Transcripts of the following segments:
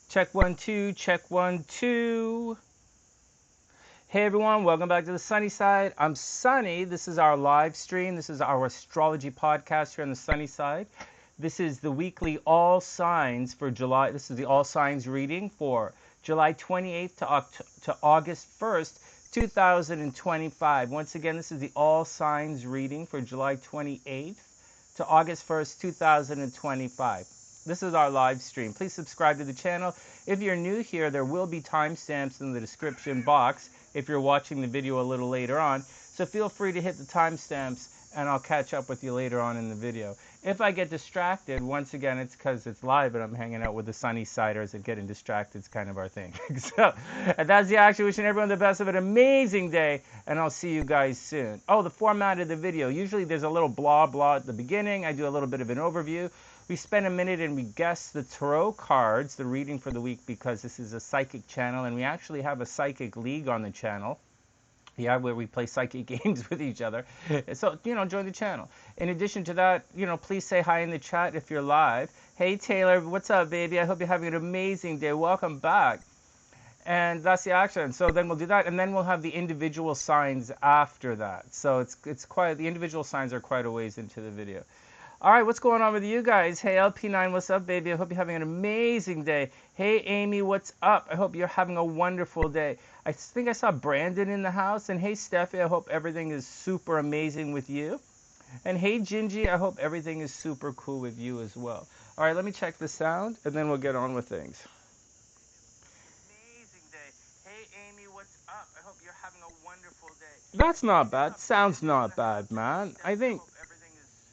Check 1, 2, check 1, 2. Hey everyone, welcome back to the Sunny Side. I'm Sonny. This is our live stream. This is our astrology podcast here on the Sunny Side. This is the weekly all signs for July. This is the all signs reading for July 28th to August 1st, 2025. Once again, this is the all signs reading for July 28th to August 1st, 2025. This is our live stream. Please subscribe to the channel. If you're new here, there will be timestamps in the description box if you're watching the video a little later on. So feel free to hit the timestamps and I'll catch up with you later on in the video. If I get distracted, once again, it's because it's live and I'm hanging out with the Sunny Siders, and getting distracted is kind of our thing. So, and that's the action. Wishing everyone the best of an amazing day, and I'll see you guys soon. Oh, the format of the video. Usually there's a little blah blah at the beginning. I do a little bit of an overview. We spend a minute and we guess the tarot cards, the reading for the week, because this is a psychic channel and we actually have a psychic league on the channel. Yeah, where we play psychic games with each other. So, join the channel. In addition to that, please say hi in the chat if you're live. Hey, Taylor, what's up, baby? I hope you're having an amazing day. Welcome back. And that's the action. So then we'll do that, and then we'll have the individual signs after that. So it's quite, the individual signs are quite a ways into the video. All right, what's going on with you guys? Hey, LP9, what's up, baby? I hope you're having an amazing day. Hey, Amy, what's up? I hope you're having a wonderful day. I think I saw Brandon in the house. And hey, Steffi, I hope everything is super amazing with you. And hey, Gingie, I hope everything is super cool with you as well. All right, let me check the sound, and then we'll get on with things. Amazing day. Hey, Amy, what's up? I hope you're having a wonderful day. That's not bad. Sounds not bad, man. I think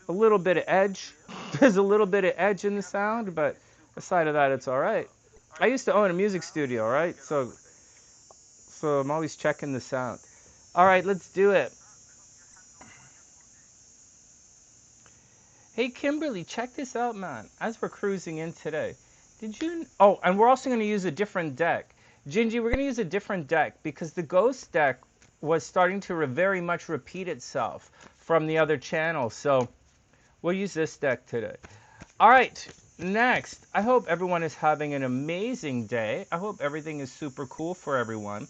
a little bit of edge. There's a little bit of edge in the sound, but aside of that, it's all right. I used to own a music studio, right? So I'm always checking the sound. All right, let's do it. Hey, Kimberly, check this out, man. As we're cruising in today, did you... Oh, and we're also going to use a different deck. Gingie, we're going to use a different deck because the ghost deck was starting to very much repeat itself from the other channel. So we'll use this deck today. All right, next. I hope everyone is having an amazing day. I hope everything is super cool for everyone.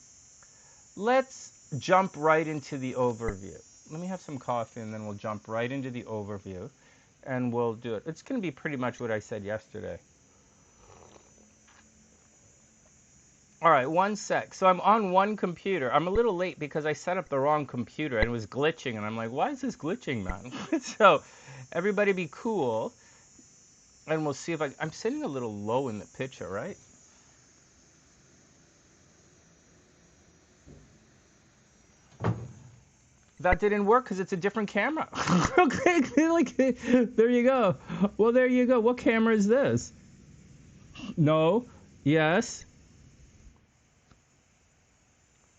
Let's jump right into the overview. Let me have some coffee and then we'll jump right into the overview and we'll do it. It's going to be pretty much what I said yesterday. All right, one sec. So I'm on one computer. I'm a little late because I set up the wrong computer and it was glitching. And I'm like, why is this glitching, man? So everybody be cool. And we'll see if I'm sitting a little low in the picture, right? That didn't work because it's a different camera. Okay, there you go. Well, there you go. What camera is this? No. Yes.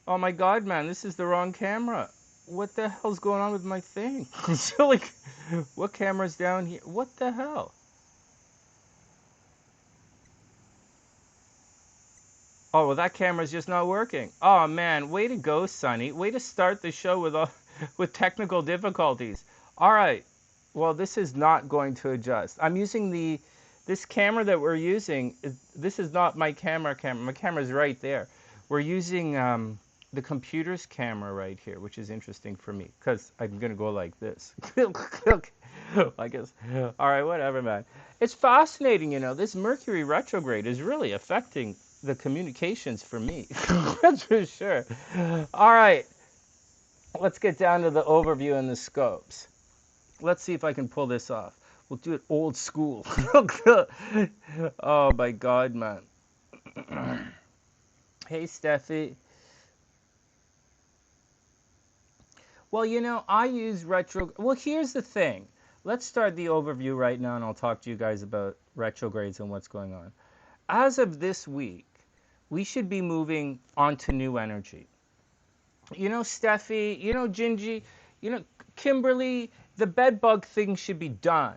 Oh my God, man, this is the wrong camera. What the hell's going on with my thing? So what camera's down here? What the hell? Oh, well, that camera's just not working. Oh man, way to go, Sonny. Way to start the show with technical difficulties. All right. Well, this is not going to adjust. I'm using this camera that we're using. This is not my camera. My camera's right there. We're using the computer's camera right here, which is interesting for me because I'm going to go like this. I guess. All right, whatever, man. It's fascinating, this Mercury retrograde is really affecting the communications for me. That's for sure. All right. Let's get down to the overview and the scopes. Let's see if I can pull this off. We'll do it old school. Oh, my God, man. Hey, Steffi. Well, I use retrograde. Well, here's the thing. Let's start the overview right now, and I'll talk to you guys about retrogrades and what's going on. As of this week, we should be moving on to new energy. Steffi, Gingie, Kimberly, the bed bug thing should be done.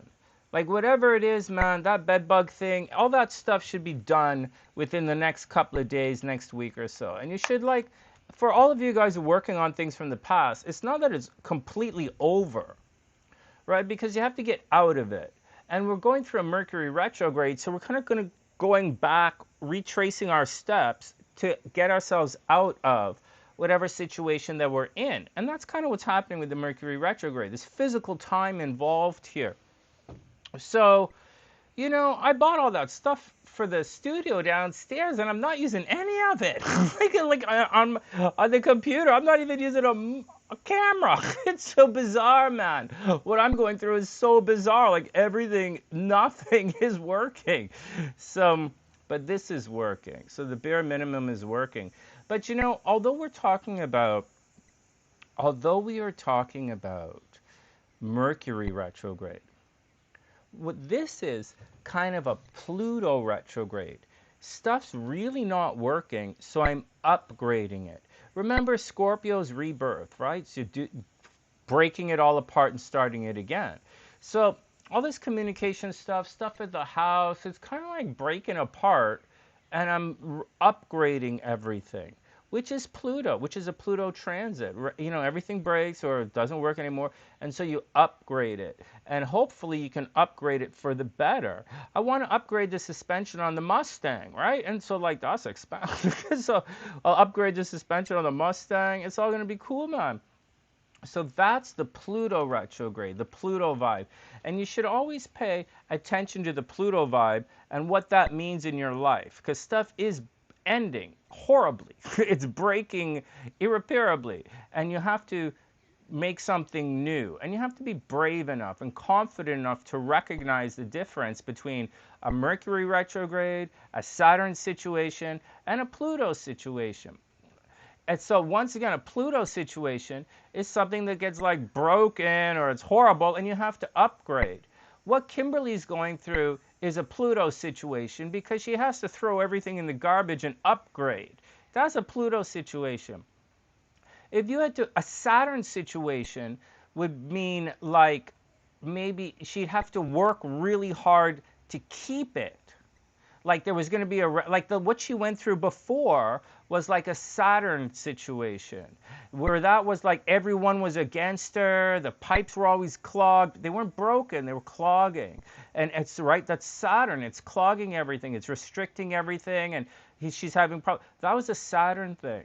Like, whatever it is, man, that bed bug thing, all that stuff should be done within the next couple of days, next week or so. And you should, for all of you guys working on things from the past, it's not that it's completely over, right? Because you have to get out of it. And we're going through a Mercury retrograde, so we're kind of going to going back, retracing our steps to get ourselves out of whatever situation that we're in. And that's kind of what's happening with the Mercury retrograde. There's physical time involved here. So, you know, I bought all that stuff for the studio downstairs, and I'm not using any of it. On the computer, I'm not even using a camera. It's so bizarre, man. What I'm going through is so bizarre. Like everything, nothing is working. So, but this is working. So the bare minimum is working. But you know, although we are talking about Mercury retrograde, what this is kind of a Pluto retrograde. Stuff's really not working, so I'm upgrading it. Remember Scorpio's rebirth, right? So breaking it all apart and starting it again. So all this communication stuff at the house, it's kind of like breaking apart, and I'm upgrading everything, which is Pluto, which is a Pluto transit. You know, everything breaks or it doesn't work anymore, and so you upgrade it. And hopefully you can upgrade it for the better. I want to upgrade the suspension on the Mustang, right? And so like that's expensive. So I'll upgrade the suspension on the Mustang. It's all going to be cool, man. So that's the Pluto retrograde, the Pluto vibe. And you should always pay attention to the Pluto vibe and what that means in your life, because stuff is ending horribly. It's breaking irreparably, and you have to make something new, and you have to be brave enough and confident enough to recognize the difference between a Mercury retrograde, a Saturn situation, and a Pluto situation. And so once again, a Pluto situation is something that gets like broken or it's horrible and you have to upgrade. What Kimberly's going through is a Pluto situation because she has to throw everything in the garbage and upgrade. That's a Pluto situation. If you had to, a Saturn situation would mean like maybe she'd have to work really hard to keep it. Like there was going to be what she went through before was like a Saturn situation where that was like everyone was against her. The pipes were always clogged. They weren't broken. They were clogging. And it's right. That's Saturn. It's clogging everything. It's restricting everything. And she's having problems. That was a Saturn thing.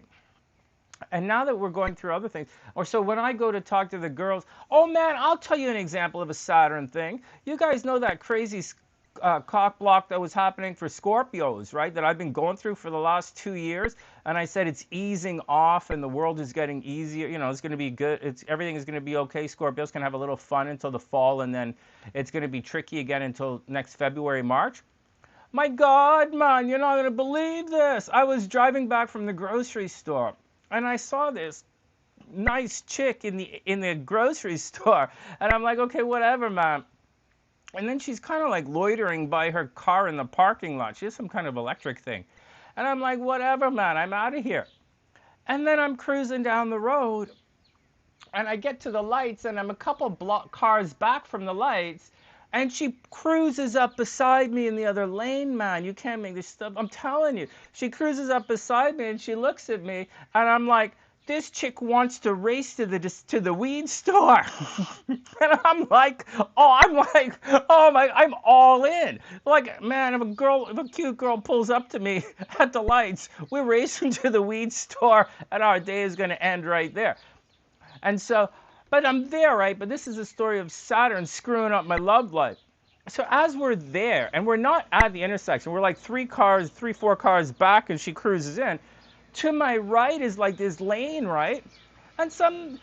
And now that we're going through other things, or so when I go to talk to the girls, oh man, I'll tell you an example of a Saturn thing. You guys know that crazy cock block that was happening for Scorpios, right? That I've been going through for the last 2 years, and I said it's easing off, and the world is getting easier. You know, it's going to be good. Everything is going to be okay. Scorpios can have a little fun until the fall, and then it's going to be tricky again until next February, March. My God, man, you're not going to believe this. I was driving back from the grocery store, and I saw this nice chick in the grocery store, and I'm like, okay, whatever, man. And then she's kind of like loitering by her car in the parking lot. She has some kind of electric thing. And I'm like, whatever, man, I'm out of here. And then I'm cruising down the road, and I get to the lights, and I'm a couple cars back from the lights, and she cruises up beside me in the other lane, man. You can't make this stuff. I'm telling you. She cruises up beside me, and she looks at me, and I'm like, this chick wants to race to the weed store. And I'm like, oh my, I'm all in. Like, man, if a cute girl pulls up to me at the lights, we're racing to the weed store, and our day is going to end right there. And so, but I'm there, right? But this is a story of Saturn screwing up my love life. So as we're there, and we're not at the intersection, we're like 4 cars back, and she cruises in. To my right is like this lane, right? And some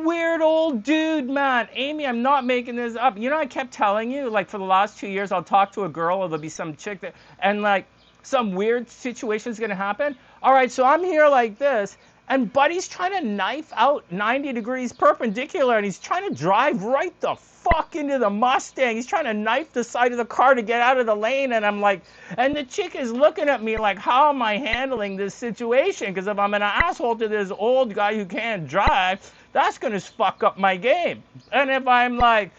weird old dude, man. Amy, I'm not making this up. You know, I kept telling you, like for the last 2 years, I'll talk to a girl, or there'll be some chick that, and like some weird situation is going to happen. All right, so I'm here like this, and Buddy's trying to knife out 90 degrees perpendicular, and he's trying to drive right the fuck into the Mustang. He's trying to knife the side of the car to get out of the lane, and I'm like, and the chick is looking at me like, how am I handling this situation? Because if I'm an asshole to this old guy who can't drive, that's going to fuck up my game. And if I'm like,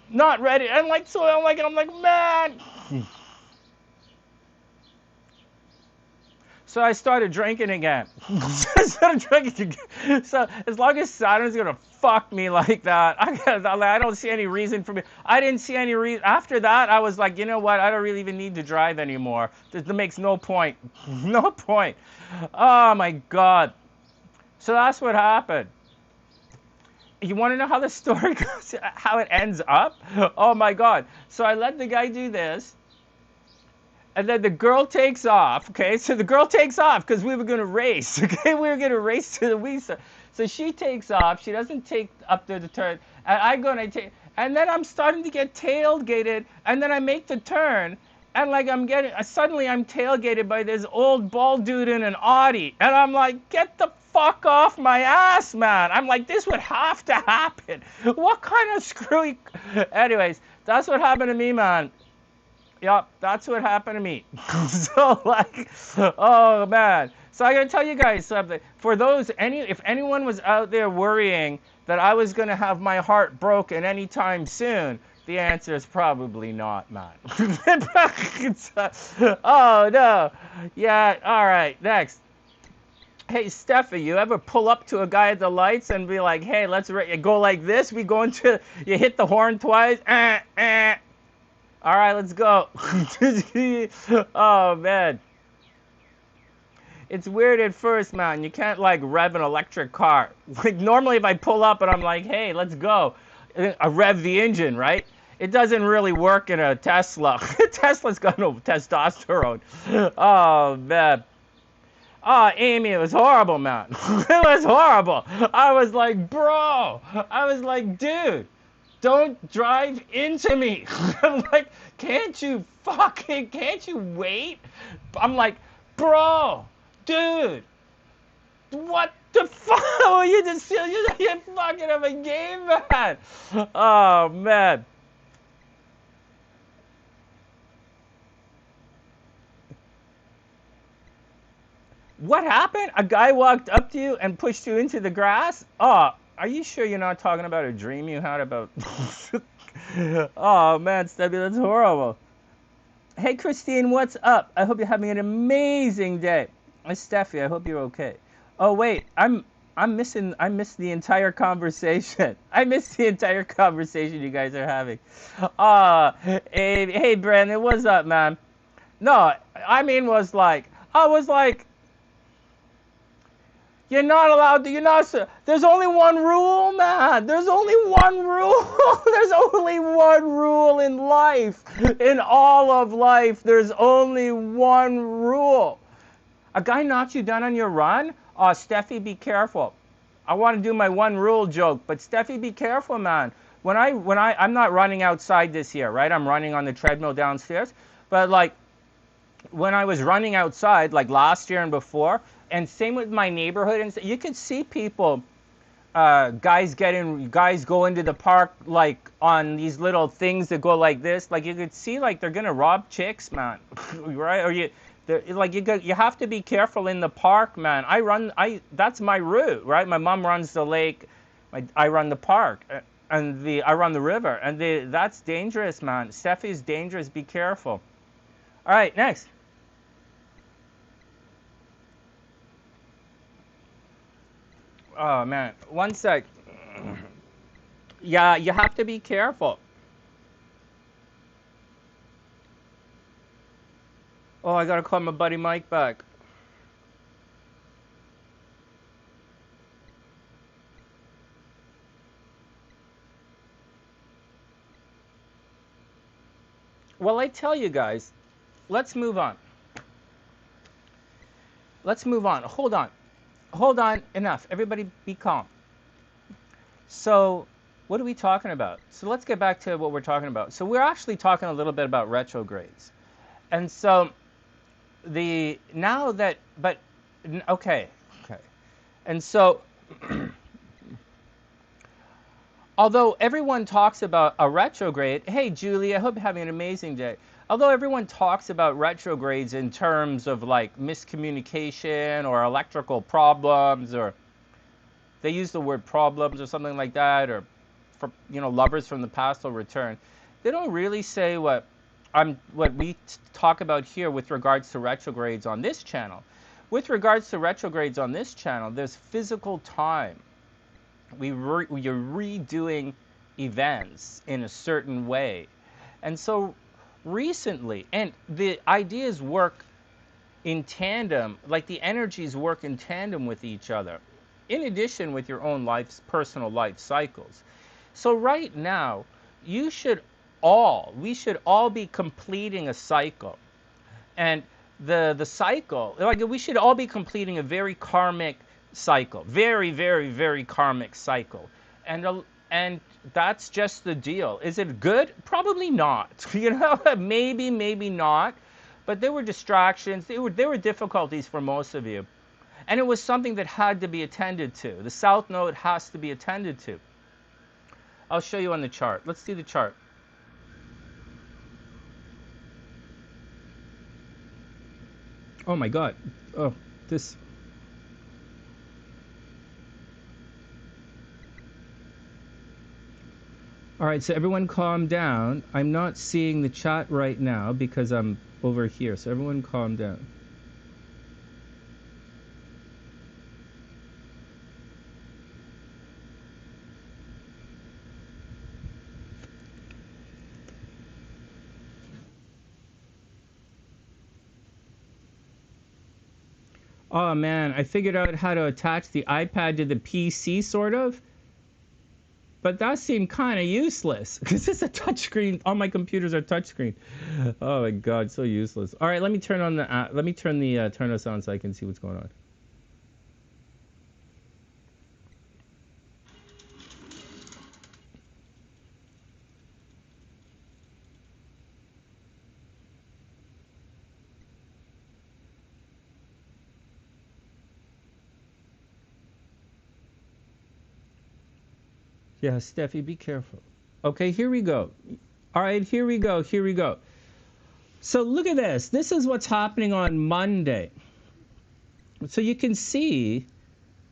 not ready, I'm like, man. So I started drinking again. So as long as Saturn's gonna fuck me like that, I don't see any reason for me. I didn't see any reason. After that, I was like, you know what? I don't really even need to drive anymore. This makes no point. No point. Oh my God. So that's what happened. You want to know how the story goes? How it ends up? Oh my God. So I let the guy do this. And then the girl takes off, okay? So the girl takes off because we were going to race, okay? We were going to race to the Wisa. So she takes off. She doesn't take up to the turn. And I'm going to take... And then I'm starting to get tailgated. And then I make the turn. And like suddenly I'm tailgated by this old bald dude in an Audi. And I'm like, get the fuck off my ass, man. I'm like, this would have to happen. What kind of screwy... Anyways, that's what happened to me, man. Yep, that's what happened to me. So like, oh man. So I gotta tell you guys something. For those, if anyone was out there worrying that I was gonna have my heart broken anytime soon, the answer is probably not, man. Oh no. Yeah, all right, next. Hey, Steffi, you ever pull up to a guy at the lights and be like, hey, let's go like this? We go into, you hit the horn twice, all right, let's go. Oh, man. It's weird at first, man. You can't, like, rev an electric car. Like, normally if I pull up and I'm like, hey, let's go, I rev the engine, right? It doesn't really work in a Tesla. Tesla's got no testosterone. Oh, man. Oh, Amy, it was horrible, man. It was horrible. I was like, bro. I was like, dude. Don't drive into me. I'm like, can't you wait? I'm like, bro, dude, what the fuck? You're fucking up a game, man. Oh, man. What happened? A guy walked up to you and pushed you into the grass? Oh, are you sure you're not talking about a dream you had about... Oh, man, Steffi, that's horrible. Hey, Kristine, what's up? I hope you're having an amazing day. It's Steffi. I hope you're okay. Oh, wait, I missed the entire conversation. I missed the entire conversation you guys are having. Hey, Brandon, what's up, man? No, I mean, I was like, you're not allowed to, there's only one rule, man. There's only one rule. There's only one rule in life. In all of life, there's only one rule. A guy knocks you down on your run? Oh, Steffi, be careful. I want to do my one rule joke, but Steffi, be careful, man. I'm not running outside this year, right? I'm running on the treadmill downstairs. But like, when I was running outside, like last year and before, and same with my neighborhood, and you could see people, guys go into the park like on these little things that go like this. Like you could see like they're gonna rob chicks, man, right? Or you have to be careful in the park, man. That's my route, right? My mom runs the lake, I run the park, and I run the river, and that's dangerous, man. Steffi's dangerous. Be careful. All right, next. Oh, man. One sec. Yeah, you have to be careful. Oh, I gotta call my buddy Mike back. Well, I tell you guys, let's move on. Let's move on. Hold on. Hold on. Enough. Everybody be calm. So, what are we talking about? So let's get back to what we're talking about. So we're actually talking a little bit about retrogrades. And so, okay. And so, although everyone talks about a retrograde, hey, Julie, I hope you're having an amazing day. Although everyone talks about retrogrades in terms of like miscommunication or electrical problems, or they use the word problems or something like that, or for, lovers from the past will return. They don't really say what we talk about here with regards to retrogrades on this channel. with regards to retrogrades on this channel, there's physical time. You're redoing events in a certain way. And so recently, and the ideas work in tandem, like the energies work in tandem with each other, in addition with your own personal life cycles. So right now, we should all be completing a cycle. And the cycle, like we should all be completing a very karmic cycle, very, very, very karmic cycle. And that's just the deal. Is it good? Probably not. You know, maybe not. But there were distractions. There were difficulties for most of you. And it was something that had to be attended to. The South Node has to be attended to. I'll show you on the chart. Let's see the chart. Oh my God. Oh, this. All right, so everyone calm down. I'm not seeing the chat right now because I'm over here. So everyone calm down. Oh man, I figured out how to attach the iPad to the PC, sort of. But that seemed kind of useless because it's a touchscreen. All my computers are touchscreen. Oh my God, so useless. All right, let me turn on the turn us on so I can see what's going on. Yeah, Steffi, be careful. Okay, here we go. All right, here we go. So look at this. This is what's happening on Monday. So you can see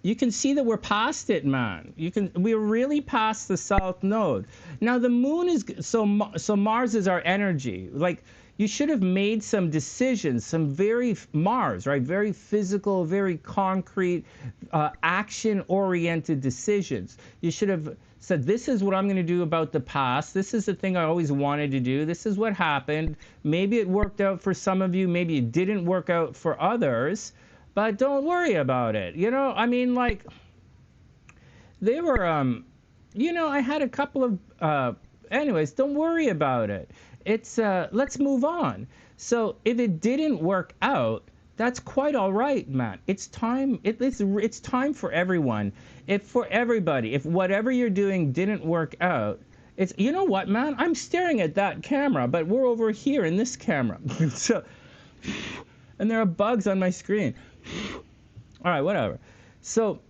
that we're past it, man. We're really past the South Node. Now the moon is, so Mars is our energy. Like, you should have made some decisions, some very Mars, right? Very physical, very concrete, action-oriented decisions. You should have said, this is what I'm going to do about the past. This is the thing I always wanted to do. This is what happened. Maybe it worked out for some of you. Maybe it didn't work out for others. But don't worry about it. You know, I mean, like, they were, you know, I had a couple of, anyways, don't worry about it. It's, let's move on. So if it didn't work out, that's quite all right, man. It's time, it's time for everyone. For everybody, if whatever you're doing didn't work out, it's, you know what, man? I'm staring at that camera, but we're over here in this camera. So, and there are bugs on my screen. All right, whatever. So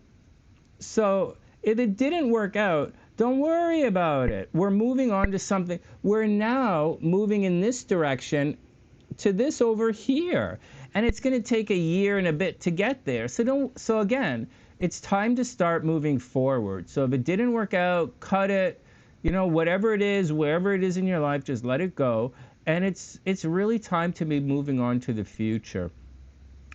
if it didn't work out, don't worry about it. We're moving on to something. We're now moving in this direction to this over here. And it's going to take a year and a bit to get there. So again, it's time to start moving forward. So if it didn't work out, cut it. You know, whatever it is, wherever it is in your life, just let it go. And it's really time to be moving on to the future.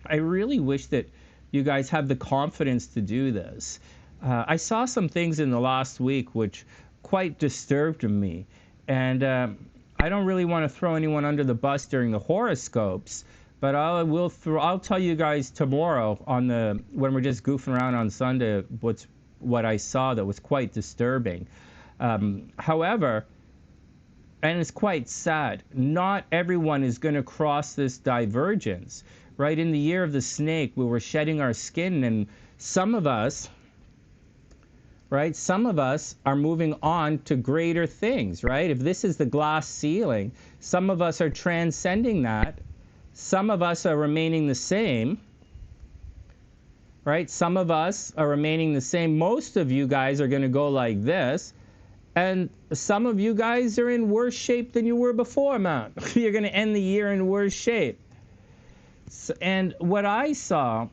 I really wish that you guys have the confidence to do this. I saw some things in the last week which quite disturbed me. And I don't really want to throw anyone under the bus during the horoscopes, but I'll tell you guys tomorrow when we're just goofing around on Sunday what I saw that was quite disturbing. However, and it's quite sad, not everyone is going to cross this divergence. Right, in the year of the snake, we were shedding our skin, and some of us are moving on to greater things, right? If this is the glass ceiling, some of us are transcending that. Some of us are remaining the same, right? Some of us are remaining the same. Most of you guys are going to go like this, and some of you guys are in worse shape than you were before, man. You're going to end the year in worse shape. And what I saw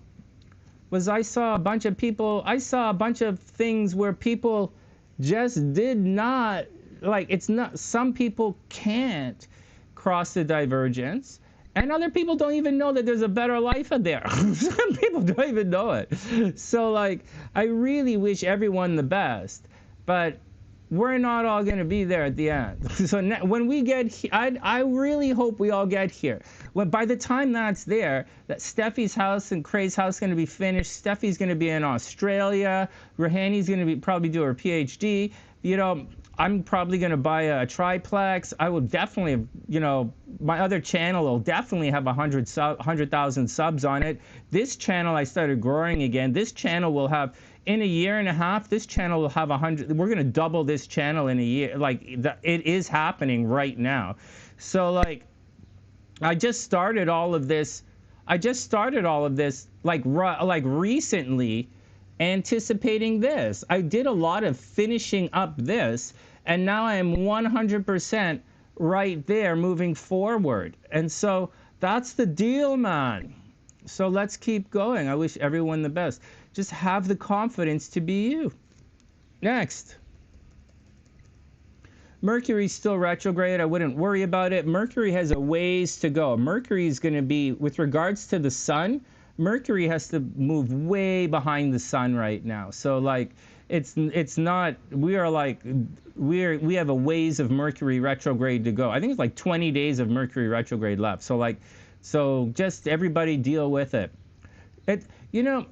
was a bunch of people, I saw a bunch of things where people just did not, like, it's not, some people can't cross the divergence, And other people don't even know that there's a better life out there. Some people don't even know it. So, like, I really wish everyone the best. But we're not all going to be there at the end. So when we get here, I really hope we all get here. When by the time that's there, that Steffi's house and Cray's house is going to be finished. Steffi's going to be in Australia. Rahani's going to be probably do her PhD. You know, I'm probably going to buy a triplex. I will definitely, you know, my other channel will definitely have 100,000 subs on it. This channel I started growing again. This channel will have, in a year and a half, this channel will have 100. We're going to double this channel in a year. Like, it is happening right now. So, like, I just started all of this. Like recently, anticipating this. I did a lot of finishing up this, and now I am 100% right there moving forward. And so that's the deal, man. So let's keep going. I wish everyone the best. Just have the confidence to be you. Next. Mercury's still retrograde. I wouldn't worry about it. Mercury has a ways to go. Mercury is going to be, with regards to the sun, Mercury has to move way behind the sun right now. So, like, it's not, we have a ways of Mercury retrograde to go. I think it's like 20 days of Mercury retrograde left. So, like, so just everybody deal with it. You know,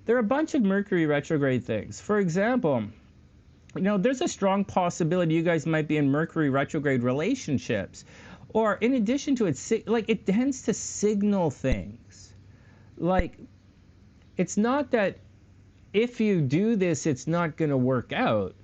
there are a bunch of Mercury retrograde things. For example, you know, there's a strong possibility you guys might be in Mercury retrograde relationships. Or in addition to it, like, it tends to signal things. Like, it's not that if you do this, it's not going to work out.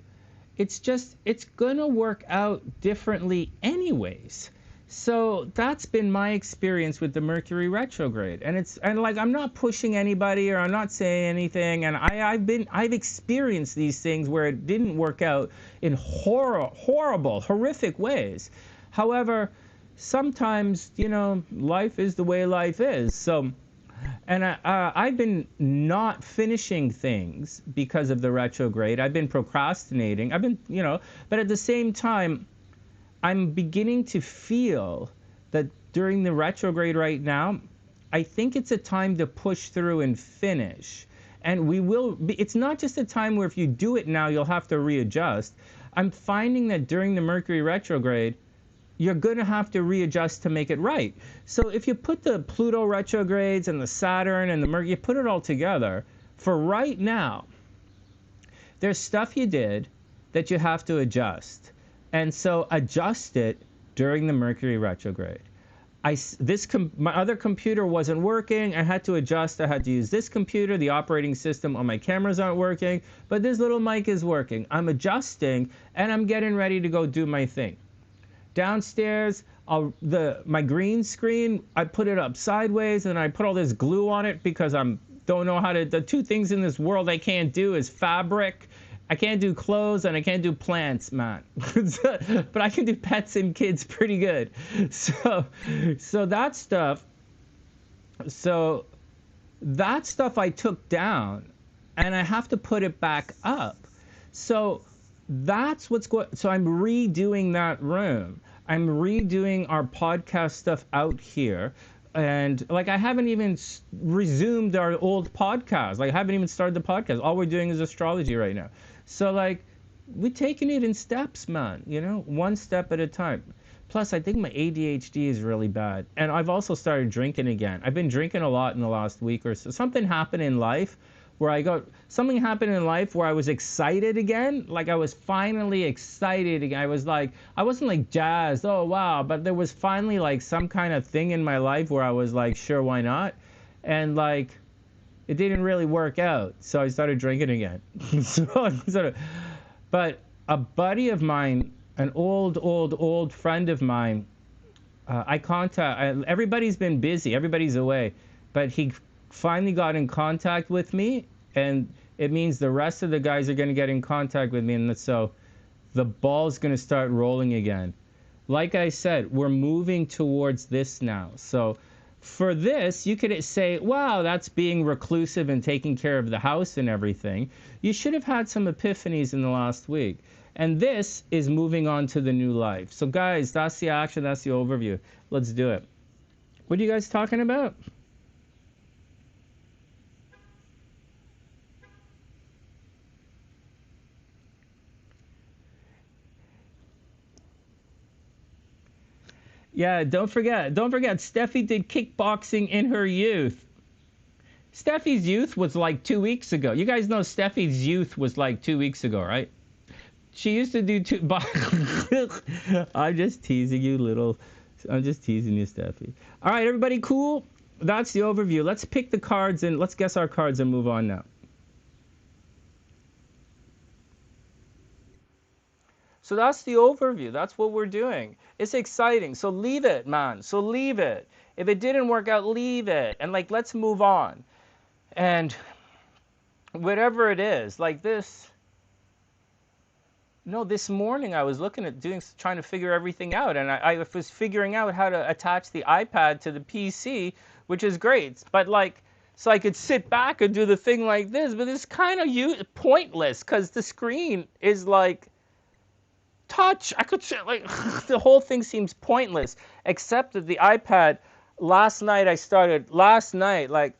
It's just, it's going to work out differently anyways. So that's been my experience with the Mercury retrograde. And like, I'm not pushing anybody or I'm not saying anything. And I've experienced these things where it didn't work out in horrible, horrific ways. However, sometimes, you know, life is the way life is. So, and I've been not finishing things because of the retrograde. I've been procrastinating. I've been, you know, but at the same time, I'm beginning to feel that during the retrograde right now, I think it's a time to push through and finish. And we will be, it's not just a time where if you do it now, you'll have to readjust. I'm finding that during the Mercury retrograde, you're going to have to readjust to make it right. So if you put the Pluto retrogrades and the Saturn and the Mercury, you put it all together, for right now, there's stuff you did that you have to adjust. And so adjust it during the Mercury retrograde. My other computer wasn't working. I had to adjust. I had to use this computer. The operating system on my cameras aren't working, but this little mic is working. I'm adjusting, and I'm getting ready to go do my thing. Downstairs, my green screen, I put it up sideways, and I put all this glue on it because I don't know how to. The two things in this world I can't do is fabric. I can't do clothes and I can't do plants, man. But I can do pets and kids pretty good. So that stuff. So that stuff I took down, and I have to put it back up. So that's what's going. So I'm redoing that room. I'm redoing our podcast stuff out here. And like, I haven't even resumed our old podcast. Like, I haven't even started the podcast. All we're doing is astrology right now. So, like, we're taking it in steps, man, you know, one step at a time. Plus, I think my ADHD is really bad. And I've also started drinking again. I've been drinking a lot in the last week or so. Something happened in life where I was excited again. Like, I was finally excited again. I wasn't like jazzed, oh, wow. But there was finally like some kind of thing in my life where I was like, sure, why not? And like, it didn't really work out, so I started drinking again. But a buddy of mine, an old friend of mine, everybody's been busy, everybody's away, but he finally got in contact with me, and it means the rest of the guys are going to get in contact with me, and so the ball's going to start rolling again. Like I said, we're moving towards this now, so for this, you could say, wow, that's being reclusive and taking care of the house and everything. You should have had some epiphanies in the last week. And this is moving on to the new life. So guys, that's the action, that's the overview. Let's do it. What are you guys talking about? Yeah, don't forget, Steffi did kickboxing in her youth. Steffi's youth was like 2 weeks ago. You guys know Steffi's youth was like 2 weeks ago, right? She used to do two. I'm just teasing you, little. I'm just teasing you, Steffi. All right, everybody, cool. That's the overview. Let's pick the cards and let's guess our cards and move on now. So that's the overview. That's what we're doing. It's exciting. So leave it, man. So leave it. If it didn't work out, leave it. And like, let's move on. And whatever it is, like this. No, this morning I was looking at trying to figure everything out. And I was figuring out how to attach the iPad to the PC, which is great. But like, so I could sit back and do the thing like this. But it's kind of pointless because the screen is like, touch. I could like the whole thing seems pointless, except that the iPad. Last night like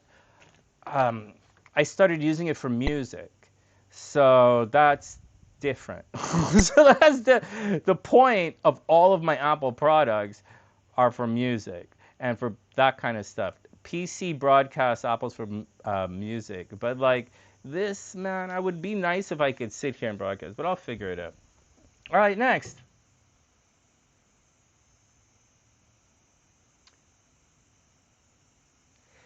I started using it for music, so that's different. So that's the point of all of my Apple products are for music and for that kind of stuff. PC broadcast, Apple's for music, but like this, man, I would be nice if I could sit here and broadcast, but I'll figure it out. All right, next.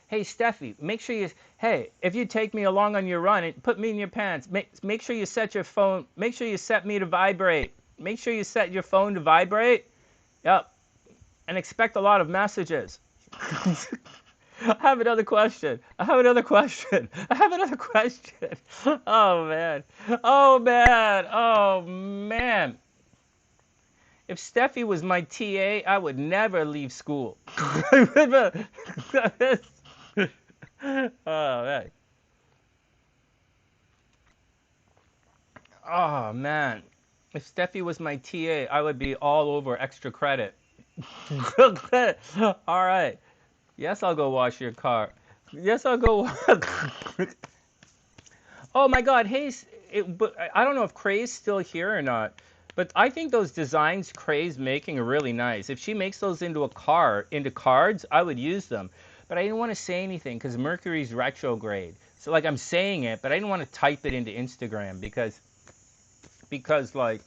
Hey, Steffi, make sure you, hey, if you take me along on your run, put me in your pants. Make sure you set your phone, make sure you set me to vibrate. Make sure you set your phone to vibrate. Yep. And expect a lot of messages. I have another question. I have another question. I have another question. Oh, man. Oh, man. Oh, man. If Steffi was my TA, I would never leave school. Oh, man. Oh, man. If Steffi was my TA, I would be all over extra credit. All right. Yes, I'll go wash your car. Yes, I'll go. Oh my God! Hey, but I don't know if Cray's still here or not. But I think those designs Cray's making are really nice. If she makes those into cards, I would use them. But I didn't want to say anything because Mercury's retrograde. So like I'm saying it, but I didn't want to type it into Instagram because it's like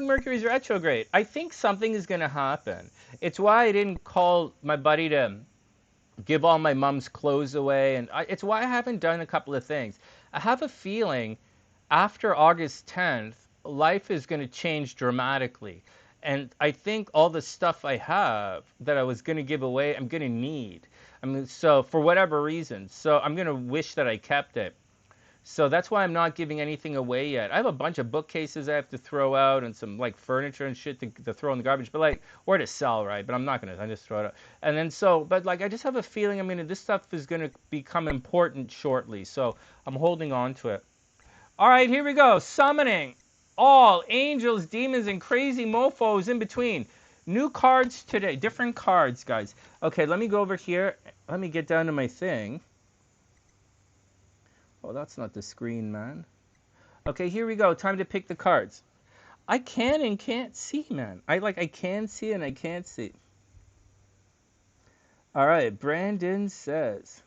Mercury's retrograde. I think something is going to happen. It's why I didn't call my buddy to give all my mom's clothes away. And it's why I haven't done a couple of things. I have a feeling after August 10th, life is going to change dramatically. And I think all the stuff I have that I was going to give away, I'm going to need. I mean, so for whatever reason. So I'm going to wish that I kept it. So that's why I'm not giving anything away yet. I have a bunch of bookcases I have to throw out and some like furniture and shit to throw in the garbage, but like, or to sell, right? But I'm not gonna. I just throw it out. And then but like, I just have a feeling. I mean, this stuff is gonna become important shortly. So I'm holding on to it. All right, here we go. Summoning all angels, demons, and crazy mofo's in between. New cards today. Different cards, guys. Okay, let me go over here. Let me get down to my thing. Oh, that's not the screen, man. Okay, here we go. Time to pick the cards. I can and can't see, man. I can see and I can't see. All right, Brandon says.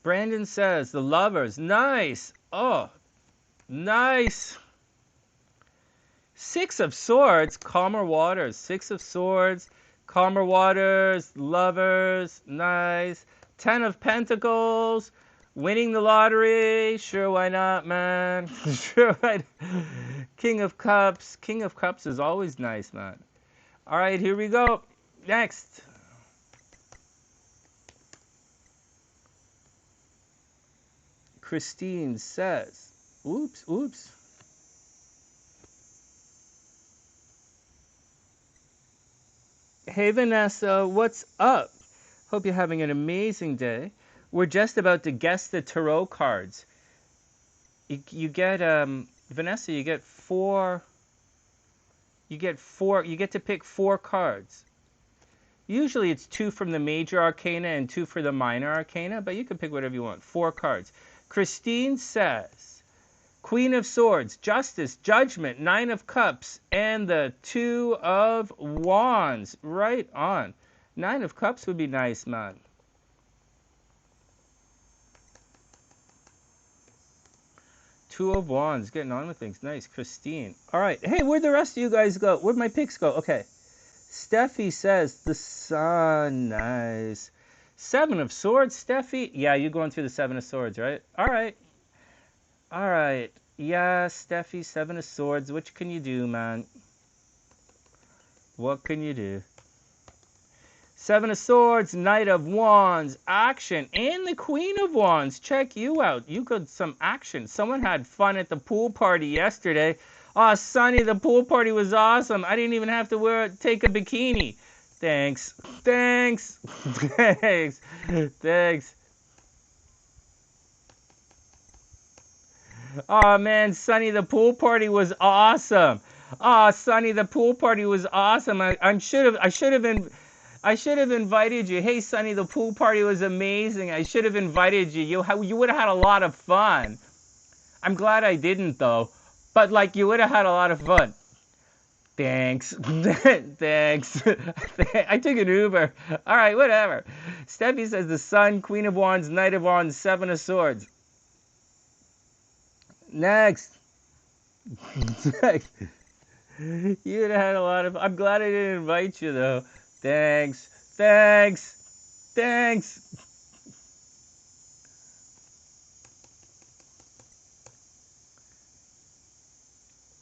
Brandon says, the lovers. Nice. Oh, nice. Six of Swords, calmer waters. Six of Swords, calmer waters, lovers, nice. 10 of Pentacles, winning the lottery. Sure, why not, man? Sure, why not? King of Cups. King of Cups is always nice, man. All right, here we go. Next. Kristine says, oops, oops. Hey Vanessa, what's up? Hope you're having an amazing day. We're just about to guess the tarot cards. You get, Vanessa, you get four. You get to pick 4 cards. Usually it's 2 from the major arcana and 2 for the minor arcana, but you can pick whatever you want. 4 cards. Kristine says, Queen of Swords, Justice, Judgment, 9 of Cups, and the 2 of Wands. Right on. 9 of Cups would be nice, man. Two of Wands, getting on with things. Nice, Kristine. All right. Hey, where'd the rest of you guys go? Where'd my picks go? Okay. Steffi says, the Sun. Nice. 7 of Swords, Steffi. Yeah, you're going through the 7 of Swords, right? All right. All right. Yeah, Steffi, 7 of Swords. What can you do, man? What can you do? 7 of Swords, Knight of Wands, action, and the Queen of Wands. Check you out. You got some action. Someone had fun at the pool party yesterday. Oh, Sonny, the pool party was awesome. I didn't even have to take a bikini. Thanks. Thanks. Thanks. Thanks. Oh, man, Sonny, the pool party was awesome. Oh, Sonny, the pool party was awesome. I should have invited you. Hey, Sonny, the pool party was amazing. I should have invited you. You would have had a lot of fun. I'm glad I didn't, though. But, like, you would have had a lot of fun. Thanks. Thanks. I took an Uber. All right, whatever. Steffi says the Sun, Queen of Wands, Knight of Wands, 7 of Swords. Next. You would have had a lot of... I'm glad I didn't invite you, though. Thanks. Thanks. Thanks.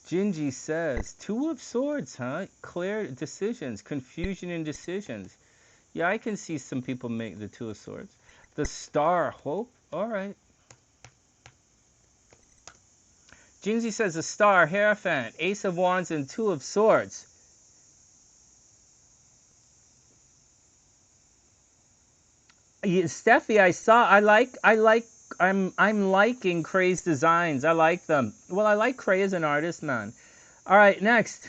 Gingie says, 2 of Swords, huh? Clear decisions, confusion in decisions. Yeah, I can see some people make the 2 of Swords. The Star, hope. All right. Gingie says, the Star, Heirophant, Ace of Wands, and 2 of Swords. Yeah, Steffi, I'm liking Cray's designs. I like them. Well, I like Cray as an artist, man. All right, next.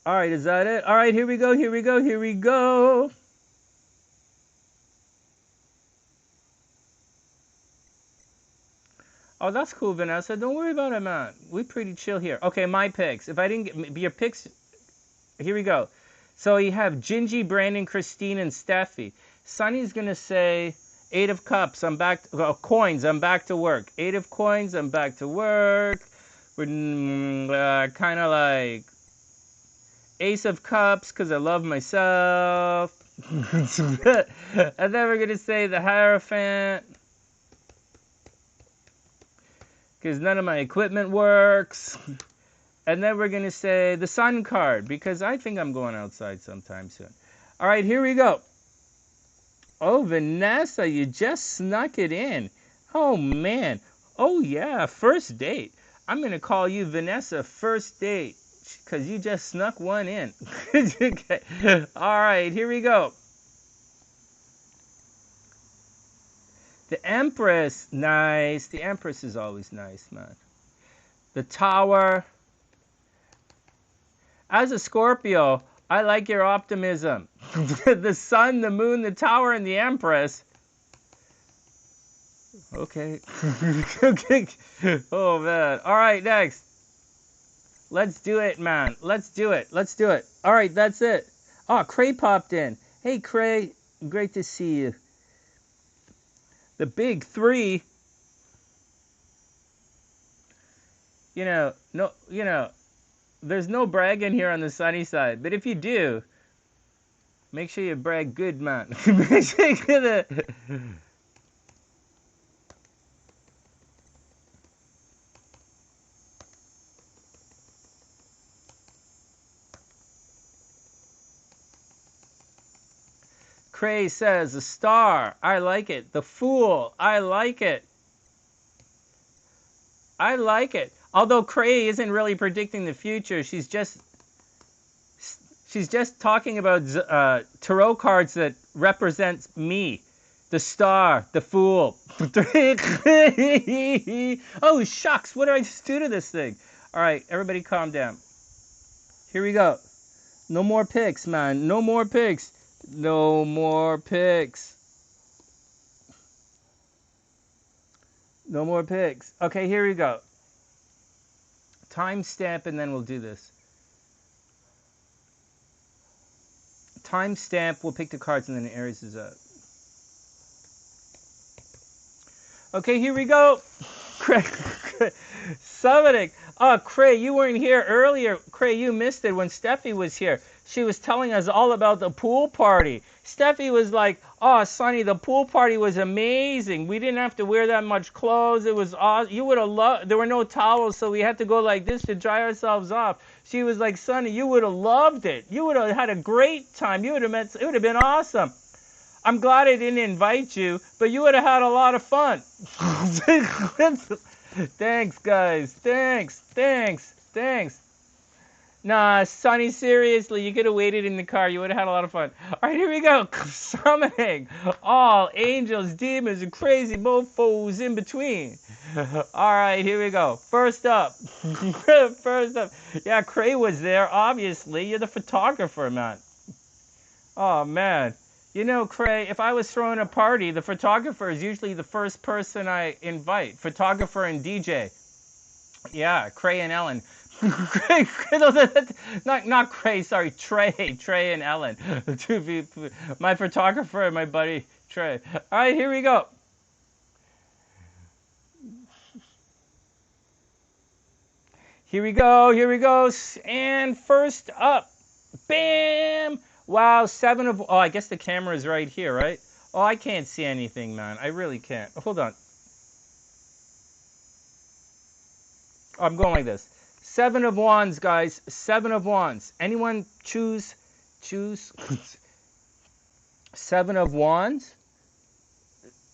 All right, is that it? All right, here we go, here we go, here we go. Oh, that's cool, Vanessa. Don't worry about it, man. We pretty chill here. Okay, my picks. If I didn't get your picks, here we go. So you have Gingie, Brandon, Kristine, and Steffi. Sonny's going to say 8 of Cups, I'm back, coins, I'm back to work. 8 of Coins, I'm back to work. We're kind of like Ace of Cups, because I love myself. And then we're going to say the Heirophant, because none of my equipment works. And then we're going to say the Sun card, because I think I'm going outside sometime soon. All right, here we go. Oh, Vanessa, you just snuck it in. Oh, man. Oh, yeah, first date. I'm going to call you Vanessa First Date, because you just snuck one in. Okay. All right, here we go. The Empress, nice. The Empress is always nice, man. The Tower. As a Scorpio, I like your optimism. The Sun, the Moon, the Tower, and the Empress. Okay. Okay. Oh, man. All right, next. Let's do it, man. Let's do it. Let's do it. All right, that's it. Oh, Cray popped in. Hey, Cray. Great to see you. The big 3. There's no bragging here on the sunny side, but if you do, make sure you brag good, man. Make sure you get it. Cray says, the Star, I like it. The Fool, I like it. I like it. Although Cray isn't really predicting the future, she's just She's just talking about tarot cards that represent me. The Star, the Fool. Oh, shucks. What did I just do to this thing? All right, everybody calm down. Here we go. No more picks, man. No more picks. No more picks. No more picks. Okay, here we go. Timestamp, and then we'll do this. Timestamp, we'll pick the cards, and then Aries is up. Okay, here we go. Summoning. Oh, Cray, you weren't here earlier. Cray, you missed it when Steffi was here. She was telling us all about the pool party. Steffi was like, oh, Sonny, the pool party was amazing. We didn't have to wear that much clothes. It was awesome. You would have loved, there were no towels, so we had to go like this to dry ourselves off. She was like, Sonny, you would have loved it. You would have had a great time. You would have met, it would have been awesome. I'm glad I didn't invite you, but you would have had a lot of fun. Thanks, guys. Thanks. Nah, Sonny, seriously, you could have waited in the car. You would have had a lot of fun. All right, here we go. Summoning all angels, demons, and crazy mofos in between. All right, here we go. First up. Yeah, Cray was there, obviously. You're the photographer, man. Oh, man. You know, Cray, if I was throwing a party, the photographer is usually the first person I invite. Photographer and DJ. Yeah, Cray and Ellen. not Cray, sorry, Trey and Ellen. My photographer and my buddy Trey. All right, here we go. Here we go. And first up, bam! Wow, seven of, oh, I guess the camera is right here, right? Oh, I can't see anything, man. I really can't. Hold on. I'm going like this. Seven of Wands, guys. Seven of Wands. Anyone choose? Seven of Wands.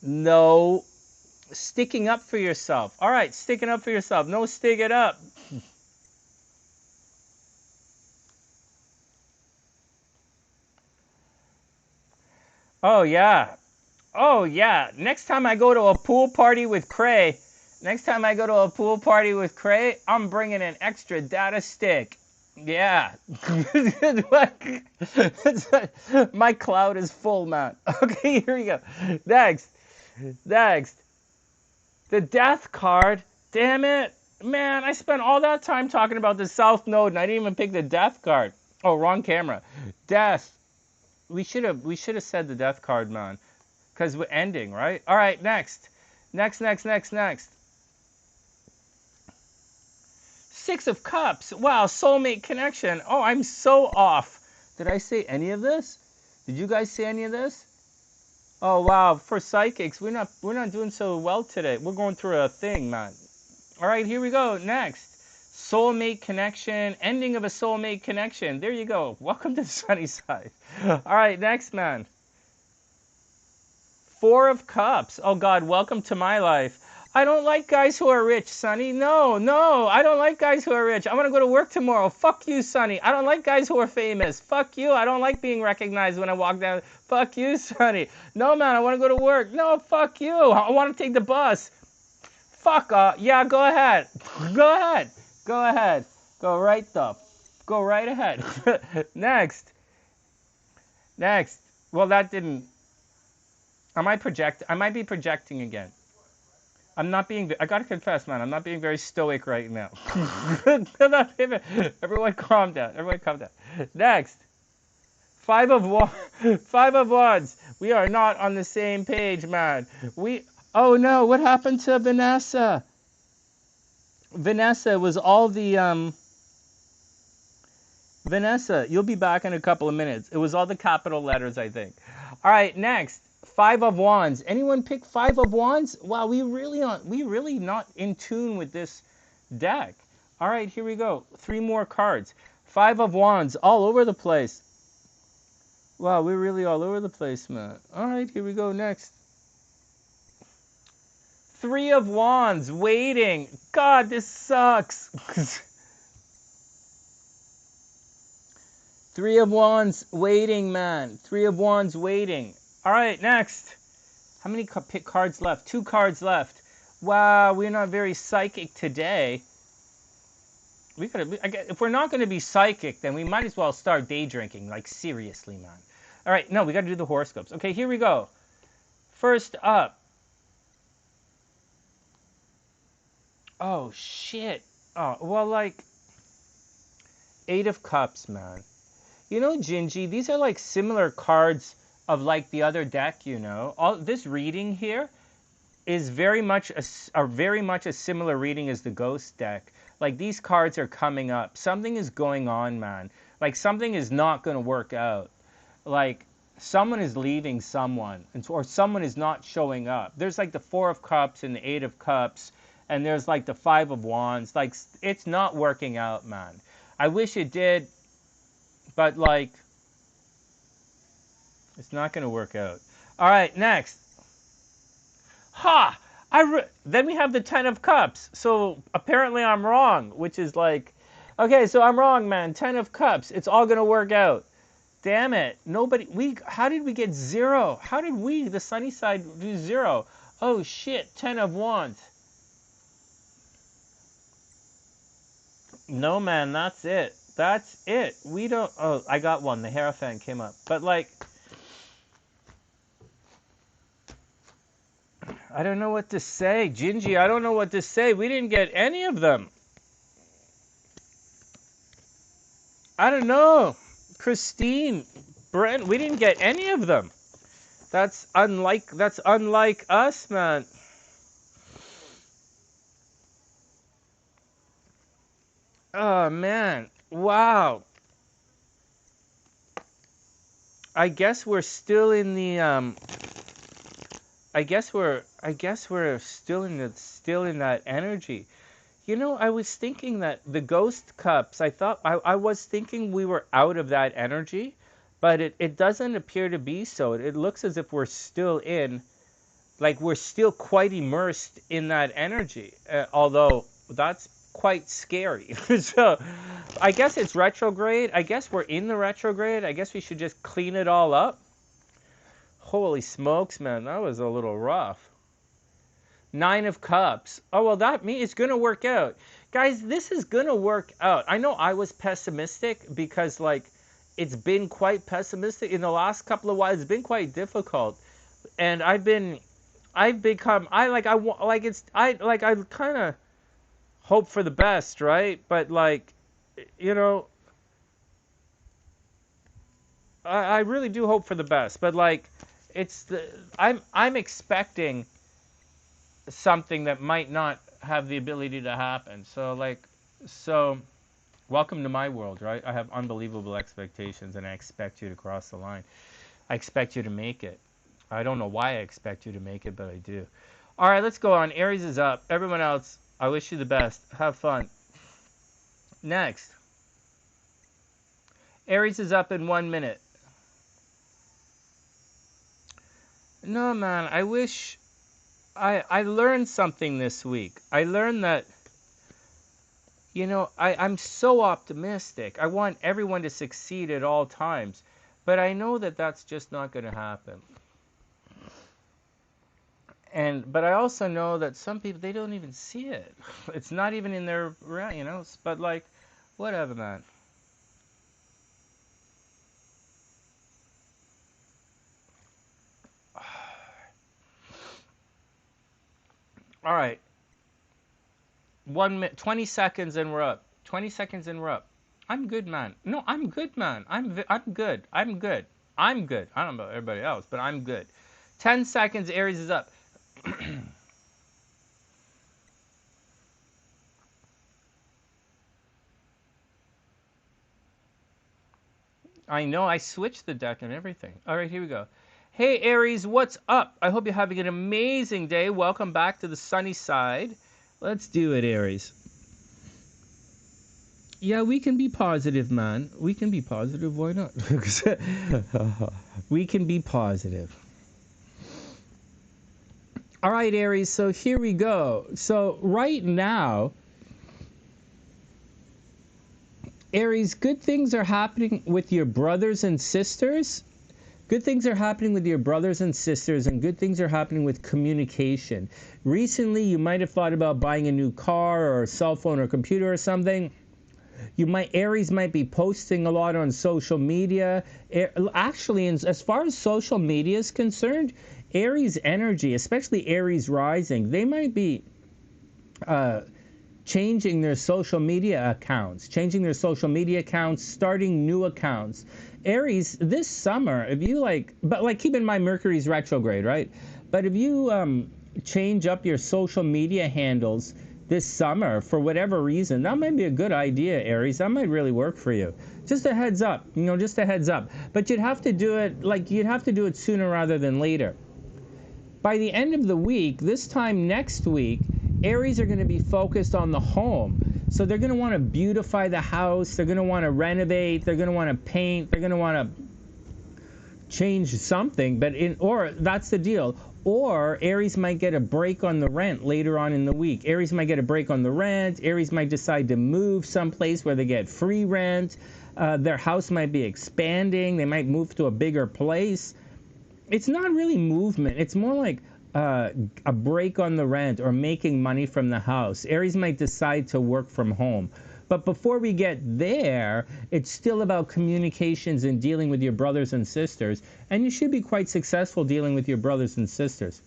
No. Sticking up for yourself. All right, sticking up for yourself. No, stick it up. Oh, yeah. Oh, yeah. Next time I go to a pool party with Cray, I'm bringing an extra data stick. Yeah. My cloud is full, man. Okay, here we go. Next. The Death card. Damn it. Man, I spent all that time talking about the South Node, and I didn't even pick the Death card. Oh, wrong camera. Death. We should have said the Death card, man, because we're ending, right? All right, next. Six of Cups. Wow, soulmate connection. Oh, I'm so off. Did I say any of this? Did you guys say any of this? Oh wow, for psychics, we're not doing so well today. We're going through a thing, man. All right, here we go. Next. Soulmate connection, ending of a soulmate connection. There you go. Welcome to the sunny side. All right, next, man. Four of Cups. Oh, God, welcome to my life. I don't like guys who are rich, Sonny. No, I don't like guys who are rich. I want to go to work tomorrow. Fuck you, Sonny. I don't like guys who are famous. Fuck you. I don't like being recognized when I walk down. Fuck you, Sonny. No, man, I want to go to work. No, fuck you. I want to take the bus. Fuck off. Yeah, go ahead. Go ahead. Go right ahead. Next. Well, that didn't. I might be projecting again. I'm not being, I gotta confess, man, I'm not being very stoic right now. Everyone calm down. Next. Five of Wands. We are not on the same page, man. Oh no, what happened to Vanessa? Vanessa was all the, Vanessa, you'll be back in a couple of minutes. It was all the capital letters, I think. All right, next. Five of Wands. Anyone pick Five of Wands? Wow, we really not in tune with this deck. All right, here we go. Three more cards. Five of Wands, all over the place. Wow, we're really all over the place, man. All right, here we go. Next. Three of Wands, waiting. God, this sucks. Three of Wands waiting, man. Three of Wands waiting. All right, next. How many cards left? 2 cards left. Wow, we're not very psychic today. If we're not going to be psychic, then we might as well start day drinking. Like, seriously, man. All right, no, we got to do the horoscopes. Okay, here we go. First up. Oh, shit. Oh, well, like, 8 of Cups, man. You know, Gingie, these are like similar cards of like the other deck, you know. All this reading here is very much a similar reading as the Ghost deck. Like, these cards are coming up. Something is going on, man. Like, something is not going to work out. Like, someone is leaving someone, or someone is not showing up. There's like the 4 of Cups and the 8 of Cups, and there's like the 5 of Wands. Like, it's not working out, man. I wish it did, but like, it's not going to work out. All right, next. Ha! Then we have the 10 of Cups. So apparently I'm wrong, which is like, okay, so I'm wrong, man. 10 of Cups. It's all going to work out. Damn it. How did we get 0? How did we, the sunny side, do 0? Oh, shit. 10 of Wands. No, man, that's it. That's it. We don't... Oh, I got one. The Heirophant came up. But, like... I don't know what to say. Gingie, I don't know what to say. We didn't get any of them. I don't know. Kristine, Brent, we didn't get any of them. That's unlike us, man. Oh, man. Wow. I guess we're still in the I guess we're still in that energy. You know, I was thinking that the Ghost Cups, I was thinking we were out of that energy, but it doesn't appear to be so. It looks as if we're still we're still quite immersed in that energy, although that's quite scary. So I guess it's retrograde. I guess we're in the retrograde. I guess we should just clean it all up. Holy smokes, man, that was a little rough. 9 of Cups. Oh, well, that means it's going to work out. Guys, this is going to work out. I know I was pessimistic because, like, it's been quite pessimistic. In the last couple of while, it's been quite difficult. And I kind of hope for the best, right? But, like, you know, I really do hope for the best. But, like, I'm expecting something that might not have the ability to happen. So welcome to my world, right? I have unbelievable expectations, and I expect you to cross the line. I expect you to make it. I don't know why I expect you to make it, but I do. All right, let's go on. Aries is up. Everyone else, I wish you the best. Have fun. Next. Aries is up in 1 minute. No, man, I wish... I learned something this week. I learned that, you know, I'm so optimistic. I want everyone to succeed at all times. But I know that that's just not going to happen. But I also know that some people, they don't even see it. It's not even in their, you know, but like, whatever, man. All right. 1 minute, 20 seconds and we're up. 20 seconds and we're up. I'm good, man. No, I'm good, man. I'm good. I'm good. I'm good. I don't know about everybody else, but I'm good. 10 seconds, Aries is up. I know, I switched the deck and everything. All right, here we go. Hey, Aries, what's up? I hope you're having an amazing day. Welcome back to the sunny side. Let's do it, Aries. Yeah, we can be positive, man. We can be positive. Why not? We can be positive. All right, Aries, so here we go. So right now, Aries, good things are happening with your brothers and sisters. Good things are happening with your brothers and sisters, and good things are happening with communication. Recently, you might have thought about buying a new car or a cell phone or computer or something. Aries might be posting a lot on social media. Actually, as far as social media is concerned, Aries energy, especially Aries rising, they might be changing their social media accounts, starting new accounts. Aries, this summer, if you but keep in mind Mercury's retrograde, right? But if you change up your social media handles this summer for whatever reason, that might be a good idea, Aries. That might really work for you. Just a heads up, just a heads up. But you'd have to do it sooner rather than later. By the end of the week, this time next week, Aries are going to be focused on the home. So they're going to want to beautify the house. They're going to want to renovate. They're going to want to paint. They're going to want to change something. Or that's the deal. Or Aries might get a break on the rent later on in the week. Aries might get a break on the rent. Aries might decide to move someplace where they get free rent. Their house might be expanding. They might move to a bigger place. It's not really movement. It's more like a break on the rent or making money from the house. Aries might decide to work from home. But before we get there, it's still about communications and dealing with your brothers and sisters. And you should be quite successful dealing with your brothers and sisters.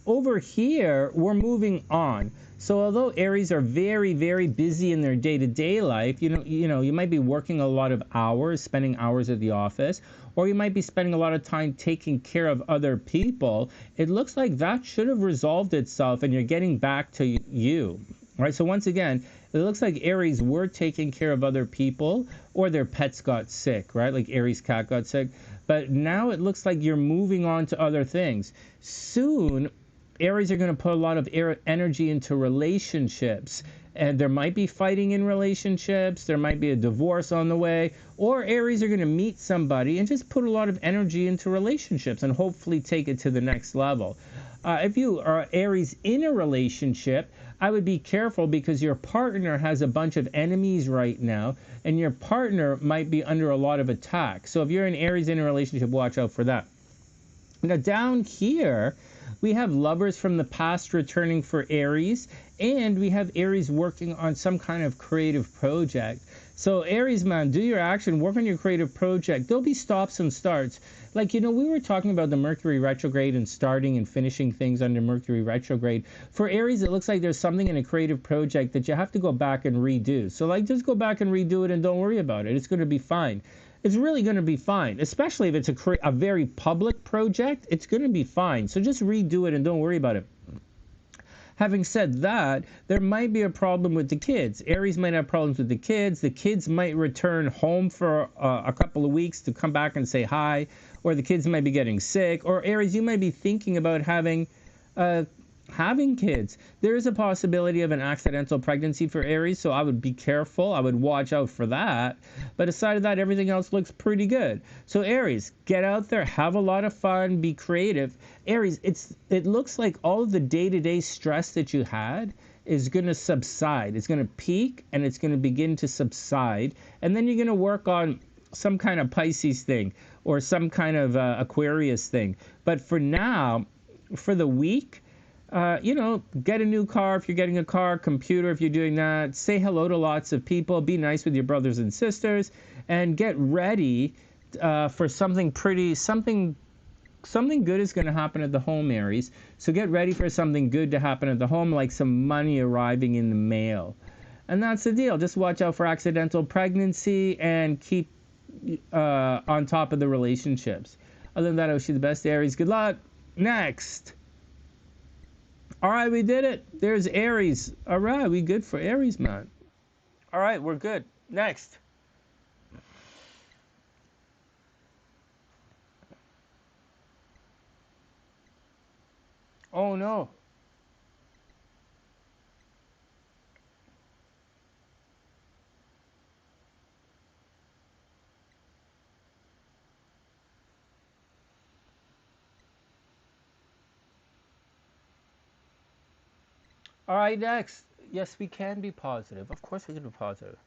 Over here, we're moving on. So although Aries are very, very busy in their day-to-day life, you might be working a lot of hours, spending hours at the office, or you might be spending a lot of time taking care of other people. It looks like that should have resolved itself and you're getting back to you. Right? So once again, it looks like Aries were taking care of other people or their pets got sick, right? Like Aries' cat got sick. But now it looks like you're moving on to other things. Soon, Aries are going to put a lot of energy into relationships. And there might be fighting in relationships. There might be a divorce on the way. Or Aries are going to meet somebody and just put a lot of energy into relationships and hopefully take it to the next level. If you are Aries in a relationship, I would be careful because your partner has a bunch of enemies right now, and your partner might be under a lot of attack. So if you're an Aries in a relationship, watch out for that. Now down here, we have lovers from the past returning for Aries, and we have Aries working on some kind of creative project. So Aries, man, do your action, work on your creative project. There'll be stops and starts. Like, we were talking about the Mercury retrograde and starting and finishing things under Mercury retrograde. For Aries, it looks like there's something in a creative project that you have to go back and redo. So, just go back and redo it and don't worry about it. It's going to be fine. It's really going to be fine, especially if it's a very public project. It's going to be fine. So just redo it and don't worry about it. Having said that, there might be a problem with the kids. Aries might have problems with the kids. The kids might return home for a couple of weeks to come back and say hi, or the kids might be getting sick, or Aries, you might be thinking about having kids. There is a possibility of an accidental pregnancy for Aries, so I would be careful. I would watch out for that. But aside of that, everything else looks pretty good. So Aries, get out there, have a lot of fun, be creative. Aries, it looks like all of the day-to-day stress that you had is going to subside. It's going to peak and it's going to begin to subside. And then you're going to work on some kind of Pisces thing or some kind of Aquarius thing. But for now, for the week, get a new car if you're getting a car, computer if you're doing that. Say hello to lots of people. Be nice with your brothers and sisters, and get ready for something good is going to happen at the home, Aries. So get ready for something good to happen at the home, like some money arriving in the mail. And that's the deal. Just watch out for accidental pregnancy and keep on top of the relationships. Other than that, I wish you the best, Aries. Good luck. Next. All right, we did it. There's Aries. All right, we good for Aries, man. All right, we're good. Next. Oh, no. All right, next. Yes, we can be positive. Of course we can be positive.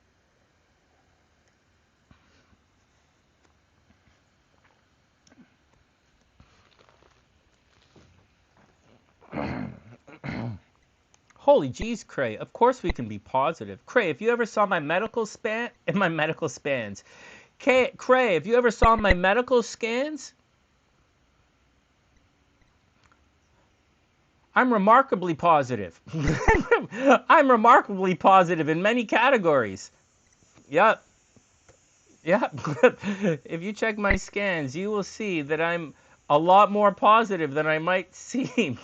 Holy jeez, Cray. Of course we can be positive. Cray, if you ever saw my medical span, my medical spans. Cray, if you ever saw my medical scans, I'm remarkably positive. I'm remarkably positive in many categories. Yep. Yep. If you check my scans, you will see that I'm a lot more positive than I might seem.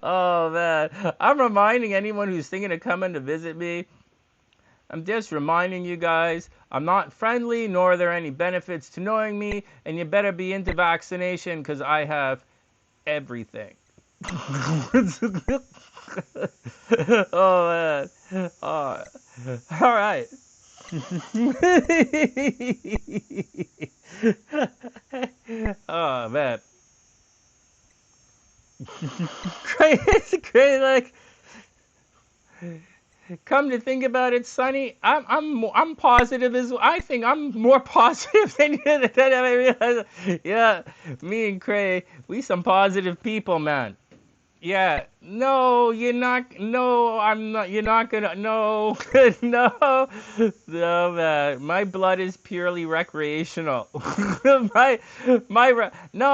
Oh, man. I'm reminding anyone who's thinking of coming to visit me, I'm just reminding you guys, I'm not friendly, nor are there any benefits to knowing me, and you better be into vaccination because I have everything. Oh, man. Oh. All right. Oh, man. Crazy, crazy, like... Come to think about it, Sonny, I'm positive as well. I think I'm more positive than I realize. Yeah, me and Cray, we some positive people, man. Yeah, no, you're not. No, I'm not. You're not gonna. No, no, no, man. My blood is purely recreational. No,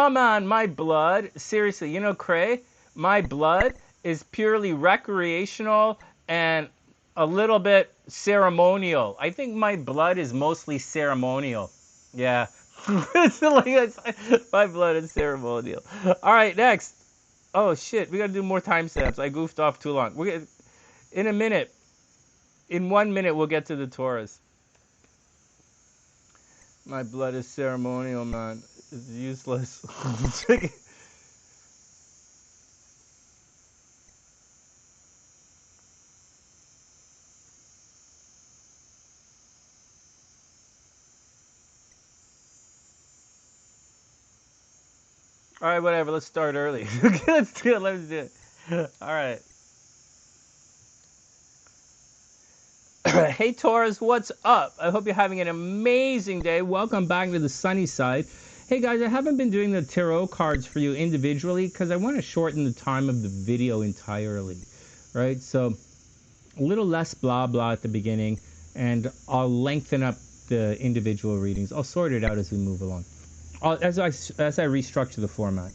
man. My blood. Seriously, you know, Cray. My blood is purely recreational and a little bit ceremonial. I think my blood is mostly ceremonial. Yeah. My blood is ceremonial. All right, next. Oh, shit. We got to do more timestamps. I goofed off too long. In a minute. In 1 minute, we'll get to the Taurus. My blood is ceremonial, man. It's useless. All right, whatever. Let's start early. Let's do it. Let's do it. All right. Hey, Taurus, what's up? I hope you're having an amazing day. Welcome back to the sunny side. Hey, guys, I haven't been doing the tarot cards for you individually because I want to shorten the time of the video entirely, right? So a little less blah, blah at the beginning, and I'll lengthen up the individual readings. I'll sort it out as we move along. As I restructure the format.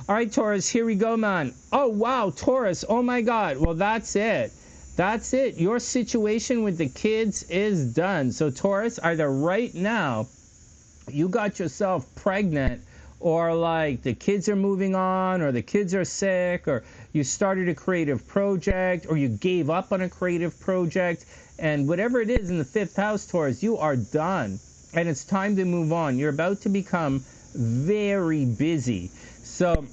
All right, Taurus, here we go, man. Oh, wow, Taurus, oh my God. Well, that's it. That's it. Your situation with the kids is done. So, Taurus, either right now you got yourself pregnant, or like the kids are moving on, or the kids are sick, or you started a creative project, or you gave up on a creative project, and whatever it is in the 5th house, Taurus, you are done. And it's time to move on. You're about to become very busy. So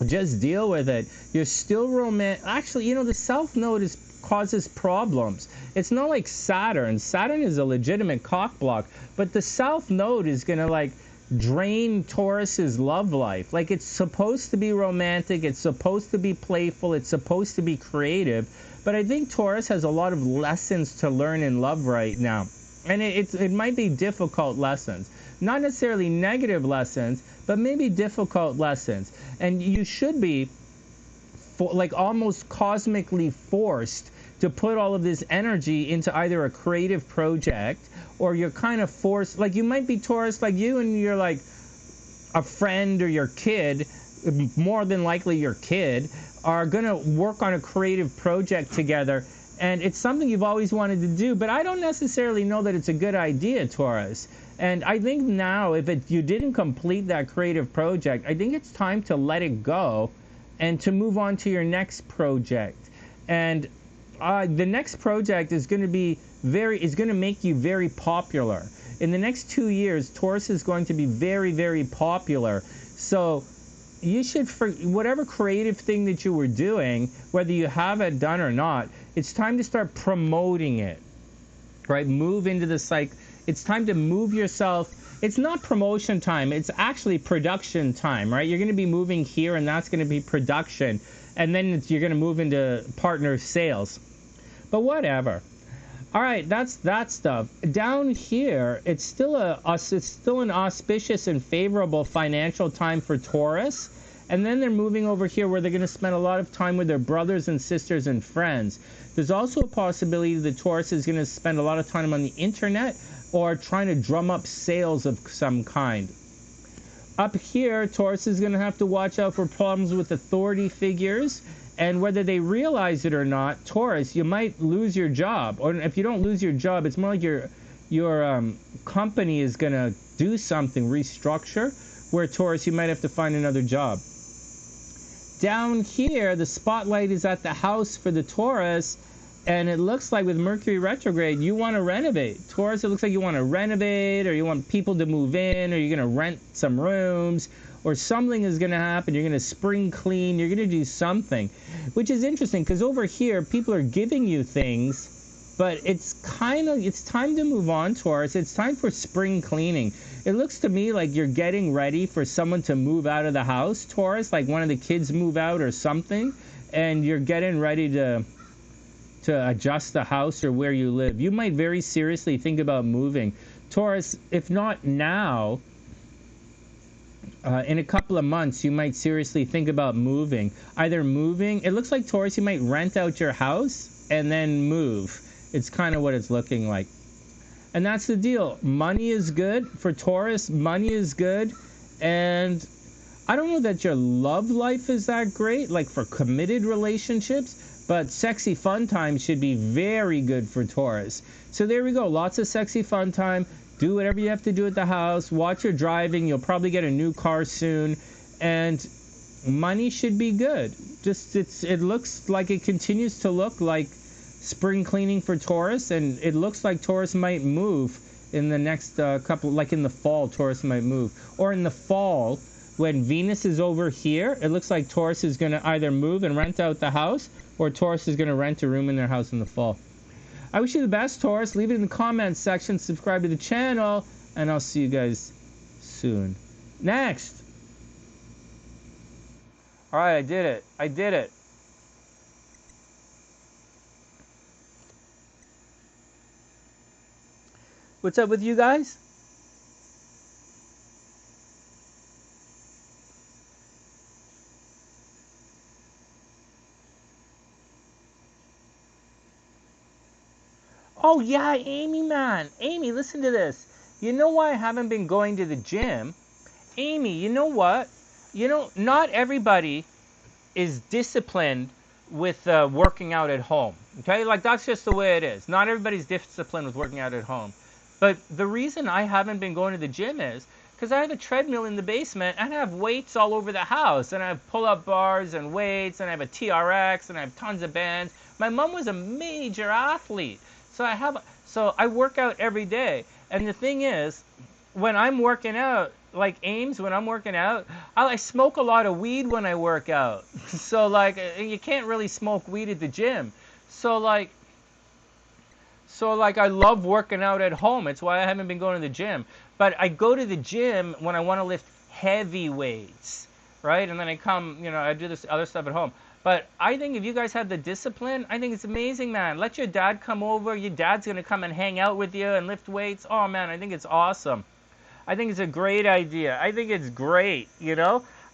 just deal with it. You're still romantic. Actually, you know, the South Node causes problems. It's not like Saturn. Saturn is a legitimate cock block. But the South Node is going to, like, drain Taurus's love life. Like, it's supposed to be romantic. It's supposed to be playful. It's supposed to be creative. But I think Taurus has a lot of lessons to learn in love right now. And it might be difficult lessons. Not necessarily negative lessons, but maybe difficult lessons. And you should be, like, almost cosmically forced to put all of this energy into either a creative project, or you're kind of forced, like, you might be Taurus, like you and you're like a friend or your kid, more than likely your kid, are going to work on a creative project together. And it's something you've always wanted to do, but I don't necessarily know that it's a good idea, Taurus. And I think now, if you didn't complete that creative project, I think it's time to let it go and to move on to your next project. And the next project is going to be is going to make you very popular. In the next 2 years, Taurus is going to be very, very popular. So you should, for whatever creative thing that you were doing, whether you have it done or not, it's time to start promoting it, right? Move into the cycle. It's time to move yourself. It's not promotion time. It's actually production time, right? You're going to be moving here, and that's going to be production. And then you're going to move into partner sales. But whatever. All right, that's that stuff. Down here, it's still an auspicious and favorable financial time for Taurus. And then they're moving over here where they're going to spend a lot of time with their brothers and sisters and friends. There's also a possibility the Taurus is going to spend a lot of time on the internet or trying to drum up sales of some kind. Up here, Taurus is going to have to watch out for problems with authority figures. And whether they realize it or not, Taurus, you might lose your job. Or if you don't lose your job, it's more like your company is going to do something, restructure, where Taurus, you might have to find another job. Down here, the spotlight is at the house for the Taurus, and it looks like with Mercury retrograde, you want to renovate. Taurus, it looks like you want to renovate, or you want people to move in, or you're going to rent some rooms, or something is going to happen. You're going to spring clean. You're going to do something, which is interesting because over here, people are giving you things, but it's time to move on, Taurus. It's time for spring cleaning. It looks to me like you're getting ready for someone to move out of the house, Taurus, like one of the kids move out or something, and you're getting ready to adjust the house or where you live. You might very seriously think about moving. Taurus, if not now, in a couple of months, you might seriously think about moving. Either moving, it looks like, Taurus, you might rent out your house and then move. It's kind of what it's looking like. And that's the deal. Money is good. For Taurus, money is good. And I don't know that your love life is that great, like for committed relationships, but sexy fun time should be very good for Taurus. So there we go. Lots of sexy fun time. Do whatever you have to do at the house. Watch your driving. You'll probably get a new car soon. And money should be good. It looks like it continues to look like spring cleaning for Taurus, and it looks like Taurus might move in the next couple, like in the fall, Taurus might move. Or in the fall, when Venus is over here, it looks like Taurus is going to either move and rent out the house, or Taurus is going to rent a room in their house in the fall. I wish you the best, Taurus. Leave it in the comments section, subscribe to the channel, and I'll see you guys soon. Next! Alright, I did it. I did it. What's up with you guys? Oh yeah, Amy, man. Amy, listen to this. You know why I haven't been going to the gym? Amy, you know what? You know, not everybody is disciplined with working out at home. Okay? Like, that's just the way it is. Not everybody's disciplined with working out at home. But the reason I haven't been going to the gym is because I have a treadmill in the basement and I have weights all over the house. And I have pull-up bars and weights and I have a TRX and I have tons of bands. My mom was a major athlete. So I work out every day. And the thing is, when I'm working out, like Ames, when I'm working out, I smoke a lot of weed when I work out. So like, you can't really smoke weed at the gym. So like I love working out at home. It's why I haven't been going to the gym. But I go to the gym when I want to lift heavy weights, right? And then I come, I do this other stuff at home. But I think if you guys have the discipline, I think it's amazing, man. Let your dad come over. Your dad's going to come and hang out with you and lift weights. Oh, man, I think it's awesome. I think it's a great idea. I think it's great,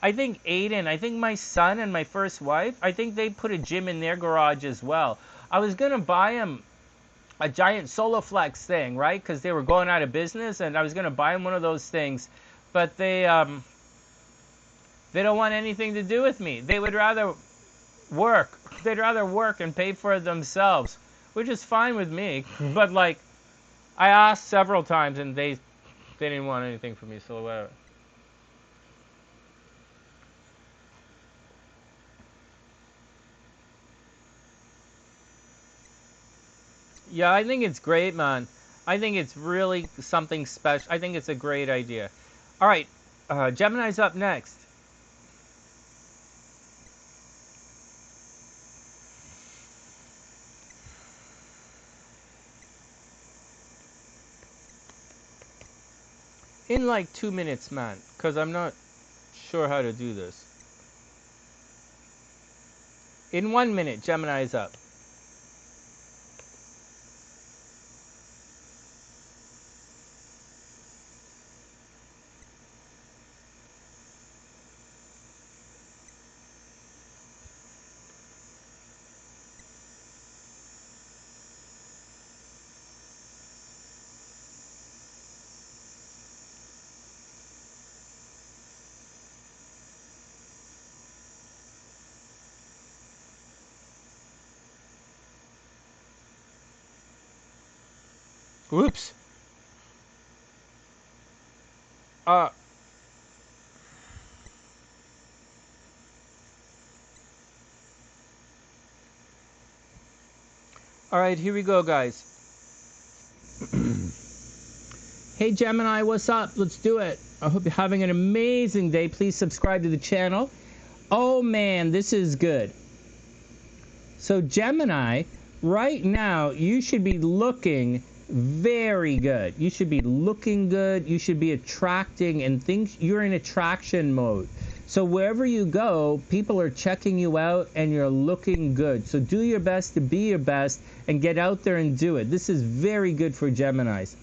I think I think my son and my first wife, I think they put a gym in their garage as well. I was going to buy him a giant Soloflex thing, right? Because they were going out of business, and I was going to buy them one of those things. But they don't want anything to do with me. They would rather work. They'd rather work and pay for it themselves, which is fine with me. But like, I asked several times, and they didn't want anything from me, so whatever. Yeah, I think it's great, man. I think it's really something special. I think it's a great idea. All right, Gemini's up next. In like 2 minutes, man, because I'm not sure how to do this. In 1 minute, Gemini is up. Whoops. All right, here we go, guys. Hey, Gemini, what's up? Let's do it. I hope you're having an amazing day. Please subscribe to the channel. Oh, man, this is good. So, Gemini, right now, you should be looking very good. You should be looking good. You should be attracting and things. You're in attraction mode. So wherever you go, people are checking you out and you're looking good. So do your best to be your best and get out there and do it. This is very good for Geminis.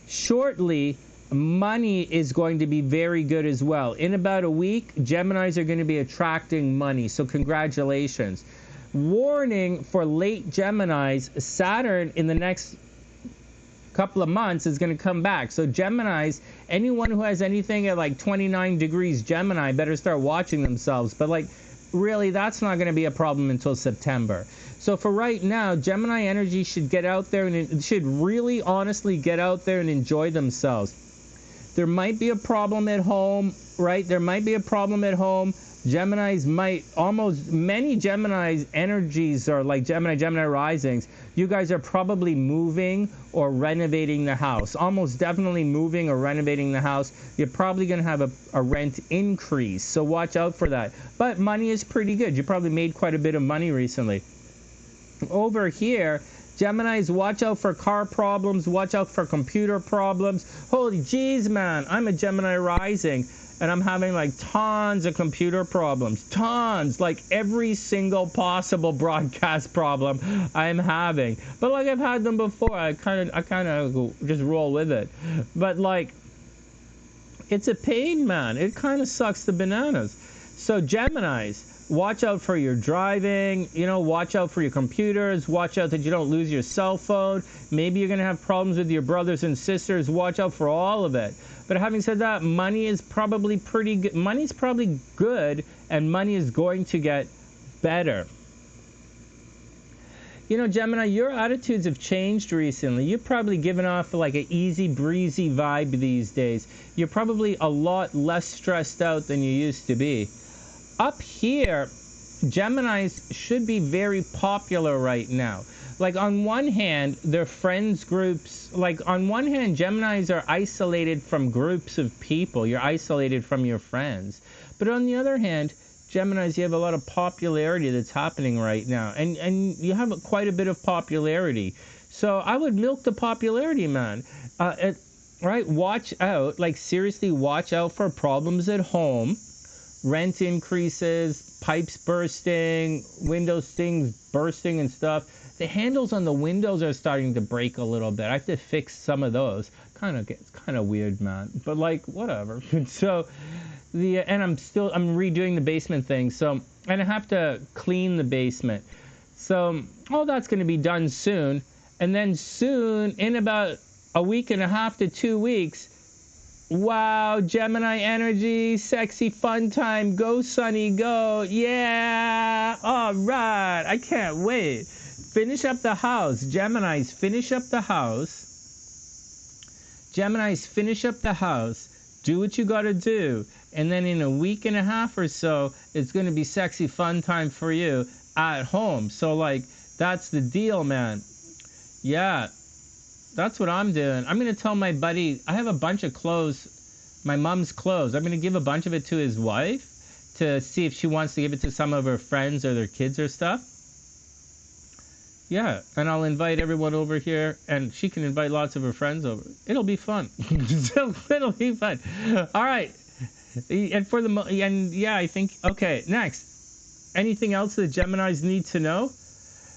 Shortly, money is going to be very good as well. In about a week, Geminis are going to be attracting money. So congratulations. Warning for late Geminis, Saturn in the next couple of months is going to come back. So Geminis, anyone who has anything at like 29 degrees Gemini better start watching themselves. But like, really, that's not going to be a problem until September. So for right now, Gemini energy should get out there and it should really honestly get out there and enjoy themselves. There might be a problem at home, right? There might be a problem at home. Geminis might many Geminis energies are like Gemini risings. You guys are probably moving or renovating the house. Almost definitely moving or renovating the house. You're probably going to have a rent increase. So watch out for that. But money is pretty good. You probably made quite a bit of money recently. Over here, Geminis, watch out for car problems. Watch out for computer problems. Holy jeez, man. I'm a Gemini rising. And I'm having like tons of computer problems, tons, like every single possible broadcast problem I'm having. But like I've had them before, I kind of just roll with it. But like, it's a pain, man. It kind of sucks the bananas. So Geminis, watch out for your driving, watch out for your computers, watch out that you don't lose your cell phone. Maybe you're going to have problems with your brothers and sisters. Watch out for all of it. But having said that, money is probably pretty good. Money's probably good, and money is going to get better. Gemini, your attitudes have changed recently. You've probably given off like an easy breezy vibe these days. You're probably a lot less stressed out than you used to be. Up here, Geminis should be very popular right now. Like on one hand, their friends groups, like on one hand, Geminis are isolated from groups of people. You're isolated from your friends. But on the other hand, Geminis, you have a lot of popularity that's happening right now. And you have quite a bit of popularity. So I would milk the popularity, man. Right? Watch out. Like seriously, watch out for problems at home. Rent increases, pipes bursting, windows things bursting and stuff. The handles on the windows are starting to break a little bit. I have to fix some of those. It's kind of weird, man. But like, whatever. So, and I'm redoing the basement thing. So, and I have to clean the basement. So, all that's going to be done soon. And then soon, in about a week and a half to 2 weeks, wow, Gemini energy, sexy fun time. Go, Sonny, go. Yeah. All right. I can't wait. Finish up the house. Geminis, finish up the house. Geminis, finish up the house. Do what you got to do. And then in a week and a half or so, it's going to be sexy fun time for you at home. So, like, that's the deal, man. Yeah. That's what I'm doing. I'm going to tell my buddy, I have a bunch of clothes, my mom's clothes. I'm going to give a bunch of it to his wife to see if she wants to give it to some of her friends or their kids or stuff. Yeah, and I'll invite everyone over here, and she can invite lots of her friends over. It'll be fun. It'll be fun. All right. And yeah, I think, okay, next. Anything else that Geminis need to know?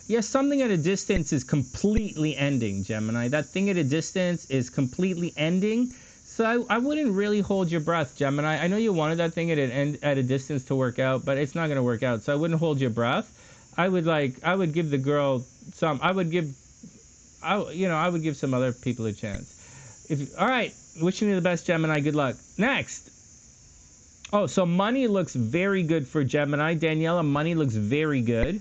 Yes, something at a distance is completely ending, Gemini. That thing at a distance is completely ending. So I wouldn't really hold your breath, Gemini. I know you wanted that thing at a distance to work out, but it's not going to work out. So I wouldn't hold your breath. I would give the girl I would give some other people a chance. All right, wishing you the best, Gemini. Good luck. Next. Oh, so money looks very good for Gemini. Daniela, money looks very good.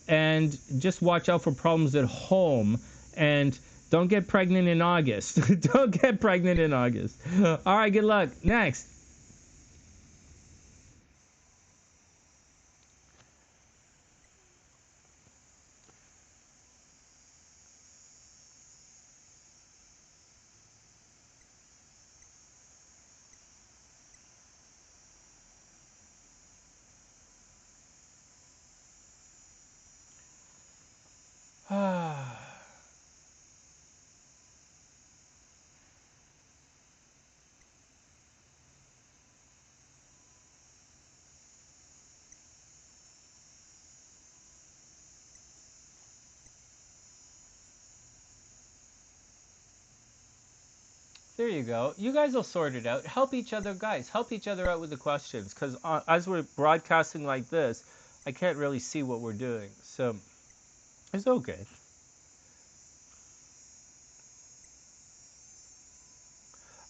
And just watch out for problems at home. And Don't get pregnant in August. Don't get pregnant in August. All right, good luck. Next. There you go. You guys will sort it out. Help each other, guys. Help each other out with the questions. Because as we're broadcasting like this, I can't really see what we're doing. So it's okay.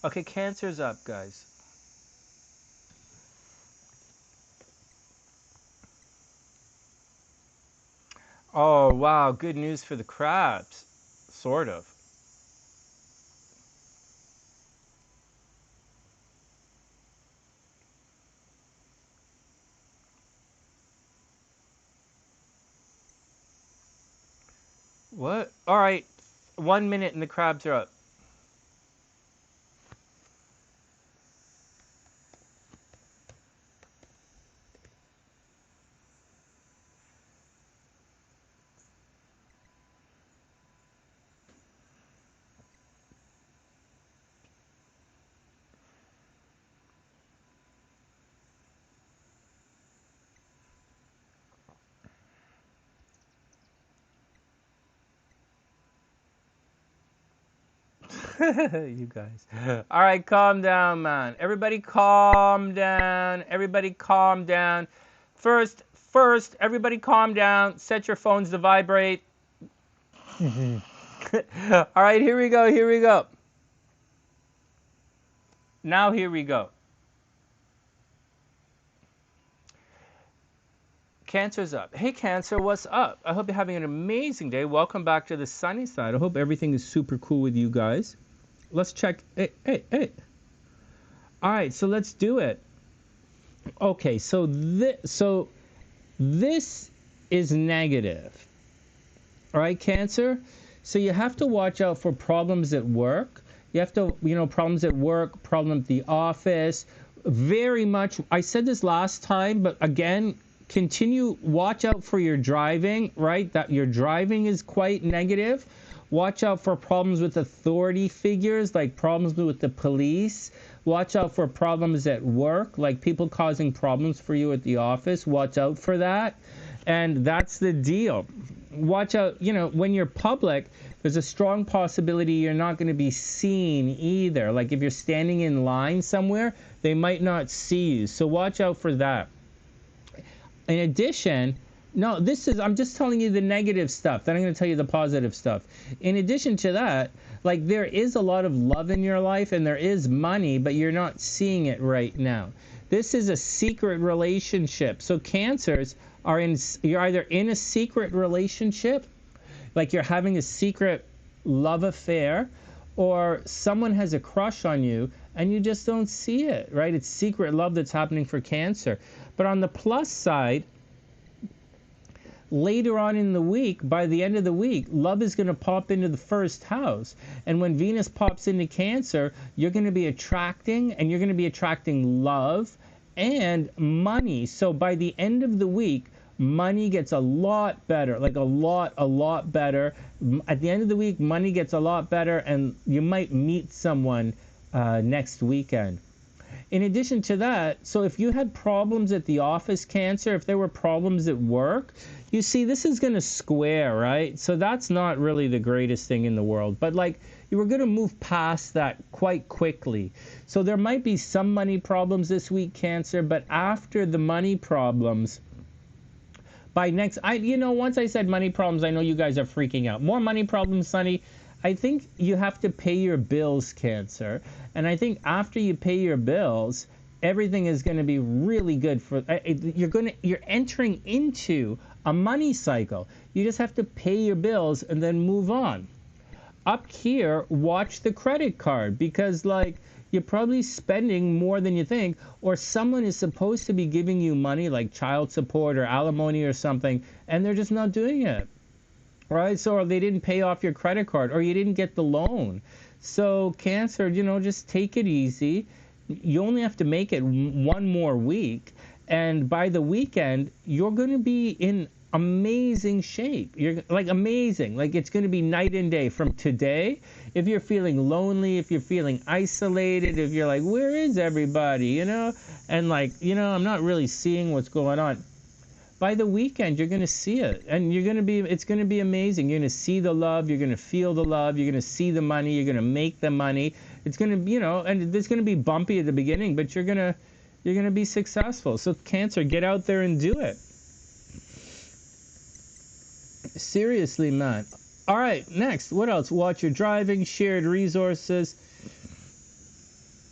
Okay, Cancer's up, guys. Oh, wow. Good news for the crabs. Sort of. What? All right. 1 minute and the crabs are up. You guys. All right, calm down, man. Everybody calm down. Everybody calm down. First, everybody calm down. Set your phones to vibrate. All right, here we go. Here we go. Now here we go. Cancer's up. Hey, Cancer, what's up? I hope you're having an amazing day. Welcome back to the sunny side. I hope everything is super cool with you guys. Let's check. Hey. All right, so let's do it. Okay, so this is negative. All right, Cancer. So you have to watch out for problems at work. You have to, problems at work, problem at the office. Very much. I said this last time, but again, watch out for your driving, right? That your driving is quite negative. Watch out for problems with authority figures, like problems with the police. Watch out for problems at work, like people causing problems for you at the office. Watch out for that. And that's the deal. Watch out, when you're public, there's a strong possibility you're not going to be seen either. Like if you're standing in line somewhere, they might not see you. So watch out for that. In addition, I'm just telling you the negative stuff. Then I'm going to tell you the positive stuff. In addition to that, like there is a lot of love in your life and there is money, but you're not seeing it right now. This is a secret relationship. So Cancers you're either in a secret relationship, like you're having a secret love affair, or someone has a crush on you and you just don't see it, right? It's secret love that's happening for Cancer. But on the plus side, later on in the week, by the end of the week, love is going to pop into the first house. And when Venus pops into Cancer, you're going to be attracting love and money. So by the end of the week, money gets a lot better, like a lot better. At the end of the week, money gets a lot better, and you might meet someone next weekend. In addition to that, so if you had problems at the office, Cancer, if there were problems at work, you see, this is going to square, right? So that's not really the greatest thing in the world. But like, you were going to move past that quite quickly. So there might be some money problems this week, Cancer, but after the money problems, once I said money problems, I know you guys are freaking out. More money problems, Sonny. I think you have to pay your bills, Cancer. And I think after you pay your bills, everything is going to be really good for you're entering into a money cycle. You just have to pay your bills and then move on. up here, watch the credit card, because like you're probably spending more than you think, or someone is supposed to be giving you money like child support or alimony or something, and they're just not doing it. Right? So, or they didn't pay off your credit card, or you didn't get the loan. So, Cancer, just take it easy. You only have to make it one more week. And by the weekend, you're going to be in amazing shape. You're like amazing. Like it's going to be night and day from today. If you're feeling lonely, if you're feeling isolated, if you're like, where is everybody? And like, I'm not really seeing what's going on. By the weekend, you're going to see it, and it's going to be amazing. You're going to see the love, you're going to feel the love, you're going to see the money, you're going to make the money. It's going to, and it's going to be bumpy at the beginning, but you're going to be successful. So Cancer, get out there and do it. Seriously, man. All right, next, what else? Watch your driving, shared resources.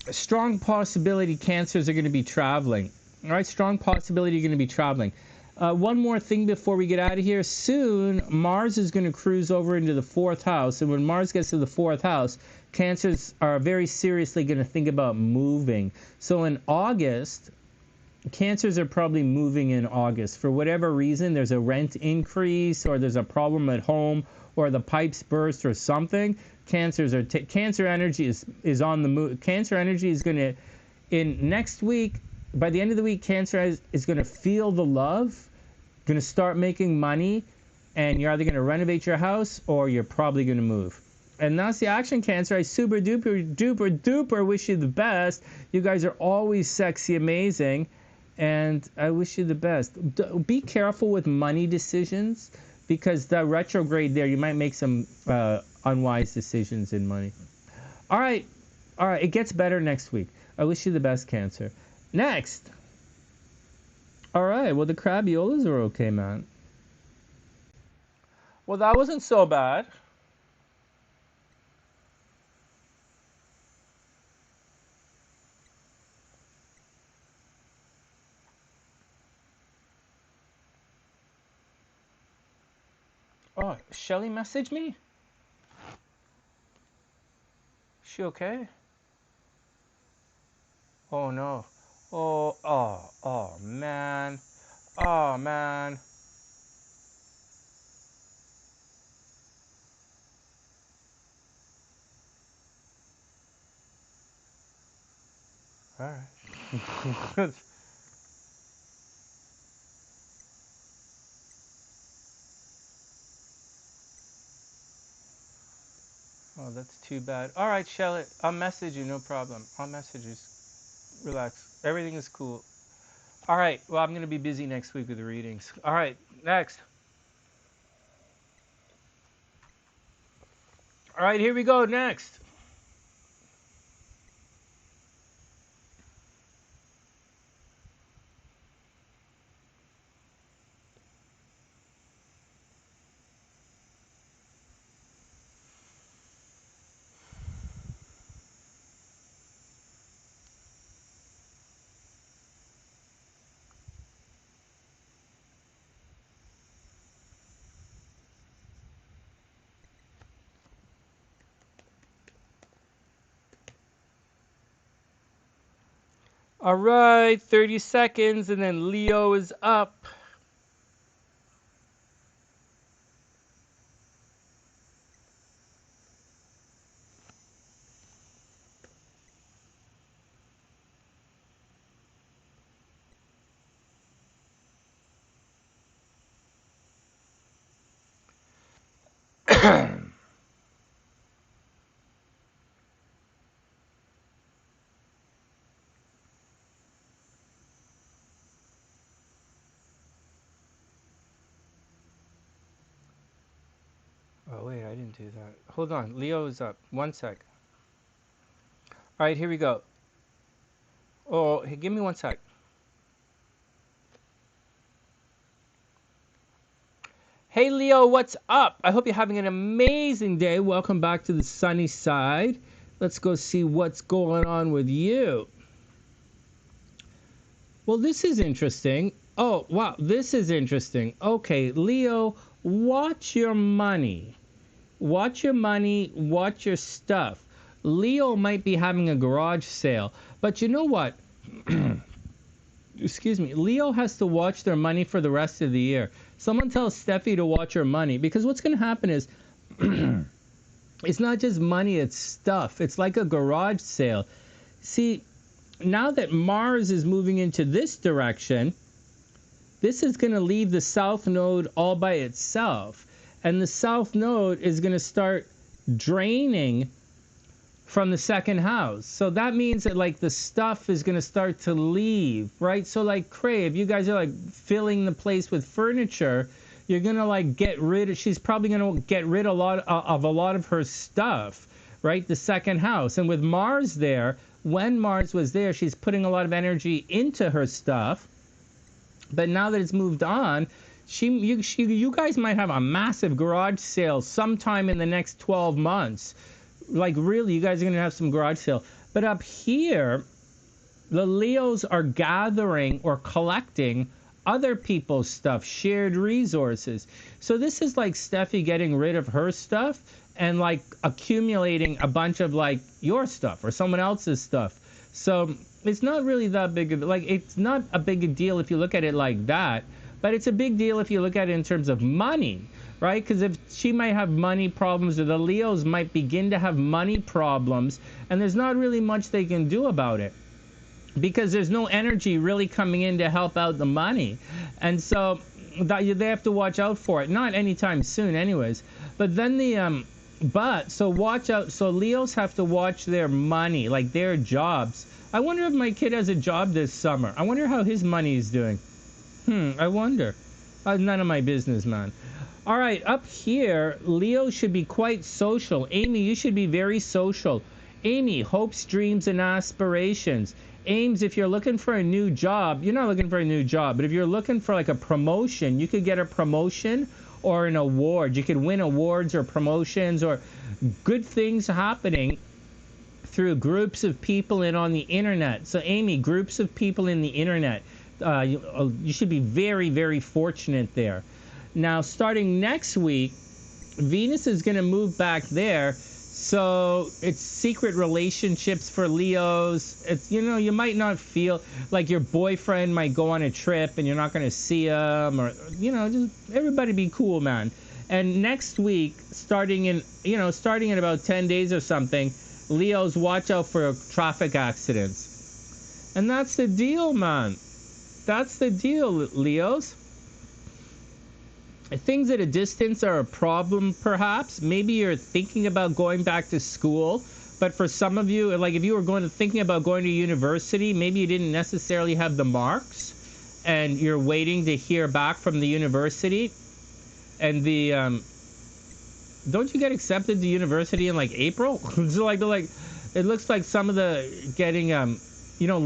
A strong possibility Cancers are going to be traveling. All right, strong possibility you're going to be traveling. One more thing before we get out of here. Soon, Mars is going to cruise over into the 4th house. And when Mars gets to the 4th house, Cancers are very seriously going to think about moving. So in August, Cancers are probably moving in August. For whatever reason, there's a rent increase, or there's a problem at home, or the pipes burst or something. Cancer energy is on the move. Cancer energy is going to, in next week, by the end of the week, Cancer is going to feel the love, going to start making money, and you're either going to renovate your house or you're probably going to move. And that's the action, Cancer. I super duper wish you the best. You guys are always sexy, amazing, and I wish you the best. Be careful with money decisions, because the retrograde there, you might make some unwise decisions in money. All right, it gets better next week. I wish you the best, Cancer. Next. All right, well, the Crabiolas are okay, man. Well, that wasn't so bad. Oh, Shelly messaged me? She okay? Oh, no. Oh, man. Oh, man. All right. Oh, that's too bad. All right, Shelly, I'll message you, no problem. I'll message you. Relax. Everything is cool. All right, well, I'm going to be busy next week with the readings. All right, next. All right, here we go, next. All right, 30 seconds, and then Leo is up. Oh, wait, I didn't do that. Hold on, Leo is up. 1 sec. All right, here we go. Oh, hey, give me 1 sec. Hey, Leo, what's up? I hope you're having an amazing day. Welcome back to the sunny side. Let's go see what's going on with you. Well, this is interesting. Oh, wow, this is interesting. Okay, Leo, watch your money. Watch your money, watch your stuff. Leo might be having a garage sale, but you know what? Excuse me. Leo has to watch their money for the rest of the year. Someone tells Steffi to watch her money, because what's going to happen is it's not just money, it's stuff. It's like a garage sale. See, now that Mars is moving into this direction, this is going to leave the South Node all by itself. And the South Node is going to start draining from the second house. So that means that like the stuff is going to start to leave, right? So like Crave, you guys are like filling the place with furniture. You're going to like get rid of, she's probably going to get rid of a lot of her stuff, right? The second house. And with Mars there, when Mars was there, she's putting a lot of energy into her stuff. But now that it's moved on, you guys might have a massive garage sale sometime in the next 12 months. Like really, you guys are going to have some garage sale. But up here, the Leos are gathering or collecting other people's stuff, shared resources. So this is like Steffi getting rid of her stuff and like accumulating a bunch of like your stuff or someone else's stuff. So it's not really that big of, like, it's not a big deal if you look at it like that. But it's a big deal if you look at it in terms of money, right? Because if she might have money problems, or the Leos might begin to have money problems, and there's not really much they can do about it, because there's no energy really coming in to help out the money. And so they have to watch out for it. Not anytime soon anyways. But then so watch out. So Leos have to watch their money, like their jobs. I wonder if my kid has a job this summer. I wonder how his money is doing. I wonder. None of my business, man. All right, up here, Leo should be quite social. Amy, you should be very social. Amy, hopes, dreams, and aspirations. Ames, if you're looking for a new job, you're not looking for a new job, but if you're looking for like a promotion, you could get a promotion or an award. You could win awards or promotions or good things happening through groups of people and on the internet. So Amy, groups of people in the internet. You should be very, very fortunate there. Now, starting next week, Venus is going to move back there. So it's secret relationships for Leos. It's, you might not feel like your boyfriend might go on a trip and you're not going to see him, or, just everybody be cool, man. And next week, starting in about 10 days or something, Leos, watch out for traffic accidents. And that's the deal, man. That's the deal, Leos. Things at a distance are a problem, perhaps. Maybe you're thinking about going back to school, but for some of you, like if you were thinking about going to university, maybe you didn't necessarily have the marks, and you're waiting to hear back from the university. And don't you get accepted to university in like April? So like it looks like some of the getting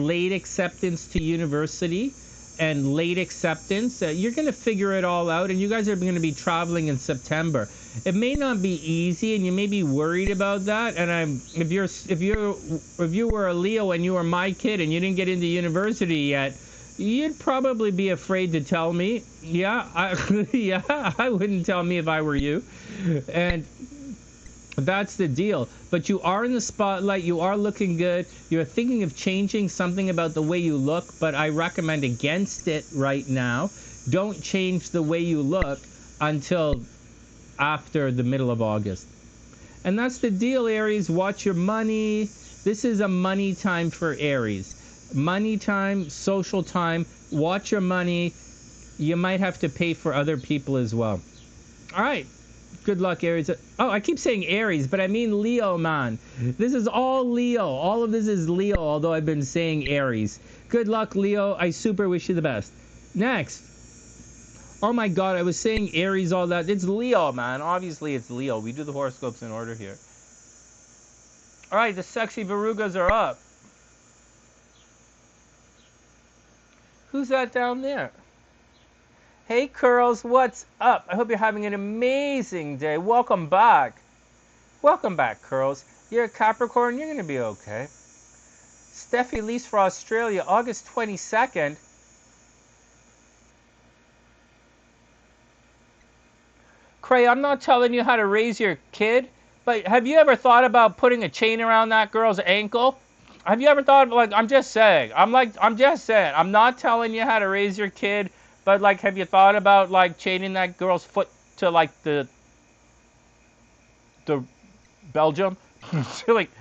late acceptance to university and late acceptance. You're going to figure it all out, and you guys are going to be traveling in September. It may not be easy, and you may be worried about that. And if you were a Leo and you were my kid and you didn't get into university yet, you'd probably be afraid to tell me. I wouldn't tell me if I were you. And that's the deal. But you are in the spotlight. You are looking good. You're thinking of changing something about the way you look, but I recommend against it right now. Don't change the way you look until after the middle of August. And that's the deal, Aries. Watch your money. This is a money time for Aries. Money time, social time. Watch your money. You might have to pay for other people as well. All right. Good luck, Aries. Oh, I keep saying Aries, but I mean Leo, man. This is all Leo. All of this is Leo, although I've been saying Aries. Good luck, Leo. I super wish you the best. Next. Oh my God, I was saying Aries, all that. It's Leo, man. Obviously, it's Leo. We do the horoscopes in order here. All right, the sexy Virugas are up. Who's that down there? Hey, Curls, what's up? I hope you're having an amazing day. Welcome back. Welcome back, Curls. You're a Capricorn. You're going to be okay. Steffi leaves for Australia August 22nd. Cray, I'm not telling you how to raise your kid, but have you ever thought about putting a chain around that girl's ankle? Have you ever thought, like, I'm just saying. I'm just saying. I'm not telling you how to raise your kid, but, like, have you thought about, like, chaining that girl's foot to, like, the Belgium? Like,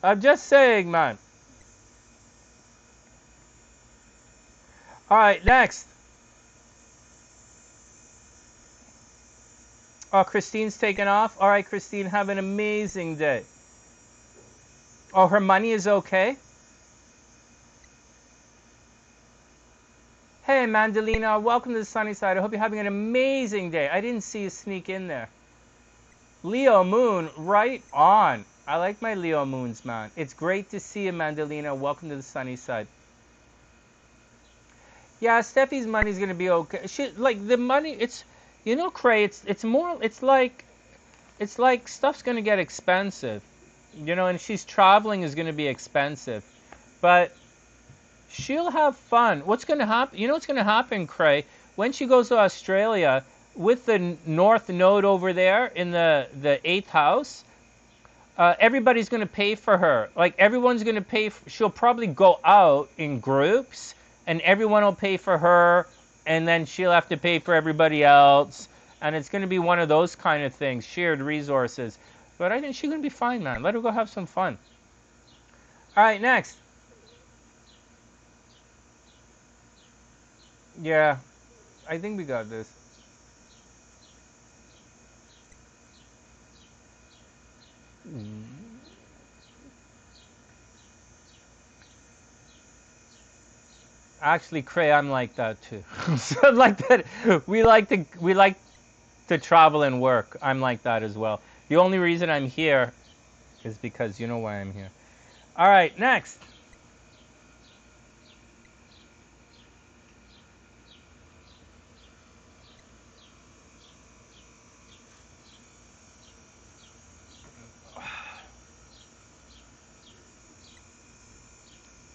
I'm just saying, man. All right, next. Oh, Kristine's taken off. All right, Kristine, have an amazing day. Oh, her money is okay? Hey, Mandalina, welcome to the sunny side. I hope you're having an amazing day. I didn't see you sneak in there. Leo moon, right on. I like my Leo moons, man. It's great to see you, Mandalina. Welcome to the sunny side. Yeah, Steffi's money's gonna be okay. She, like, the money, it's, you know, Cray, it's more, it's like stuff's gonna get expensive, you know, and she's traveling is gonna be expensive, but she'll have fun. What's gonna happen? You know what's gonna happen, Cray? When she goes to Australia with the North Node over there in the eighth house, everybody's gonna pay for her. Like everyone's gonna pay. She'll probably go out in groups, and everyone will pay for her, and then she'll have to pay for everybody else. And it's going to be one of those kind of things, shared resources. But I think she's going to be fine, man. Let her go have some fun. All right, next. Yeah, I think we got this. Actually, Cray, I'm like that too. So like that, we like to travel and work. I'm like that as well. The only reason I'm here is because you know why I'm here. All right, next.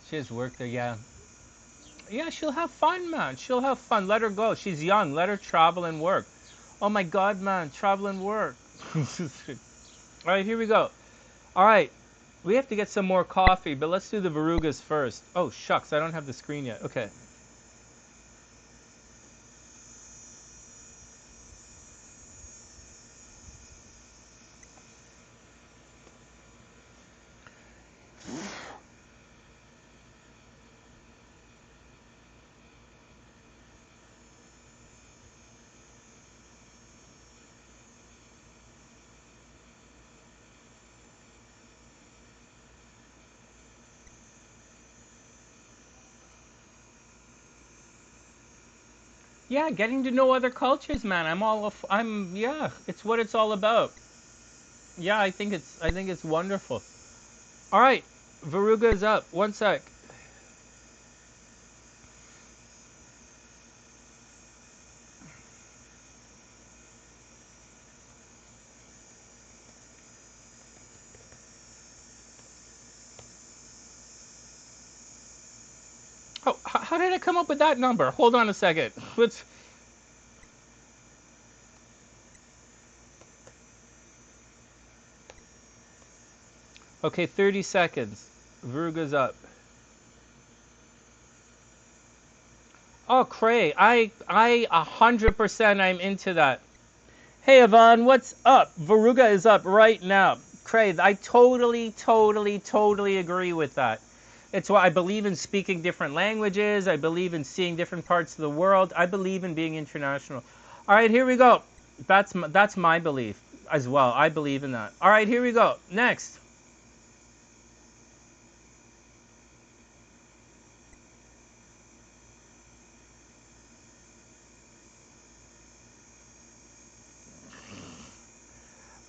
She has work there, yeah. Yeah, she'll have fun, man. She'll have fun. Let her go. She's young. Let her travel and work. Oh my God, man. Travel and work. All right, here we go. All right. We have to get some more coffee, but let's do the Verugas first. Oh, shucks. I don't have the screen yet. Okay. Yeah, getting to know other cultures, man. Yeah, it's what it's all about. Yeah, I think it's wonderful. All right. Veruga is up. One sec. Oh, how did I come up with that number? Hold on a second. Let's. Okay, 30 seconds. Veruga's up. Oh, Cray, I 100% I'm into that. Hey, Yvonne, what's up? Veruga is up right now. Cray, I totally agree with that. It's why I believe in speaking different languages. I believe in seeing different parts of the world. I believe in being international. All right, here we go. That's my belief as well. I believe in that. All right, here we go. Next.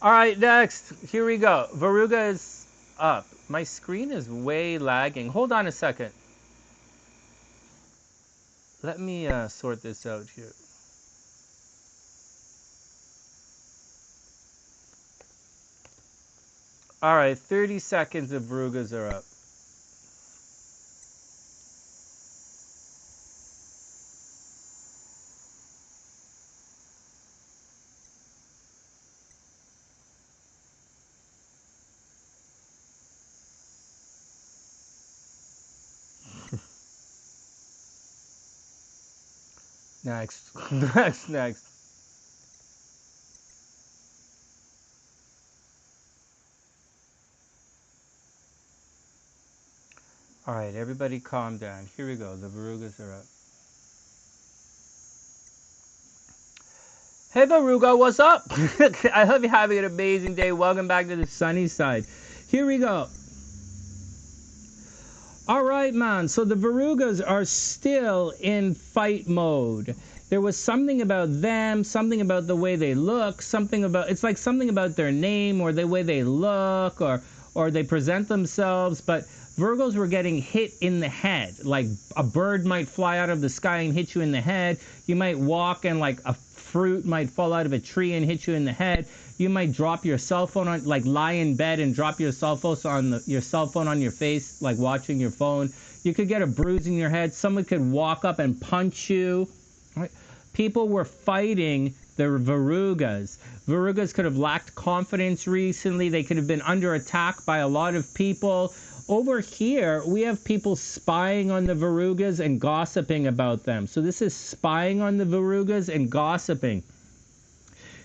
All right, next. Here we go. Veruga is up. My screen is way lagging. Hold on a second. Let me sort this out here. All right, 30 seconds of Verugas are up. Next. Next. All right, everybody calm down. Here we go. The Virugas are up. Hey, Virgo, what's up? I hope you're having an amazing day. Welcome back to the sunny side. Here we go. All right, man. So the Virugas are still in fight mode. There was something about them, something about the way they look, something about, it's like something about their name or the way they look or they present themselves. But Virgos were getting hit in the head. Like a bird might fly out of the sky and hit you in the head. You might walk and like a fruit might fall out of a tree and hit you in the head. You might drop your cell phone on, like lie in bed and drop your cell phone on your cell phone on your face, like watching your phone. You could get a bruise in your head. Someone could walk up and punch you. Right? People were fighting the Virugas. Virugas could have lacked confidence recently. They could have been under attack by a lot of people. Over here, we have people spying on the Virugas and gossiping about them. So this is spying on the Virugas and gossiping.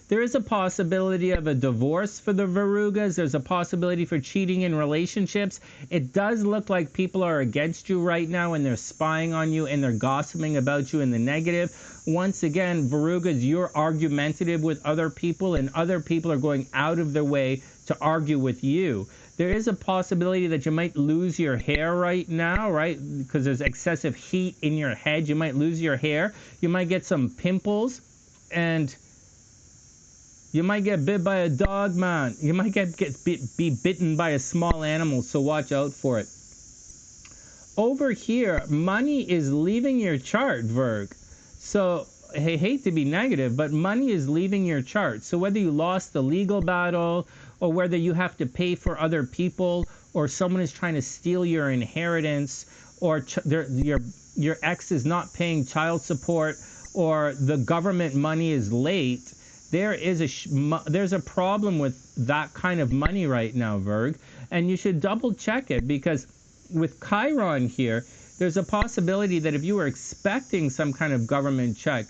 There is a possibility of a divorce for the Virugas. There's a possibility for cheating in relationships. It does look like people are against you right now and they're spying on you and they're gossiping about you in the negative. Once again, Virugas, you're argumentative with other people and other people are going out of their way to argue with you. There is a possibility that you might lose your hair right now, right? Because there's excessive heat in your head. You might lose your hair. You might get some pimples and you might get bit by a dog, man. You might be bitten by a small animal, so watch out for it. Over here, money is leaving your chart, Virg. So, I hate to be negative, but money is leaving your chart. So whether you lost the legal battle, or whether you have to pay for other people, or someone is trying to steal your inheritance, or your ex is not paying child support, or the government money is late, there's a problem with that kind of money right now, Virg, and you should double check it because with Chiron here, there's a possibility that if you were expecting some kind of government check,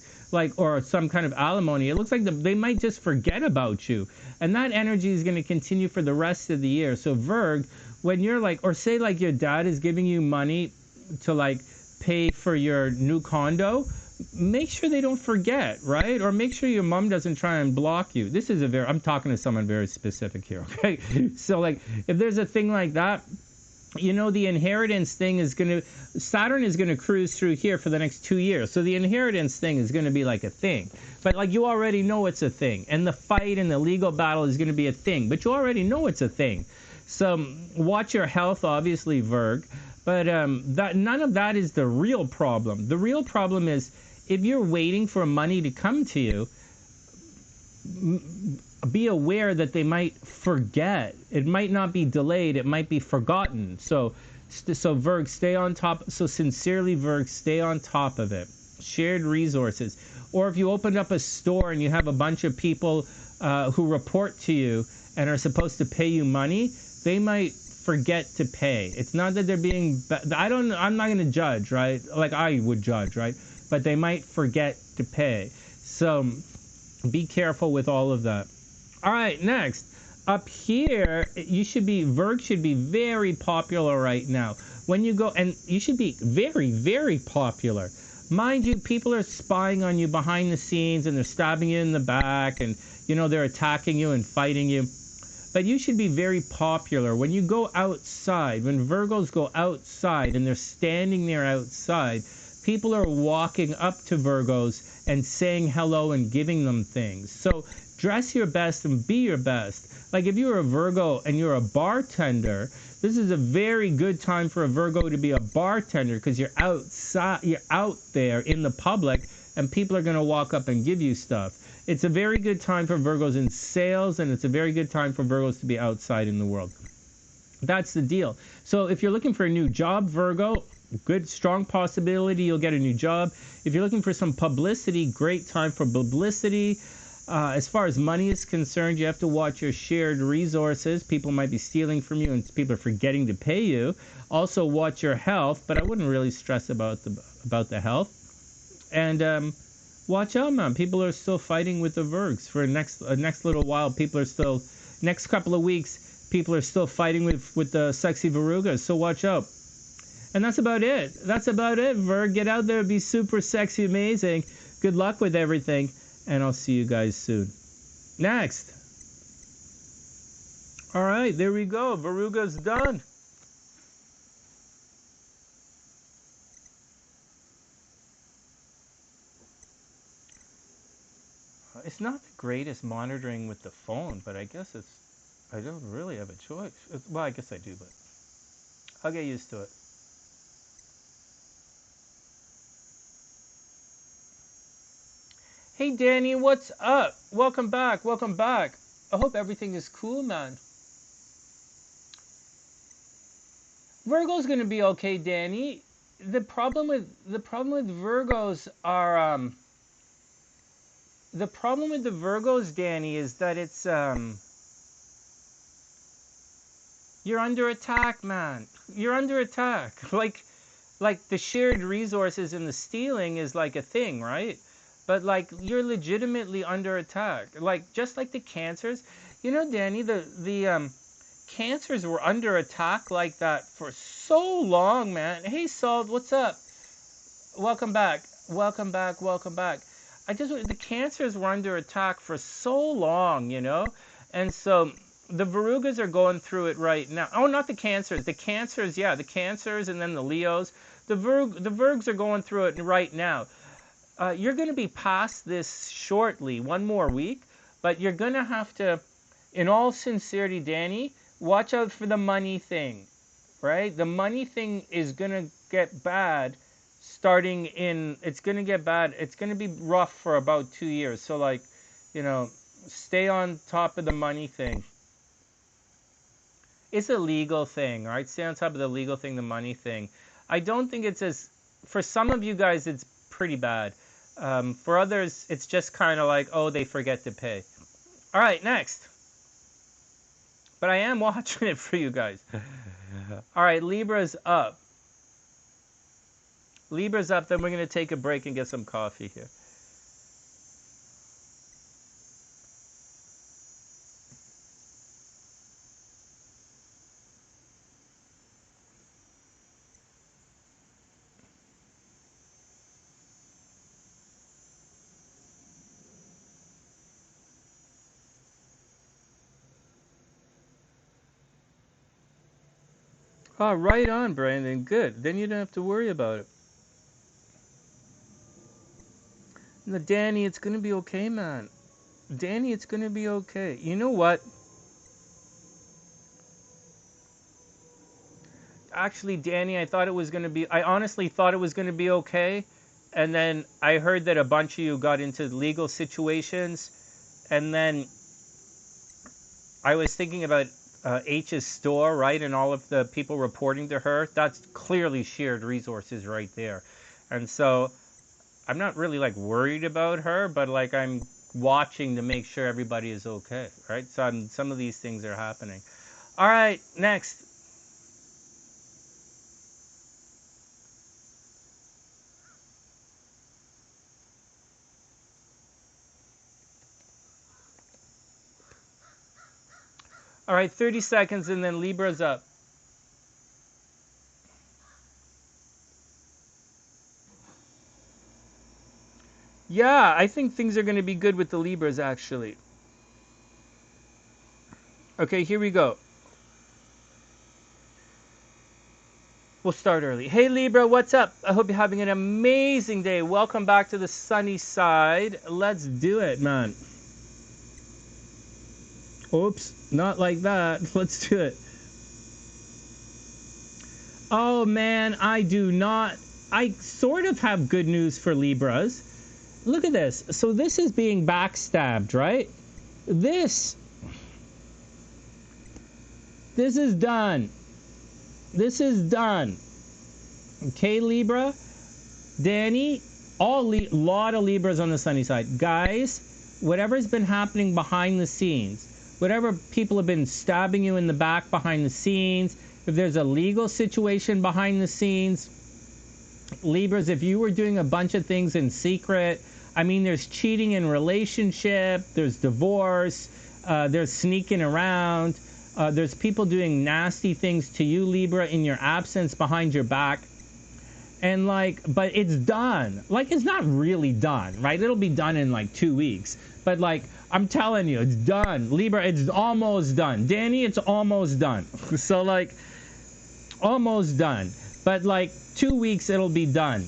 or some kind of alimony, it looks like they might just forget about you, and that energy is going to continue for the rest of the year. So Virg, when you're or say your dad is giving you money to pay for your new condo, make sure they don't forget, right? Or make sure your mom doesn't try and block you. This is I'm talking to someone very specific here, okay? So if there's a thing like that, the inheritance thing is Saturn is going to cruise through here for the next 2 years. So the inheritance thing is going to be a thing. But you already know it's a thing. And the fight and the legal battle is going to be a thing. But you already know it's a thing. So watch your health, obviously, Virg. But none of that is the real problem. The real problem is if you're waiting for money to come to you, be aware that they might forget. It might not be delayed. It might be forgotten. So Virg, stay on top. So sincerely, Virg, stay on top of it. Shared resources. Or if you opened up a store and you have a bunch of people who report to you and are supposed to pay you money, they might forget to pay. It's not that they're being, I'm not going to judge, right? I would judge, right? But they might forget to pay. So be careful with all of that. All right, next. Up here, Virg should be very popular right now. When you go, and you should be very, very popular. Mind you, people are spying on you behind the scenes and they're stabbing you in the back and, they're attacking you and fighting you. But you should be very popular. When you go outside, when Virgos go outside and they're standing there outside, people are walking up to Virgos and saying hello and giving them things. So dress your best and be your best. If you're a Virgo and you're a bartender, this is a very good time for a Virgo to be a bartender because you're outside, you're out there in the public and people are going to walk up and give you stuff. It's a very good time for Virgos in sales and it's a very good time for Virgos to be outside in the world. That's the deal. So if you're looking for a new job, Virgo, good, strong possibility you'll get a new job. If you're looking for some publicity, great time for publicity. As far as money is concerned, you have to watch your shared resources. People might be stealing from you and people are forgetting to pay you. Also watch your health, but I wouldn't really stress about the health. And Watch out, man. People are still fighting with the Virgs for next little while. People are still, next couple of weeks, people are still fighting with the sexy Verugas. So watch out. And that's about it. That's about it, Virg. Get out there, be super sexy, amazing. Good luck with everything, and I'll see you guys soon. Next. All right, there we go. Veruga's done. It's not the greatest monitoring with the phone, but I guess I don't really have a choice. Well, I guess I do, but I'll get used to it. Hey, Danny, what's up? Welcome back. Welcome back. I hope everything is cool, man. Virgo's gonna be okay, Danny. The problem with Virgos are the problem with the Virgos, Danny, is that it's you're under attack, man. You're under attack. Like the shared resources and the stealing is like a thing, right? But like you're legitimately under attack. Like just like the Cancers, you know, Danny, the Cancers were under attack like that for so long, man. Hey, Salt, what's up? Welcome back. Welcome back. Welcome back. The Cancers were under attack for so long, you know? And so the Verugas are going through it right now. Oh, not the Cancers. The Cancers, yeah, the Cancers and then the Leos. The Virgs are going through it right now. You're going to be past this shortly, one more week, but you're going to have to, in all sincerity, Danny, watch out for the money thing, right? The money thing is going to get bad it's going to get bad. It's going to be rough for about 2 years. So like, you know, stay on top of the money thing. It's a legal thing, right? Stay on top of the legal thing, the money thing. I don't think it's for some of you guys, it's pretty bad. For others, it's just kind of like, oh, they forget to pay. All right, next. But I am watching it for you guys. All right, Libra's up. Libra's up, then we're going to take a break and get some coffee here. Oh, right on, Brandon. Good. Then you don't have to worry about it. No, Danny, it's going to be okay, man. Danny, it's going to be okay. You know what? Actually, Danny, I honestly thought it was going to be okay. And then I heard that a bunch of you got into legal situations. And then I was thinking about H's store, right? And all of the people reporting to her. That's clearly shared resources right there. And so I'm not really like worried about her, but like I'm watching to make sure everybody is okay, right? So some of these things are happening. All right, next. All right, 30 seconds and then Libra's up. Yeah, I think things are going to be good with the Libras, actually. Okay, here we go. We'll start early. Hey, Libra, what's up? I hope you're having an amazing day. Welcome back to the sunny side. Let's do it, man. Oops, not like that. Let's do it. Oh, man, I sort of have good news for Libras. Look at this. So this is being backstabbed, right? This is done. This is done. Okay, Libra? Danny? Lot of Libras on the sunny side. Guys, whatever's been happening behind the scenes, whatever people have been stabbing you in the back behind the scenes, if there's a legal situation behind the scenes, Libras, if you were doing a bunch of things in secret, I mean, there's cheating in relationship, there's divorce, there's sneaking around, there's people doing nasty things to you, Libra, in your absence behind your back. And like, but it's done. Like, it's not really done, right? It'll be done in like 2 weeks. But like, I'm telling you, it's done. Libra, it's almost done. Danny, it's almost done. So like, almost done. But like 2 weeks, it'll be done.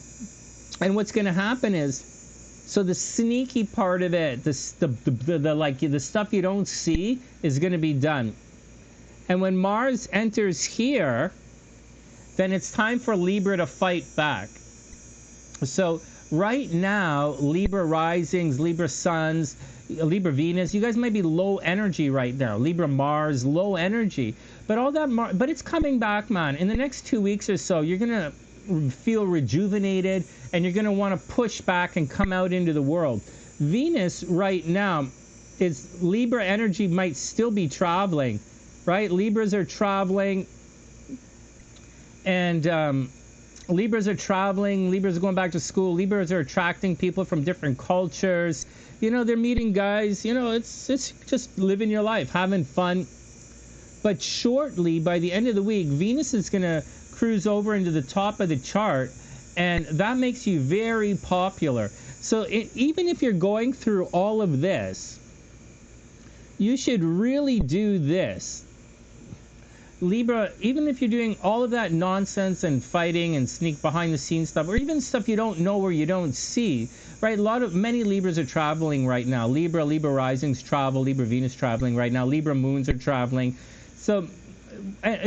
And what's going to happen is, so the sneaky part of it, the stuff you don't see is going to be done. And when Mars enters here, then it's time for Libra to fight back. So right now, Libra risings, Libra suns, Libra Venus, you guys might be low energy right now. Libra Mars, low energy. But all that, but it's coming back, man. In the next 2 weeks or so, you're going to feel rejuvenated, and you're going to want to push back and come out into the world. Venus right now is, Libra energy might still be traveling, right? Libras are traveling, and Libras are traveling, Libras are going back to school, Libras are attracting people from different cultures. You know, they're meeting guys, you know, it's just living your life, having fun. But shortly, by the end of the week, Venus is going to cruise over into the top of the chart, and that makes you very popular. So even if you're going through all of this, you should really do this. Libra, even if you're doing all of that nonsense and fighting and sneak behind the scenes stuff, or even stuff you don't know or you don't see, right? Many Libras are traveling right now. Libra risings travel, Libra Venus traveling right now, Libra moons are traveling. So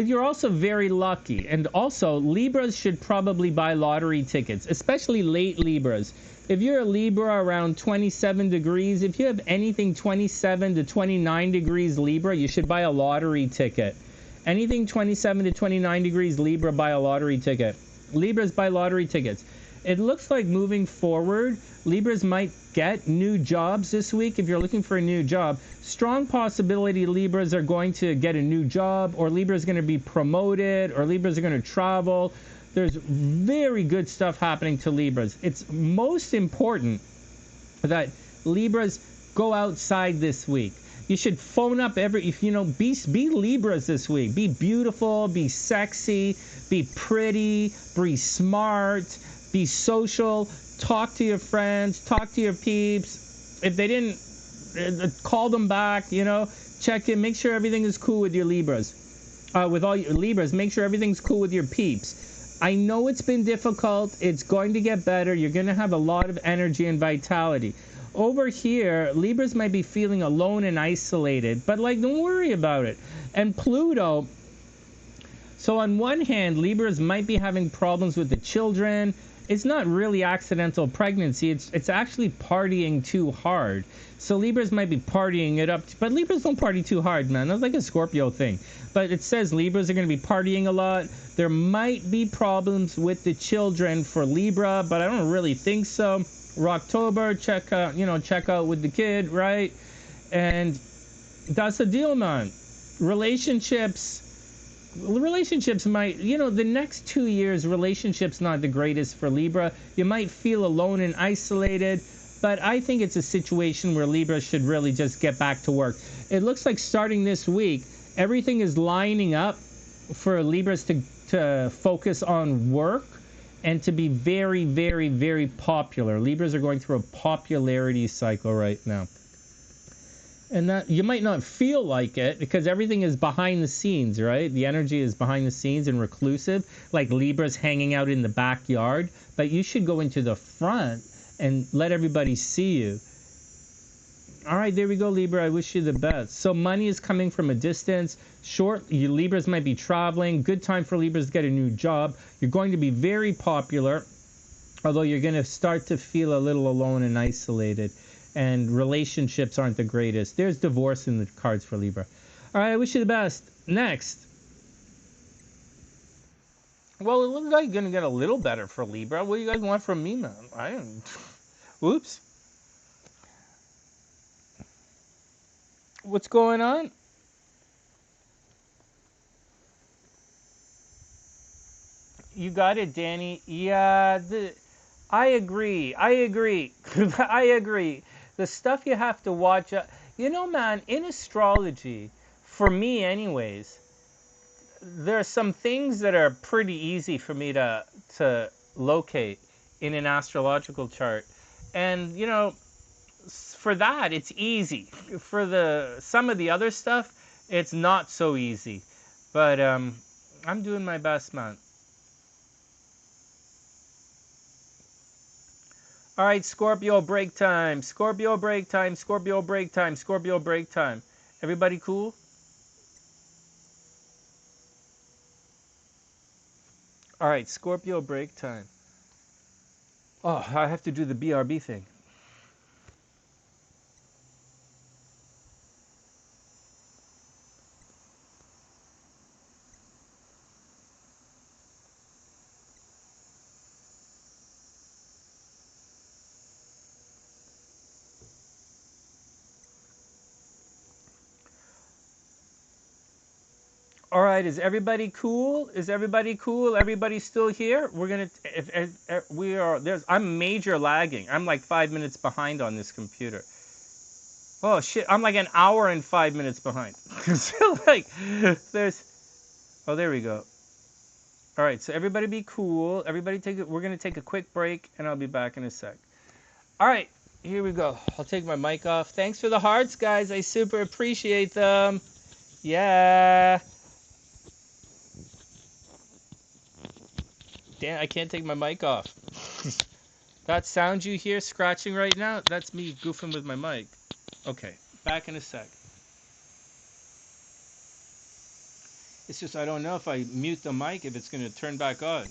you're also very lucky. And also, Libras should probably buy lottery tickets, especially late Libras. If you're a Libra around 27 degrees, if you have anything 27 to 29 degrees Libra, you should buy a lottery ticket. Anything 27 to 29 degrees Libra, buy a lottery ticket. Libras buy lottery tickets. It looks like moving forward, Libras might get new jobs this week. If you're looking for a new job, strong possibility Libras are going to get a new job, or Libras are going to be promoted, or Libras are going to travel. There's very good stuff happening to Libras. It's most important that Libras go outside this week. You should phone up be Libras this week. Be beautiful, be sexy, be pretty, be smart, be social, talk to your friends, talk to your peeps. If they didn't, call them back, check in, make sure everything is cool with your Libras. With all your Libras, make sure everything's cool with your peeps. I know it's been difficult. It's going to get better. You're going to have a lot of energy and vitality. Over here, Libras might be feeling alone and isolated, but don't worry about it. And Pluto, so on one hand, Libras might be having problems with the children. It's not really accidental pregnancy. It's actually partying too hard. So Libras might be partying it up, but Libras don't party too hard, man. That's like a Scorpio thing. But it says Libras are going to be partying a lot. There might be problems with the children for Libra, but I don't really think so. Rocktober, check out with the kid, right? And that's the deal, man. Relationships might, the next 2 years, relationships not the greatest for Libra. You might feel alone and isolated, but I think it's a situation where Libra should really just get back to work. It looks like starting this week, everything is lining up for Libras to focus on work and to be very, very, very popular. Libras are going through a popularity cycle right now. And that you might not feel like it because everything is behind the scenes, right? The energy is behind the scenes and reclusive, like Libras hanging out in the backyard. But you should go into the front and let everybody see you. All right, there we go, Libra. I wish you the best. So money is coming from a distance. Libras might be traveling. Good time for Libras to get a new job. You're going to be very popular, although you're going to start to feel a little alone and isolated. And relationships aren't the greatest. There's divorce in the cards for Libra. All right, I wish you the best. Next. Well, it looks like you're going to get a little better for Libra. What do you guys want from me, man? Whoops. What's going on? You got it, Danny. Yeah, I agree. I agree. I agree. The stuff you have to watch. You know, man, in astrology, for me, anyways, there are some things that are pretty easy for me to locate in an astrological chart, and you know, for that it's easy. For the some of the other stuff, it's not so easy. But I'm doing my best, man. All right, Scorpio break time. Scorpio break time. Scorpio break time. Scorpio break time. Everybody cool? All right, Scorpio break time. Oh, I have to do the BRB thing. All right, is everybody cool? Is everybody cool? Everybody still here? We're gonna. If we are, there's. I'm major lagging. I'm like 5 minutes behind on this computer. Oh shit! I'm like an hour and 5 minutes behind. So like, there's. Oh, there we go. All right, so everybody be cool. Everybody take it. We're gonna take a quick break, and I'll be back in a sec. All right, here we go. I'll take my mic off. Thanks for the hearts, guys. I super appreciate them. Yeah. Damn, I can't take my mic off. That sound you hear scratching right now, that's me goofing with my mic. Okay, back in a sec. It's just I don't know if I mute the mic if it's going to turn back on.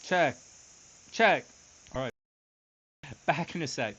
Check. Check. All right, back in a sec.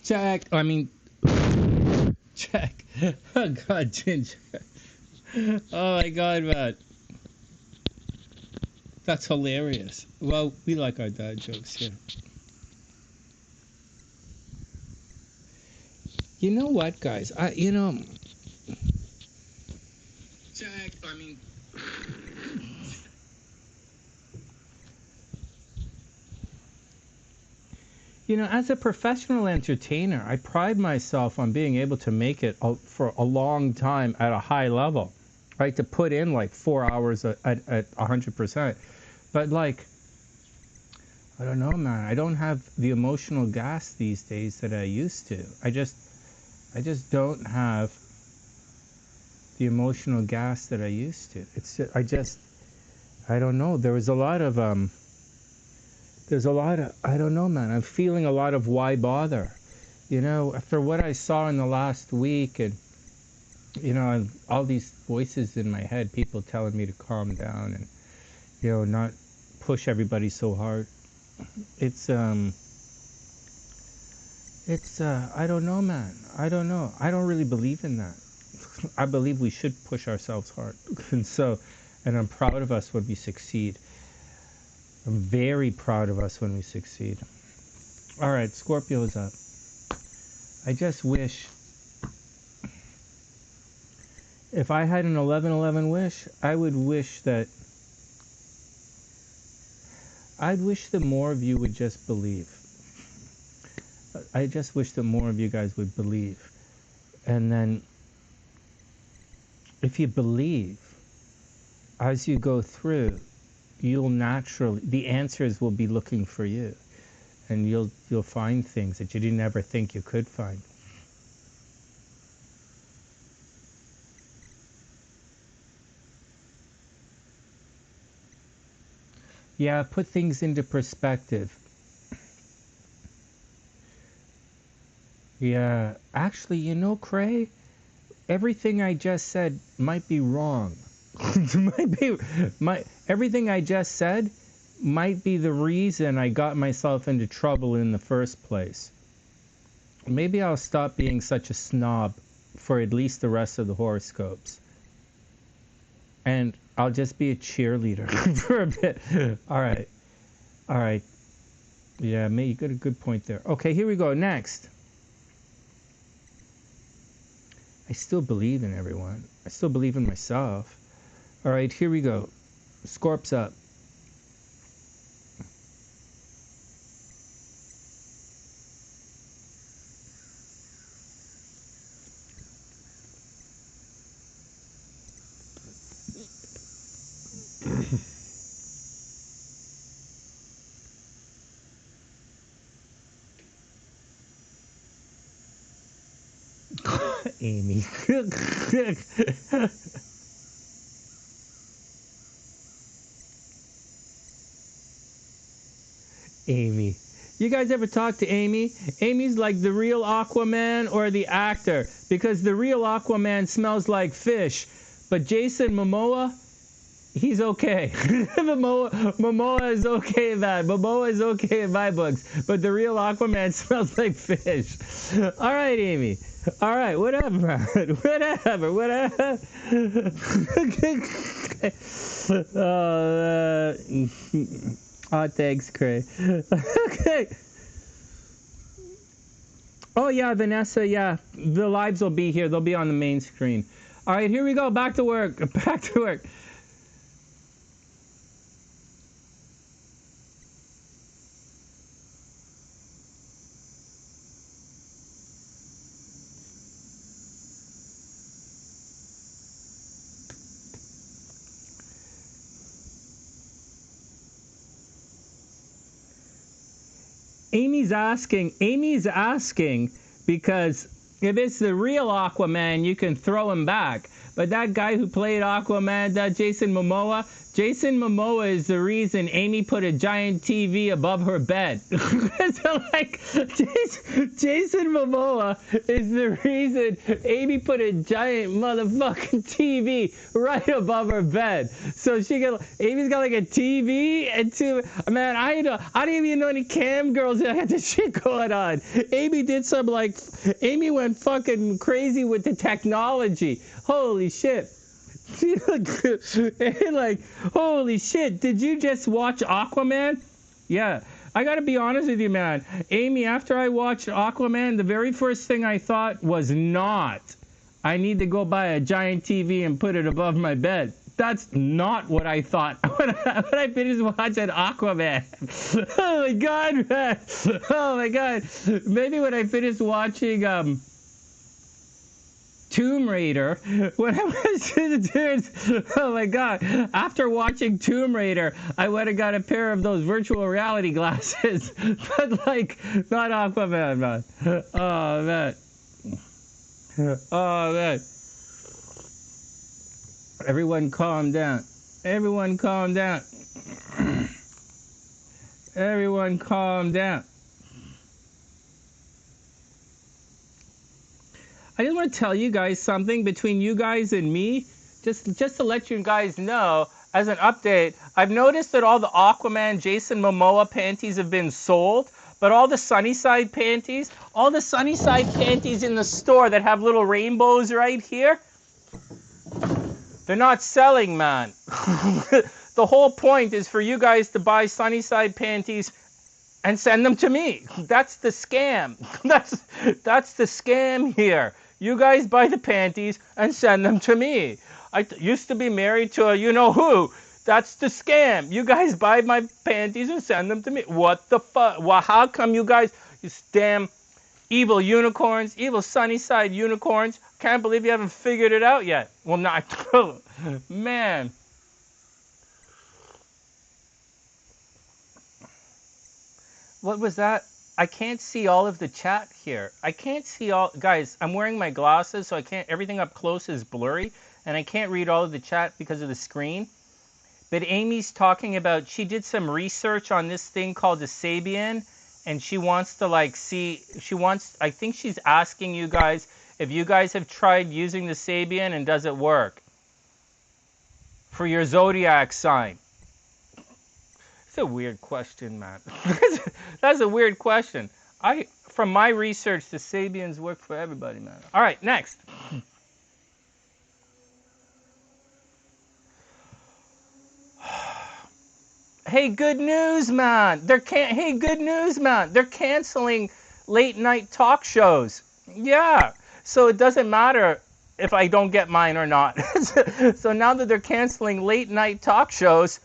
Check. I mean, check. Oh, God, Ginger. Oh, my God, man. That's hilarious. Well, we like our dad jokes here. You know what, guys? Check. I mean... As a professional entertainer, I pride myself on being able to make it for a long time at a high level, right? To put in like 4 hours at 100%. But like, I don't know, man. I don't have the emotional gas these days that I used to. I just don't have the emotional gas that I used to. I don't know. There's a lot of, I don't know, man. I'm feeling a lot of why bother. After what I saw in the last week and, and all these voices in my head, people telling me to calm down and, not push everybody so hard. It's I don't know, man. I don't know. I don't really believe in that. I believe we should push ourselves hard. And I'm proud of us when we succeed. I'm very proud of us when we succeed. All right, Scorpio's up. I just wish, if I had an 1111 wish, I'd wish that more of you would just believe. I just wish that more of you guys would believe. And then, if you believe, as you go through, you'll naturally, the answers will be looking for you. And you'll find things that you didn't ever think you could find. Yeah, put things into perspective. Yeah, actually, Cray, everything I just said might be wrong. Everything I just said might be the reason I got myself into trouble in the first place. Maybe I'll stop being such a snob for at least the rest of the horoscopes. And I'll just be a cheerleader for a bit. All right. Yeah, you got a good point there. Okay, here we go. Next. I still believe in everyone. I still believe in myself. All right, here we go. Scorp's up. Amy. Amy. You guys ever talk to Amy? Amy's like the real Aquaman or the actor, because the real Aquaman smells like fish, but Jason Momoa, he's okay. Momoa is okay in that. Momoa is okay in my books, but the real Aquaman smells like fish. All right, Amy. All right, whatever. Whatever. Thanks, Cray. Okay. Oh, yeah, Vanessa, yeah. The lives will be here. They'll be on the main screen. All right, here we go. Back to work. Back to work. Amy's asking because if it's the real Aquaman, you can throw him back. But that guy who played Aquaman, that Jason Momoa is the reason Amy put a giant TV above her bed. So like, Jason Momoa is the reason Amy put a giant motherfucking TV right above her bed. So Amy's got like a TV and two. Man, I didn't even know any cam girls that had this shit going on. Amy went fucking crazy with the technology. Holy shit. Like, holy shit, did you just watch Aquaman? Yeah, I gotta be honest with you, man. Amy, after I watched Aquaman, the very first thing I thought was not, I need to go buy a giant TV and put it above my bed. That's not what I thought when I finished watching Aquaman. Oh my god, man. Oh my god. Maybe when I finished watching Tomb Raider, when I went to the dudes, oh my god, after watching Tomb Raider, I went and got a pair of those virtual reality glasses, but like, not Aquaman, man. Oh man. Oh man. Everyone calm down. Everyone calm down. Everyone calm down. I just want to tell you guys something between you guys and me, just to let you guys know, as an update, I've noticed that all the Aquaman, Jason Momoa panties have been sold, but all the SunnySide panties in the store that have little rainbows right here, they're not selling, man. The whole point is for you guys to buy SunnySide panties and send them to me. That's the scam. That's the scam here. You guys buy the panties and send them to me. I used to be married to a you-know-who. That's the scam. You guys buy my panties and send them to me. What the fuck? Well, how come you guys, you damn evil unicorns, evil SunnySide unicorns, can't believe you haven't figured it out yet. Well, not, man. What was that? I can't see all of the chat here. I can't see all, guys, I'm wearing my glasses, so I can't, everything up close is blurry, and I can't read all of the chat because of the screen. But Amy's talking about, she did some research on this thing called the Sabian, and she wants to like see, I think she's asking you guys if you guys have tried using the Sabian and does it work for your zodiac sign. It's a weird question, man. That's a weird question. From my research, the Sabians work for everybody, man. All right, next. Hey, good news, man. Hey, good news, man. They're canceling late night talk shows. Yeah. So it doesn't matter if I don't get mine or not. So now that they're canceling late night talk shows,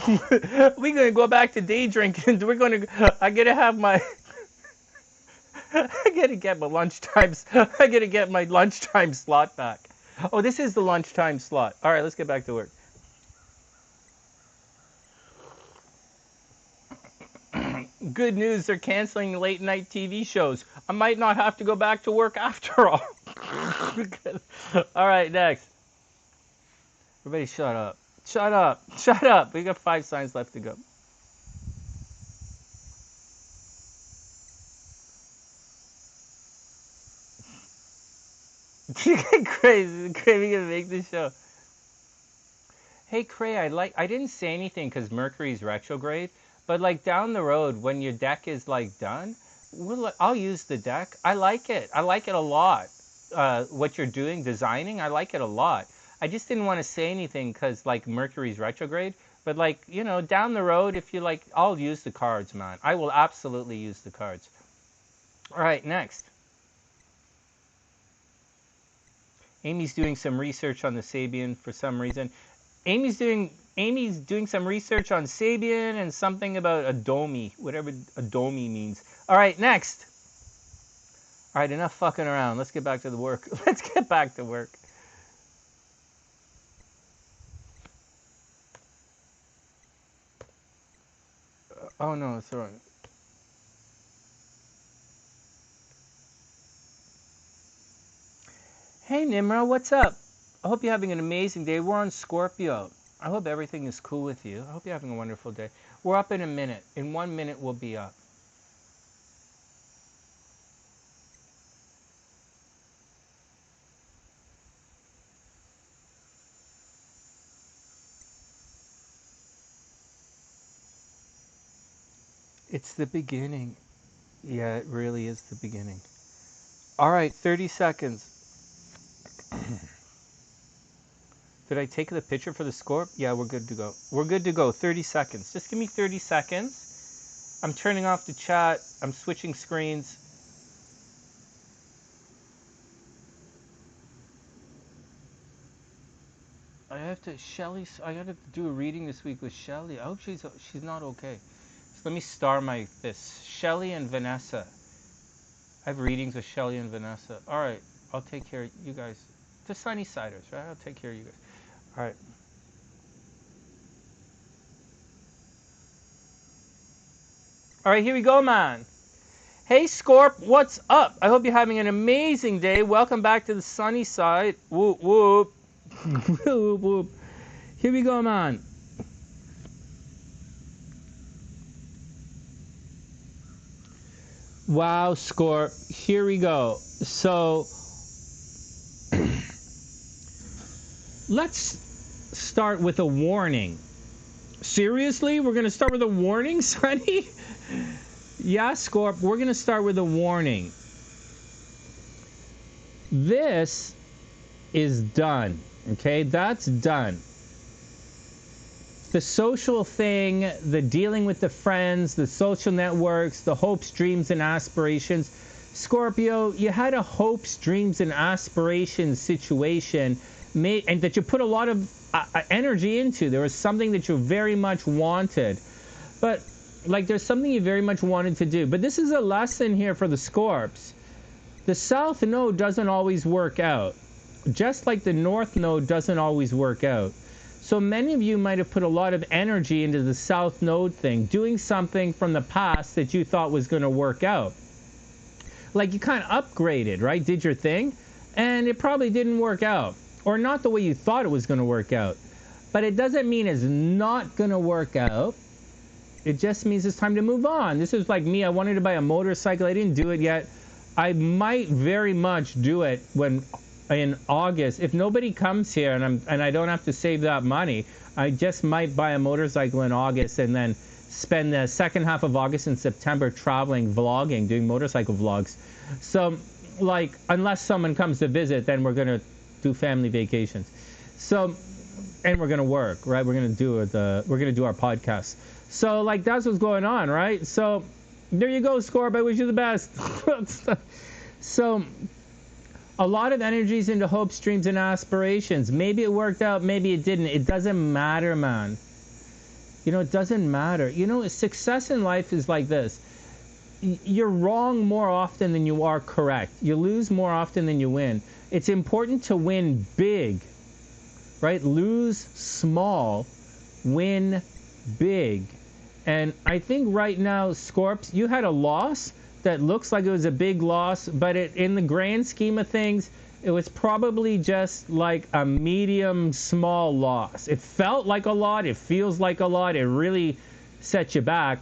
we're gonna go back to day drinking. I gotta have my. I gotta get my lunchtimes. I gotta get my lunchtime slot back. Oh, this is the lunchtime slot. All right, let's get back to work. Good news, they're canceling late night TV shows. I might not have to go back to work after all. All right, next. Everybody shut up. Shut up. Shut up. We got 5 signs left to go. You get crazy. We're gonna make this show. Hey, Cray, I didn't say anything because Mercury's retrograde, but like down the road when your deck is like done, I'll use the deck. I like it. I like it a lot. What you're doing, designing, I like it a lot. I just didn't want to say anything because like Mercury's retrograde, but like, you know, down the road, if you like, I'll use the cards, man. I will absolutely use the cards. All right, next. Amy's doing some research on the Sabian for some reason. Amy's doing some research on Sabian and something about Adomi, whatever Adomi means. All right, next. All right, enough fucking around. Let's get back to the work. Let's get back to work. Oh no, it's wrong. Hey Nimra, what's up? I hope you're having an amazing day. We're on Scorpio. I hope everything is cool with you. I hope you're having a wonderful day. We're up in a minute. In 1 minute, we'll be up. It's the beginning. Yeah, it really is the beginning. All right, 30 seconds. Did I take the picture for the Scorp? Yeah, we're good to go. We're good to go. 30 seconds. Just give me 30 seconds. I'm turning off the chat. I'm switching screens. I have to, I got to do a reading this week with Shelly. I hope she's not okay. So let me star this. Shelly and Vanessa. I have readings with Shelly and Vanessa. All right, I'll take care of you guys. The Sunnysiders, right? I'll take care of you guys. All right. All right, here we go, man. Hey, Scorp, what's up? I hope you're having an amazing day. Welcome back to the sunny side. Whoop, whoop. Whoop, whoop. Here we go, man. Wow, Scorp. Here we go. So, let's start with a warning. Seriously? We're going to start with a warning, Sonny? Yeah, Scorp, we're going to start with a warning. This is done. Okay, that's done. The social thing, the dealing with the friends, the social networks, the hopes, dreams, and aspirations. Scorpio, you had a hopes, dreams, and aspirations situation, and that you put a lot of energy into. There was something that you very much wanted. But, like, there's something you very much wanted to do. But this is a lesson here for the Scorps. The South Node doesn't always work out. Just like the North Node doesn't always work out. So many of you might have put a lot of energy into the South Node thing, doing something from the past that you thought was going to work out. Like you kind of upgraded, right? Did your thing, and it probably didn't work out. Or not the way you thought it was going to work out. But it doesn't mean it's not going to work out. It just means it's time to move on. This is like me. I wanted to buy a motorcycle. I didn't do it yet. I might very much do it in August. If nobody comes here and I don't have to save that money, I just might buy a motorcycle in August and then spend the second half of August and September traveling, vlogging, doing motorcycle vlogs. So, like, unless someone comes to visit, then we're going to do family vacations. So, and we're going to work, right? We're going to do our podcast. So, like, that's what's going on, right? So, there you go, Scorp. I wish you the best. So, a lot of energies into hopes, dreams, and aspirations. Maybe it worked out, maybe it didn't. It doesn't matter, man. You know, it doesn't matter. You know, success in life is like this. You're wrong more often than you are correct. You lose more often than you win. It's important to win big, right? Lose small, win big. And I think right now, Scorps, you had a loss that looks like it was a big loss, but in the grand scheme of things, it was probably just like a medium small loss. It felt like a lot, it feels like a lot, it really set you back.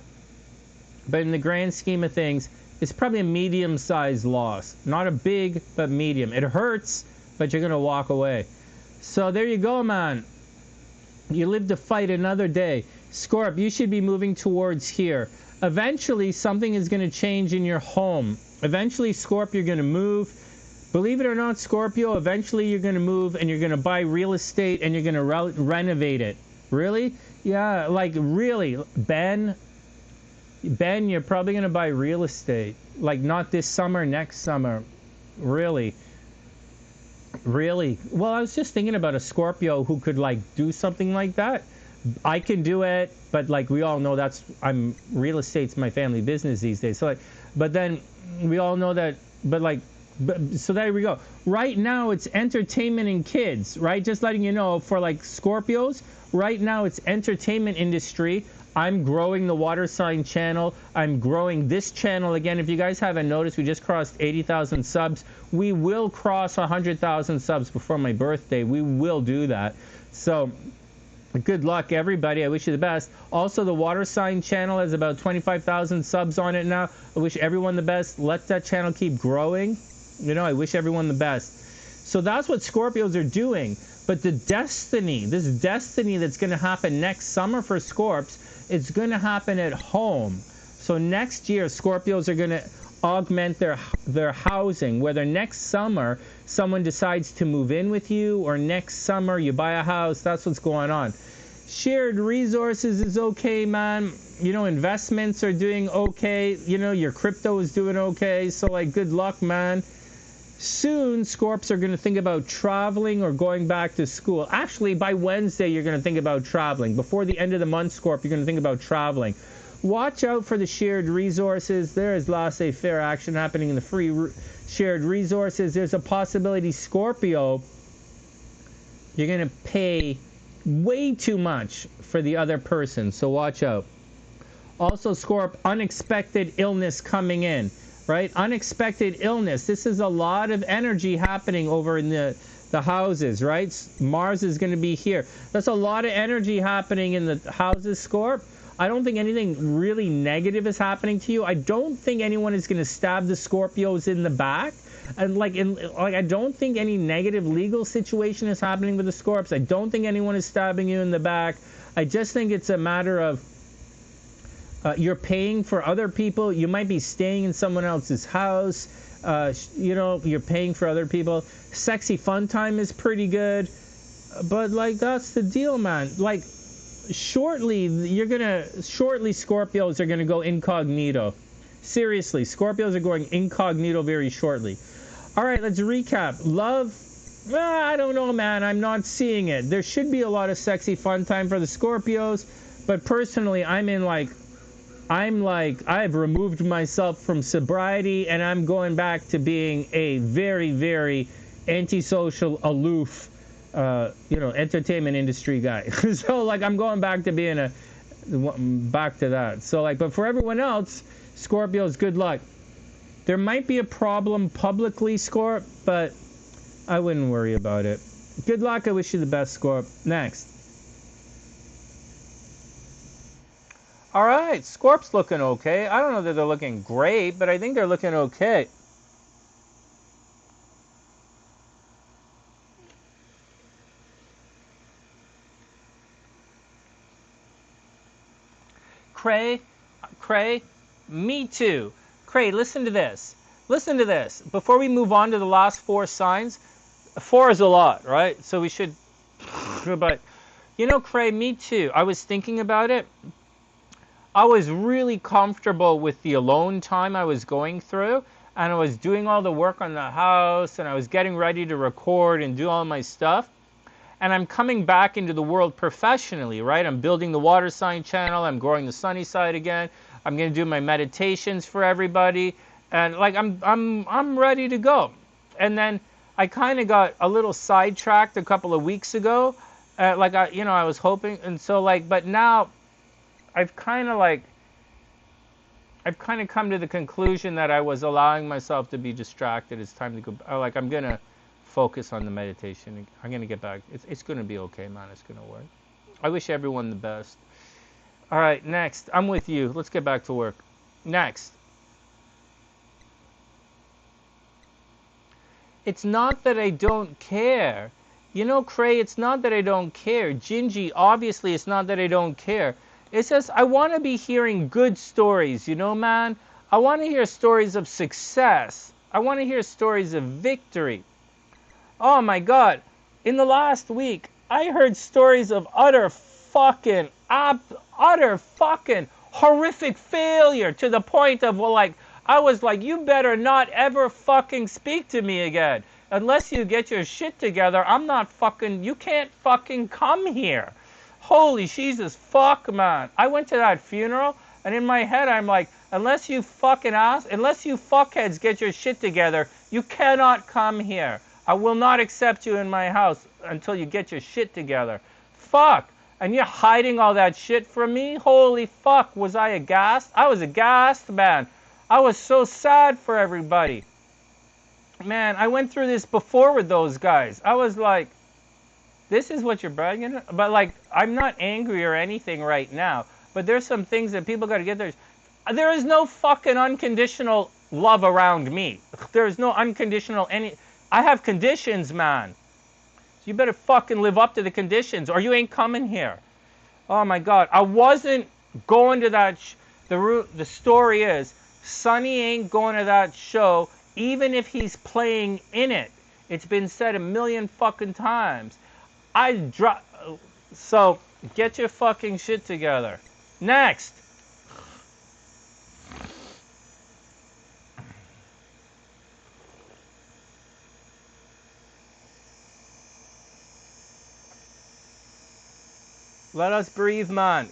But in the grand scheme of things, it's probably a medium-sized loss. Not a big, but medium. It hurts, but you're going to walk away. So there you go, man. You live to fight another day. Scorp, you should be moving towards here. Eventually, something is going to change in your home. Eventually, Scorp, you're going to move. Believe it or not, Scorpio, eventually you're going to move and you're going to buy real estate and you're going to renovate it. Really? Yeah, like really. Ben, you're probably going to buy real estate. Like not this summer, next summer. Really. Really. Well, I was just thinking about a Scorpio who could like do something like that. I can do it, but like we all know real estate's my family business these days. So like, but then we all know that, so there we go. Right now it's entertainment and kids, right? Just letting you know for like Scorpios, right now it's entertainment industry. I'm growing the water sign channel. I'm growing this channel again. If you guys haven't noticed, we just crossed 80,000 subs. We will cross 100,000 subs before my birthday. We will do that. So good luck, everybody. I wish you the best. Also, the water sign channel has about 25,000 subs on it now. I wish everyone the best. Let that channel keep growing. You know, I wish everyone the best. So that's what Scorpios are doing. But the destiny, this destiny that's going to happen next summer for Scorps, it's going to happen at home. So next year, Scorpios are going to augment their housing, whether next summer someone decides to move in with you or next summer you buy a house. That's what's going on. Shared resources is okay, man. You know, investments are doing okay. You know, your crypto is doing okay. So, like, good luck, man. Soon, Scorps are going to think about traveling or going back to school. Actually, by Wednesday, you're going to think about traveling. Before the end of the month, Scorp, you're going to think about traveling. Watch out for the shared resources. There is laissez-faire action happening in the free shared resources. There's a possibility, Scorpio, you're going to pay way too much for the other person. So watch out. Also, Scorp, unexpected illness coming in. Right? Unexpected illness. This is a lot of energy happening over in the houses, right? Mars is going to be here. That's a lot of energy happening in the houses, Scorp. I don't think anything really negative is happening to you. I don't think anyone is going to stab the Scorpios in the back. And I don't think any negative legal situation is happening with the Scorps. I don't think anyone is stabbing you in the back. I just think it's a matter of you're paying for other people. You might be staying in someone else's house. You know, you're paying for other people. Sexy fun time is pretty good. But, like, that's the deal, man. Like, shortly, Scorpios are going to go incognito. Seriously, Scorpios are going incognito very shortly. All right, let's recap. Love, I don't know, man. I'm not seeing it. There should be a lot of sexy fun time for the Scorpios. But personally, I've removed myself from sobriety, and I'm going back to being a very, very antisocial, aloof, entertainment industry guy. So, like, I'm going back to being back to that. So, like, but for everyone else, Scorpios, good luck. There might be a problem publicly, Scorp, but I wouldn't worry about it. Good luck. I wish you the best, Scorp. Next. All right, Scorp's looking okay. I don't know that they're looking great, but I think they're looking okay. Cray, me too. Cray, listen to this. Listen to this. Before we move on to the last four signs, 4 is a lot, right? So we should, but, you know, Cray, me too. I was thinking about it. I was really comfortable with the alone time I was going through, and I was doing all the work on the house, and I was getting ready to record and do all my stuff. And I'm coming back into the world professionally, right? I'm building the water sign channel. I'm growing the sunny side again. I'm going to do my meditations for everybody, and like I'm ready to go. And then I kind of got a little sidetracked a couple of weeks ago, I was hoping, and so but now I've kind of come to the conclusion that I was allowing myself to be distracted. It's time to go. I'm going to focus on the meditation. I'm going to get back. It's going to be okay, man. It's going to work. I wish everyone the best. All right, next. I'm with you. Let's get back to work. Next. It's not that I don't care. You know, Cray, it's not that I don't care. Gingie, obviously, it's not that I don't care. It's just I want to be hearing good stories, you know, man? I want to hear stories of success. I want to hear stories of victory. Oh, my God. In the last week, I heard stories of utter fucking horrific failure to the point of, I was like, you better not ever fucking speak to me again. Unless you get your shit together, you can't fucking come here. Holy Jesus, fuck, man. I went to that funeral, and in my head, I'm like, unless you fuckheads get your shit together, you cannot come here. I will not accept you in my house until you get your shit together. Fuck. And you're hiding all that shit from me? Holy fuck, was I aghast? I was aghast, man. I was so sad for everybody. Man, I went through this before with those guys. I was like, this is what you're bragging about? But like, I'm not angry or anything right now. But there's some things that people got to get there. There is no fucking unconditional love around me. There is no unconditional any. I have conditions, man. You better fucking live up to the conditions or you ain't coming here. Oh my God. I wasn't going to that. The story is, Sonny ain't going to that show even if he's playing in it. It's been said a million fucking times. So get your fucking shit together. Next. Let us breathe, man.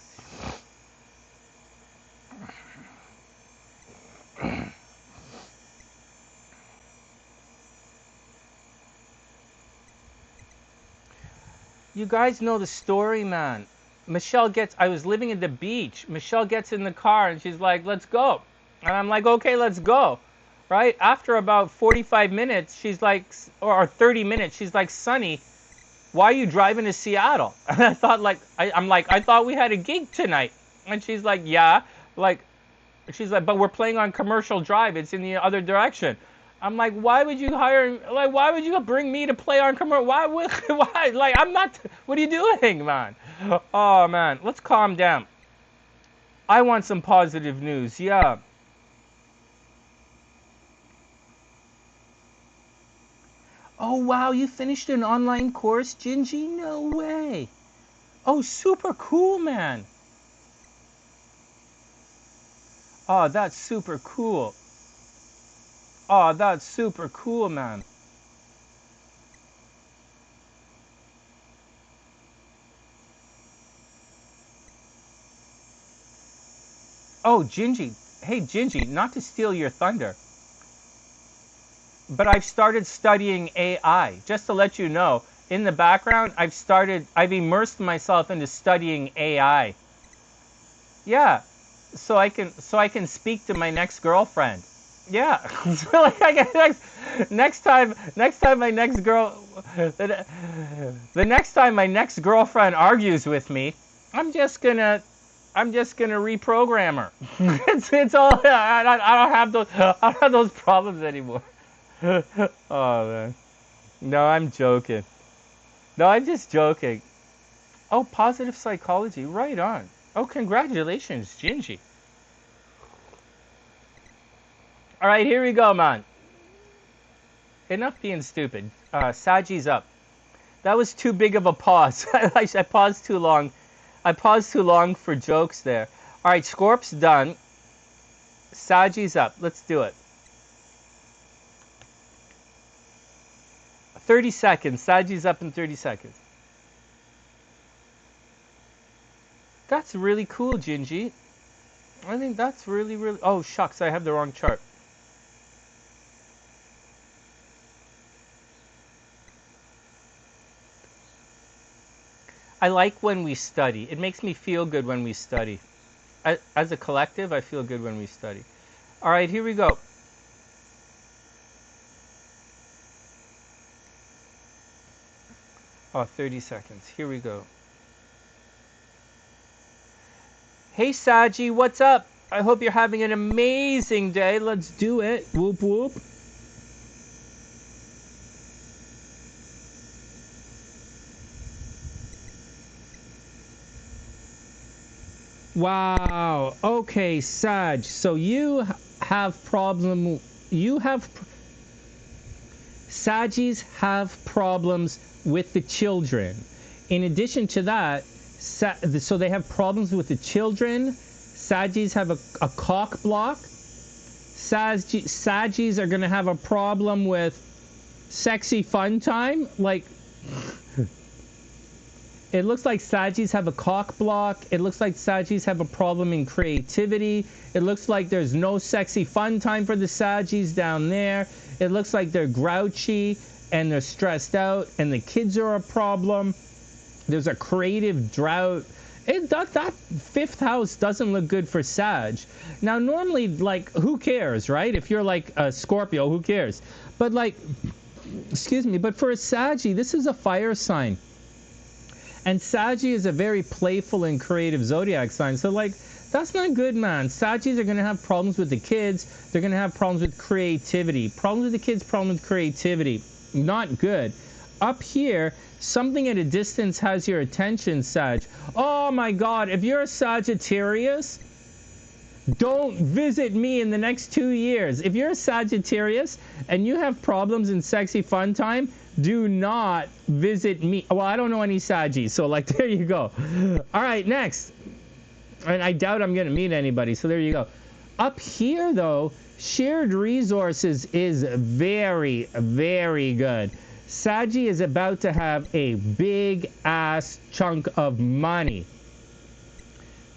You guys know the story, man. I was living at the beach. Michelle gets in the car and she's like, let's go. And I'm like, okay, let's go. Right? After about 45 minutes, she's like, or 30 minutes, she's like, Sonny, why are you driving to Seattle? And I thought I thought we had a gig tonight. And she's like, yeah. She's like, but we're playing on Commercial Drive. It's in the other direction. I'm like, why would you why would you bring me to play on Commercial? Why? Like, I'm not, what are you doing, man? Oh, man, let's calm down. I want some positive news, yeah. Oh, wow, you finished an online course, Gingie? No way. Oh, super cool, man. Oh, that's super cool. Oh, that's super cool, man. Oh, Gingie. Hey, Gingie, not to steal your thunder, but I've started studying AI. Just to let you know, in the background, I've immersed myself into studying AI. Yeah, so I can speak to my next girlfriend. Yeah, so like the next time my next girlfriend argues with me, I'm just gonna reprogram her. It's all. I don't have those problems anymore. Oh man, no, I'm joking. No, I'm just joking. Oh, positive psychology, right on. Oh, congratulations, Gingie. All right, here we go, man. Enough being stupid. Sagi's up. That was too big of a pause. I paused too long. I paused too long for jokes there. All right, Scorp's done. Sagi's up. Let's do it. 30 seconds. Sagi's up in 30 seconds. That's really cool, Gingie. I think that's really, really... Oh, shucks, I have the wrong chart. I like when we study. It makes me feel good when we study. As a collective, I feel good when we study. All right, here we go. Oh, 30 seconds. Here we go. Hey, Sagi, what's up? I hope you're having an amazing day. Let's do it. Whoop, whoop. Wow. Okay, Sag. So you have problem. Sagis have problems with the children. In addition to that, so they have problems with the children. Sagis have a cock block. Sagis are going to have a problem with sexy fun time. Like, it looks like Sagis have a cock block. It looks like Sagis have a problem in creativity. It looks like there's no sexy fun time for the Sagis down there. It looks like they're grouchy and they're stressed out and the kids are a problem. There's a creative drought. That fifth house doesn't look good for Sag. Now, normally, like, who cares, right? If you're like a Scorpio, who cares? But like, excuse me, but for a Saggy, this is a fire sign. And Saggy is a very playful and creative zodiac sign. So like, that's not good, man. Saggies are going to have problems with the kids. They're going to have problems with creativity. Problems with the kids, problems with creativity. Not good. Up here, something at a distance has your attention, Sag. Oh my God, if you're a Sagittarius, don't visit me in the next 2 years. If you're a Sagittarius and you have problems in sexy fun time, do not visit me. Well, I don't know any Saggies, so like, there you go. All right, next. And I doubt I'm going to meet anybody, so there you go. Up here, though, shared resources is very, very good. Saggy is about to have a big ass chunk of money.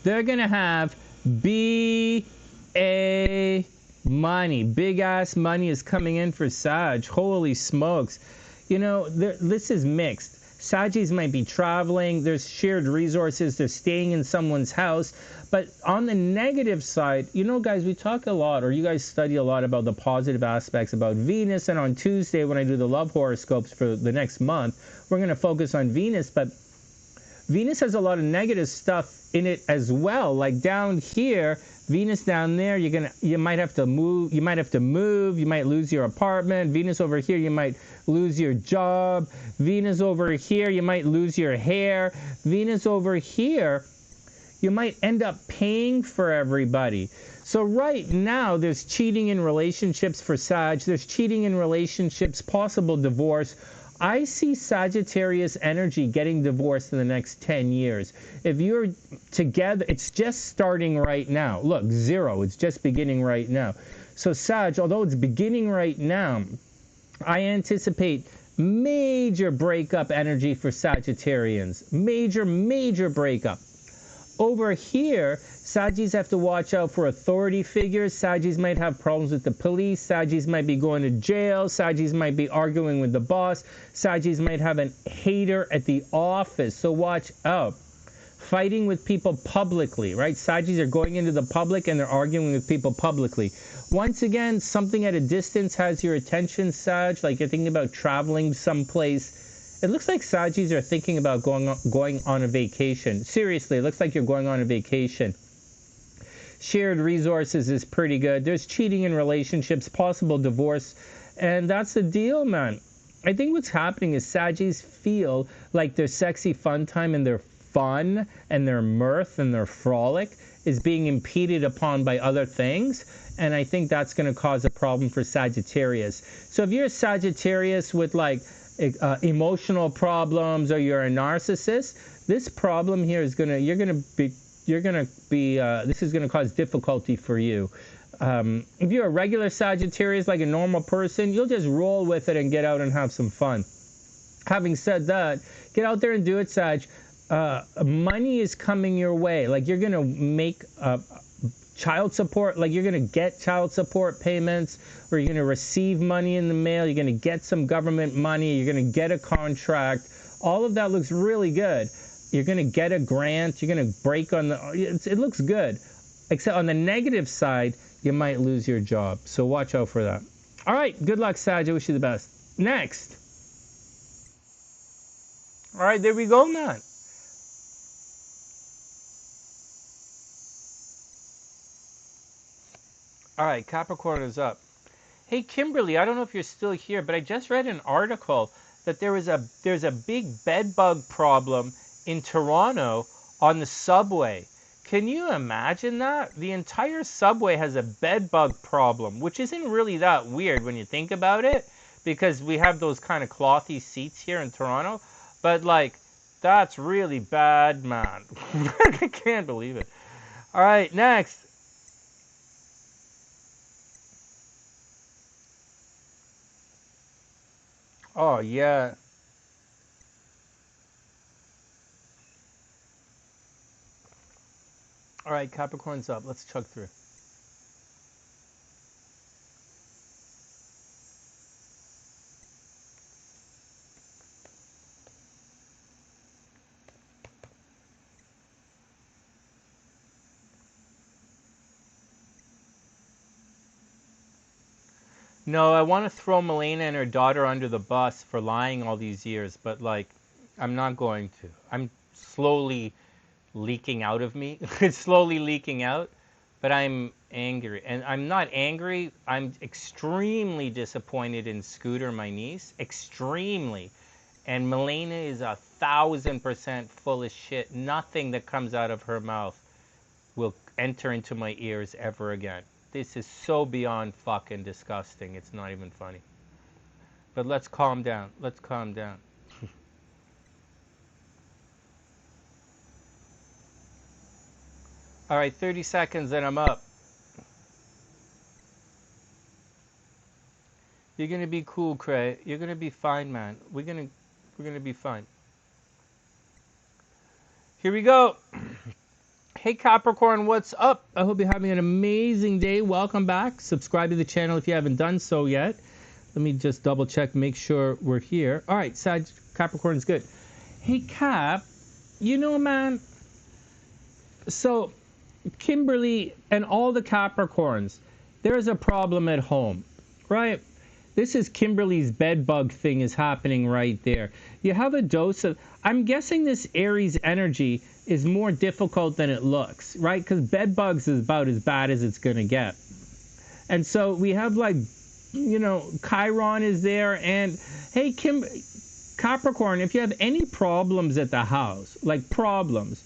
They're going to have B-A money. Big ass money is coming in for Sag. Holy smokes. You know, this is mixed. Saggies might be traveling. There's shared resources. They're staying in someone's house. But on the negative side, you know, guys, we talk a lot, or you guys study a lot about the positive aspects about Venus. And on Tuesday, when I do the love horoscopes for the next month, we're going to focus on Venus. But Venus has a lot of negative stuff in it as well. Like down here, Venus down there, you might have to move. You might lose your apartment. Venus over here, you might lose your job. Venus over here, you might lose your hair. Venus over here, you might end up paying for everybody. So right now, there's cheating in relationships for Sag. There's cheating in relationships, possible divorce. I see Sagittarius energy getting divorced in the next 10 years. If you're together, it's just starting right now. Look, 0, it's just beginning right now. So Sag, although it's beginning right now, I anticipate major breakup energy for Sagittarians. Major, major breakup. Over here, Saggies have to watch out for authority figures. Saggies might have problems with the police. Saggies might be going to jail. Saggies might be arguing with the boss. Saggies might have a hater at the office. So watch out. Fighting with people publicly, right? Saggies are going into the public and they're arguing with people publicly. Once again, something at a distance has your attention, Sag. Like you're thinking about traveling someplace. It looks like Saggies are thinking about going on a vacation. Seriously, it looks like you're going on a vacation. Shared resources is pretty good. There's cheating in relationships, possible divorce, and that's the deal, man. I think what's happening is Saggies feel like their sexy fun time and their fun and their mirth and their frolic is being impeded upon by other things, and I think that's going to cause a problem for Sagittarius. So if you're a Sagittarius with like emotional problems, or you're a narcissist, this problem here is this is gonna cause difficulty for you. If you're a regular Sagittarius, like a normal person, you'll just roll with it and get out and have some fun. Having said that, get out there and do it, Sag. Money is coming your way. Like you're gonna make child support, like you're going to get child support payments, or you're going to receive money in the mail, you're going to get some government money, you're going to get a contract. All of that looks really good. You're going to get a grant, you're going to break on it looks good. Except on the negative side, you might lose your job. So watch out for that. All right, good luck, Sag. I wish you the best. Next. All right, there we go, man. All right, Capricorn is up. Hey, Kimberly, I don't know if you're still here, but I just read an article that there's a big bed bug problem in Toronto on the subway. Can you imagine that? The entire subway has a bed bug problem, which isn't really that weird when you think about it, because we have those kind of clothy seats here in Toronto. But like, that's really bad, man. I can't believe it. All right, next. Oh, yeah. All right, Capricorn's up. Let's chug through. No, I want to throw Melena and her daughter under the bus for lying all these years, but like, I'm not going to. I'm slowly leaking out of me. It's slowly leaking out, but I'm angry. And I'm not angry. I'm extremely disappointed in Scooter, my niece. Extremely. And Melena is 1,000% full of shit. Nothing that comes out of her mouth will enter into my ears ever again. This is so beyond fucking disgusting. It's not even funny. But let's calm down. Let's calm down. All right, 30 seconds and I'm up. You're going to be cool, Cray. You're going to be fine, man. We're going to be fine. Here we go. Hey Capricorn, what's up? I hope you're having an amazing day. Welcome back. Subscribe to the channel if you haven't done so yet. Let me just double check, make sure we're here. All right, Capricorn's good. Hey Cap, you know, man, so Kimberly and all the Capricorns, there's a problem at home, right? This is Kimberly's bed bug thing is happening right there. You have a dose of, I'm guessing this Aries energy is more difficult than it looks, right? Because bed bugs is about as bad as it's going to get. And so we have like, you know, Chiron is there. And hey, Capricorn, if you have any problems at the house, like problems,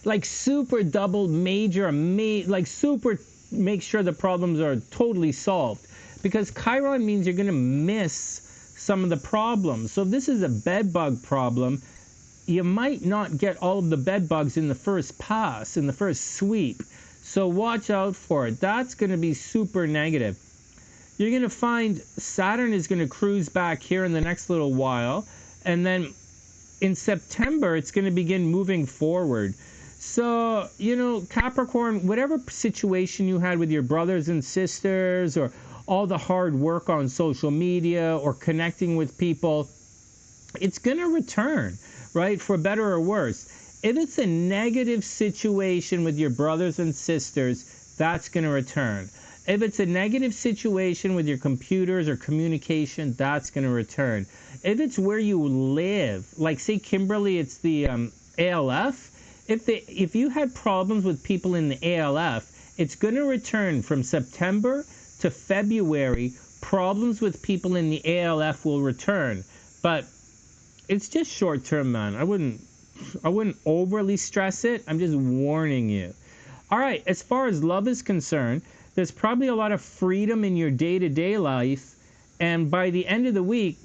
like super double major, like super make sure the problems are totally solved. Because Chiron means you're going to miss some of the problems. So if this is a bed bug problem, you might not get all of the bed bugs in the first pass, in the first sweep. So watch out for it. That's going to be super negative. You're going to find Saturn is going to cruise back here in the next little while. And then in September, it's going to begin moving forward. So, you know, Capricorn, whatever situation you had with your brothers and sisters or all the hard work on social media or connecting with people, it's going to return, right? For better or worse. If it's a negative situation with your brothers and sisters, that's going to return. If it's a negative situation with your computers or communication, that's going to return. If it's where you live, like say Kimberly, it's the ALF. If you had problems with people in the ALF, it's going to return from September to February. Problems with people in the ALF will return, but it's just short term, man. I wouldn't overly stress it. I'm just warning you. All right, as far as love is concerned, there's probably a lot of freedom in your day-to-day life, and by the end of the week,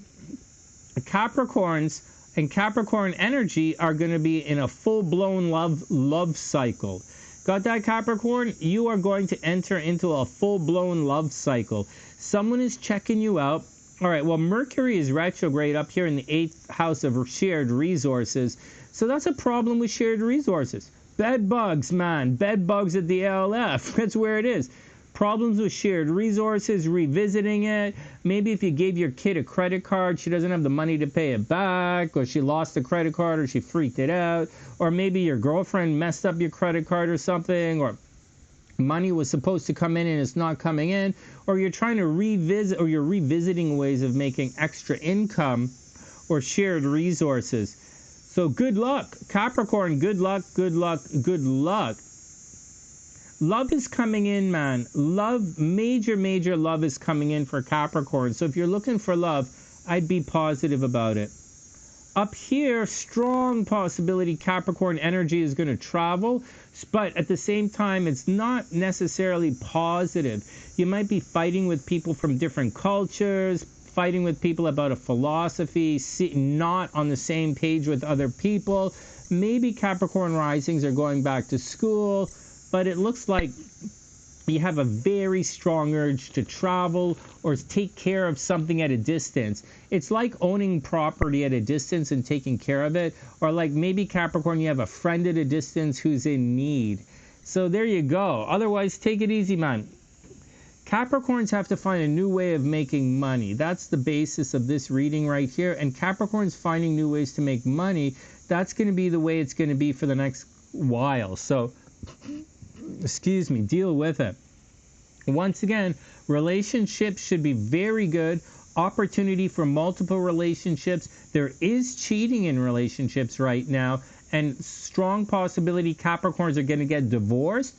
Capricorns and Capricorn energy are going to be in a full-blown love cycle. Got that, Capricorn? You are going to enter into a full-blown love cycle. Someone is checking you out. All right, well, Mercury is retrograde up here in the 8th house of shared resources. So that's a problem with shared resources. Bed bugs, man. Bed bugs at the ALF. That's where it is. Problems with shared resources, revisiting it. Maybe if you gave your kid a credit card, she doesn't have the money to pay it back, or she lost the credit card, or she freaked it out, or maybe your girlfriend messed up your credit card or something, or money was supposed to come in and it's not coming in, or you're trying to revisit, or you're revisiting ways of making extra income or shared resources. So good luck, Capricorn. Good luck, good luck, good luck. Love is coming in, man. Love, major love is coming in for Capricorn. So if you're looking for love, I'd be positive about it. Up here, strong possibility Capricorn energy is going to travel, but at the same time, it's not necessarily positive. You might be fighting with people from different cultures, fighting with people about a philosophy, not on the same page with other people. Maybe Capricorn risings are going back to school, but it looks like you have a very strong urge to travel or take care of something at a distance. It's like owning property at a distance and taking care of it. Or like maybe Capricorn, you have a friend at a distance who's in need. So there you go. Otherwise, take it easy, man. Capricorns have to find a new way of making money. That's the basis of this reading right here. And Capricorns finding new ways to make money, that's going to be the way it's going to be for the next while. So excuse me, deal with it. Once again, relationships should be very good. Opportunity for multiple relationships. There is cheating in relationships right now, and strong possibility Capricorns are going to get divorced.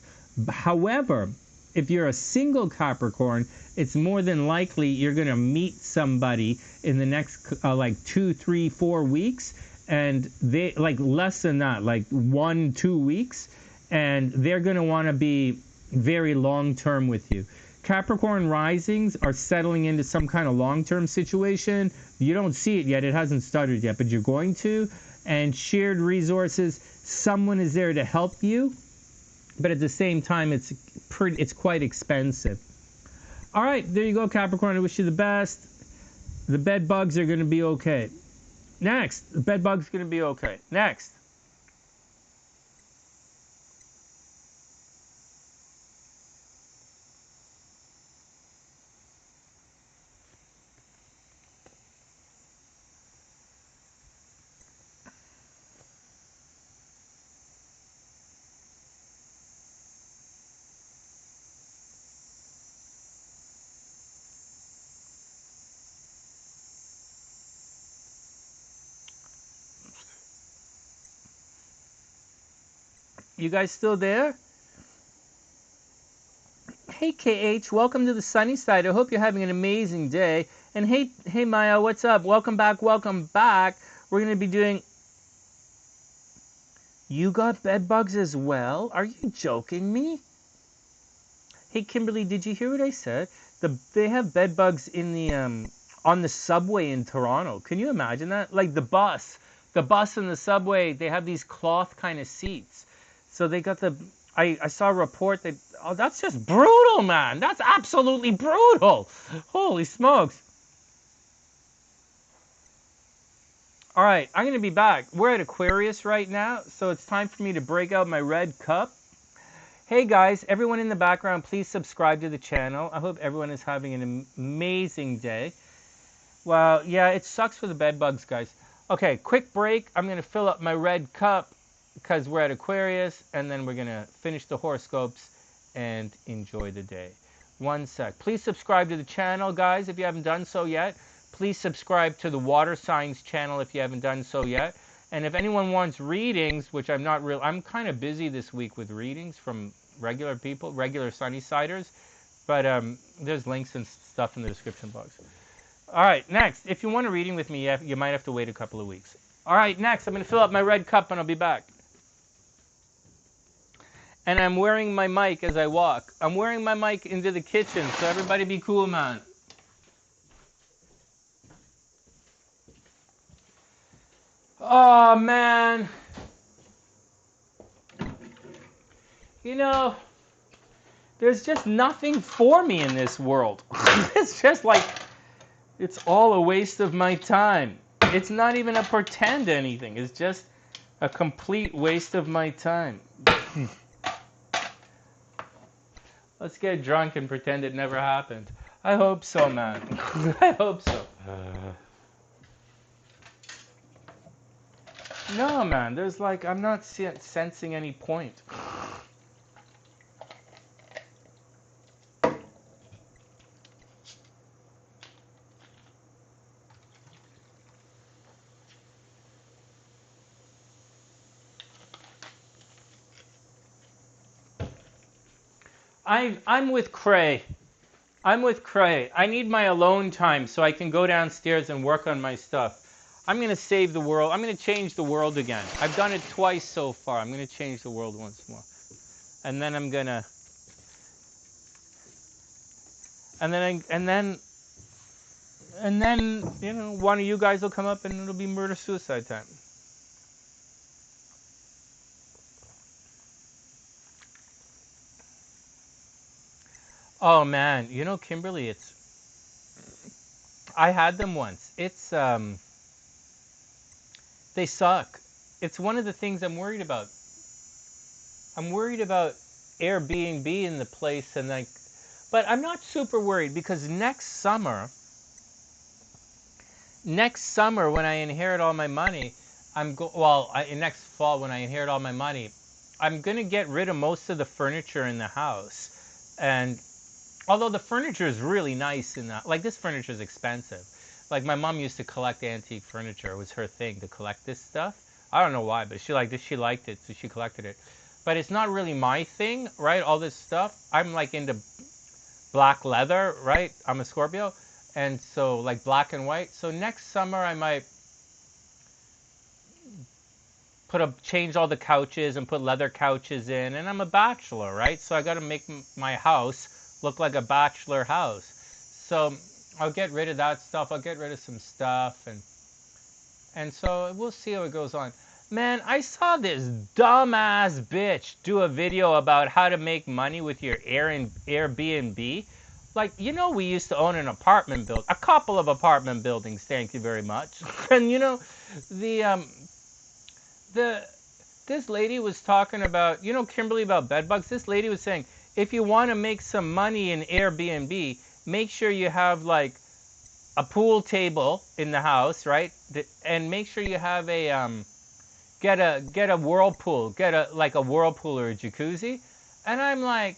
However, if you're a single Capricorn, it's more than likely you're going to meet somebody in the next like 2, 3, 4 weeks, and they like less than that, like 1, 2 weeks, and they're going to want to be very long term with you. Capricorn risings are settling into some kind of long-term situation. You don't see it yet. It hasn't started yet, but you're going to. And shared resources, someone is there to help you, but at the same time, it's quite expensive. All right, there you go, Capricorn. I wish you the best. The bed bugs are going to be okay. Next, the bed bugs are going to be okay. Next. You guys still there? Hey KH, welcome to the sunny side. I hope you're having an amazing day. And hey Maya, what's up? Welcome back, welcome back. We're going to be doing... You got bed bugs as well? Are you joking me? Hey Kimberly, did you hear what I said? They have bed bugs in the on the subway in Toronto. Can you imagine that? Like the bus and the subway, they have these cloth kind of seats. So they got I saw a report that, oh, that's just brutal, man. That's absolutely brutal. Holy smokes. All right, I'm going to be back. We're at Aquarius right now, so it's time for me to break out my red cup. Hey guys, everyone in the background, please subscribe to the channel. I hope everyone is having an amazing day. Well, yeah, it sucks for the bed bugs, guys. Okay, quick break. I'm going to fill up my red cup, because we're at Aquarius, and then we're going to finish the horoscopes and enjoy the day. One sec. Please subscribe to the channel, guys, if you haven't done so yet. Please subscribe to the water signs channel if you haven't done so yet. And if anyone wants readings, which I'm kind of busy this week with readings from regular people, regular sunny-siders, but there's links and stuff in the description box. All right, next. If you want a reading with me, you might have to wait a couple of weeks. All right, next, I'm going to fill up my red cup, and I'll be back. And I'm wearing my mic as I walk. I'm wearing my mic into the kitchen, so everybody be cool, man. Oh, man. You know, there's just nothing for me in this world. It's just like, it's all a waste of my time. It's not even a pretend anything. It's just a complete waste of my time. Let's get drunk and pretend it never happened. I hope so, man. I hope so. No, man. There's like, I'm not sensing any point. I'm with Cray. I'm with Cray. I need my alone time so I can go downstairs and work on my stuff. I'm going to save the world. I'm going to change the world again. I've done it twice so far. I'm going to change the world once more. And then I'm going to... And then, you know, one of you guys will come up and it'll be murder-suicide time. Oh man, you know, Kimberly, I had them once. They suck. It's one of the things I'm worried about. I'm worried about Airbnb in the place and like, but I'm not super worried because next summer when I inherit all my money, next fall when I inherit all my money, I'm going to get rid of most of the furniture in the house. And Although the furniture is really nice in that, like this furniture is expensive. Like my mom used to collect antique furniture. It was her thing to collect this stuff. I don't know why, but she liked it. She liked it, so she collected it. But it's not really my thing, right? All this stuff. I'm like into black leather, right? I'm a Scorpio, and so like black and white. So next summer I might change all the couches and put leather couches in, and I'm a bachelor, right? So I got to make my house look like a bachelor house. So I'll get rid of that stuff. I'll get rid of some stuff, and so we'll see how it goes on. Man, I saw this dumbass bitch do a video about how to make money with your Airbnb. Like, you know, we used to own an apartment building, a couple of apartment buildings, thank you very much. And you know, the this lady was talking about, you know, Kimberly, about bed bugs. This lady was saying, if you want to make some money in Airbnb, make sure you have like a pool table in the house, right? And make sure you have a get a whirlpool, get a like a whirlpool or a jacuzzi. And I'm like,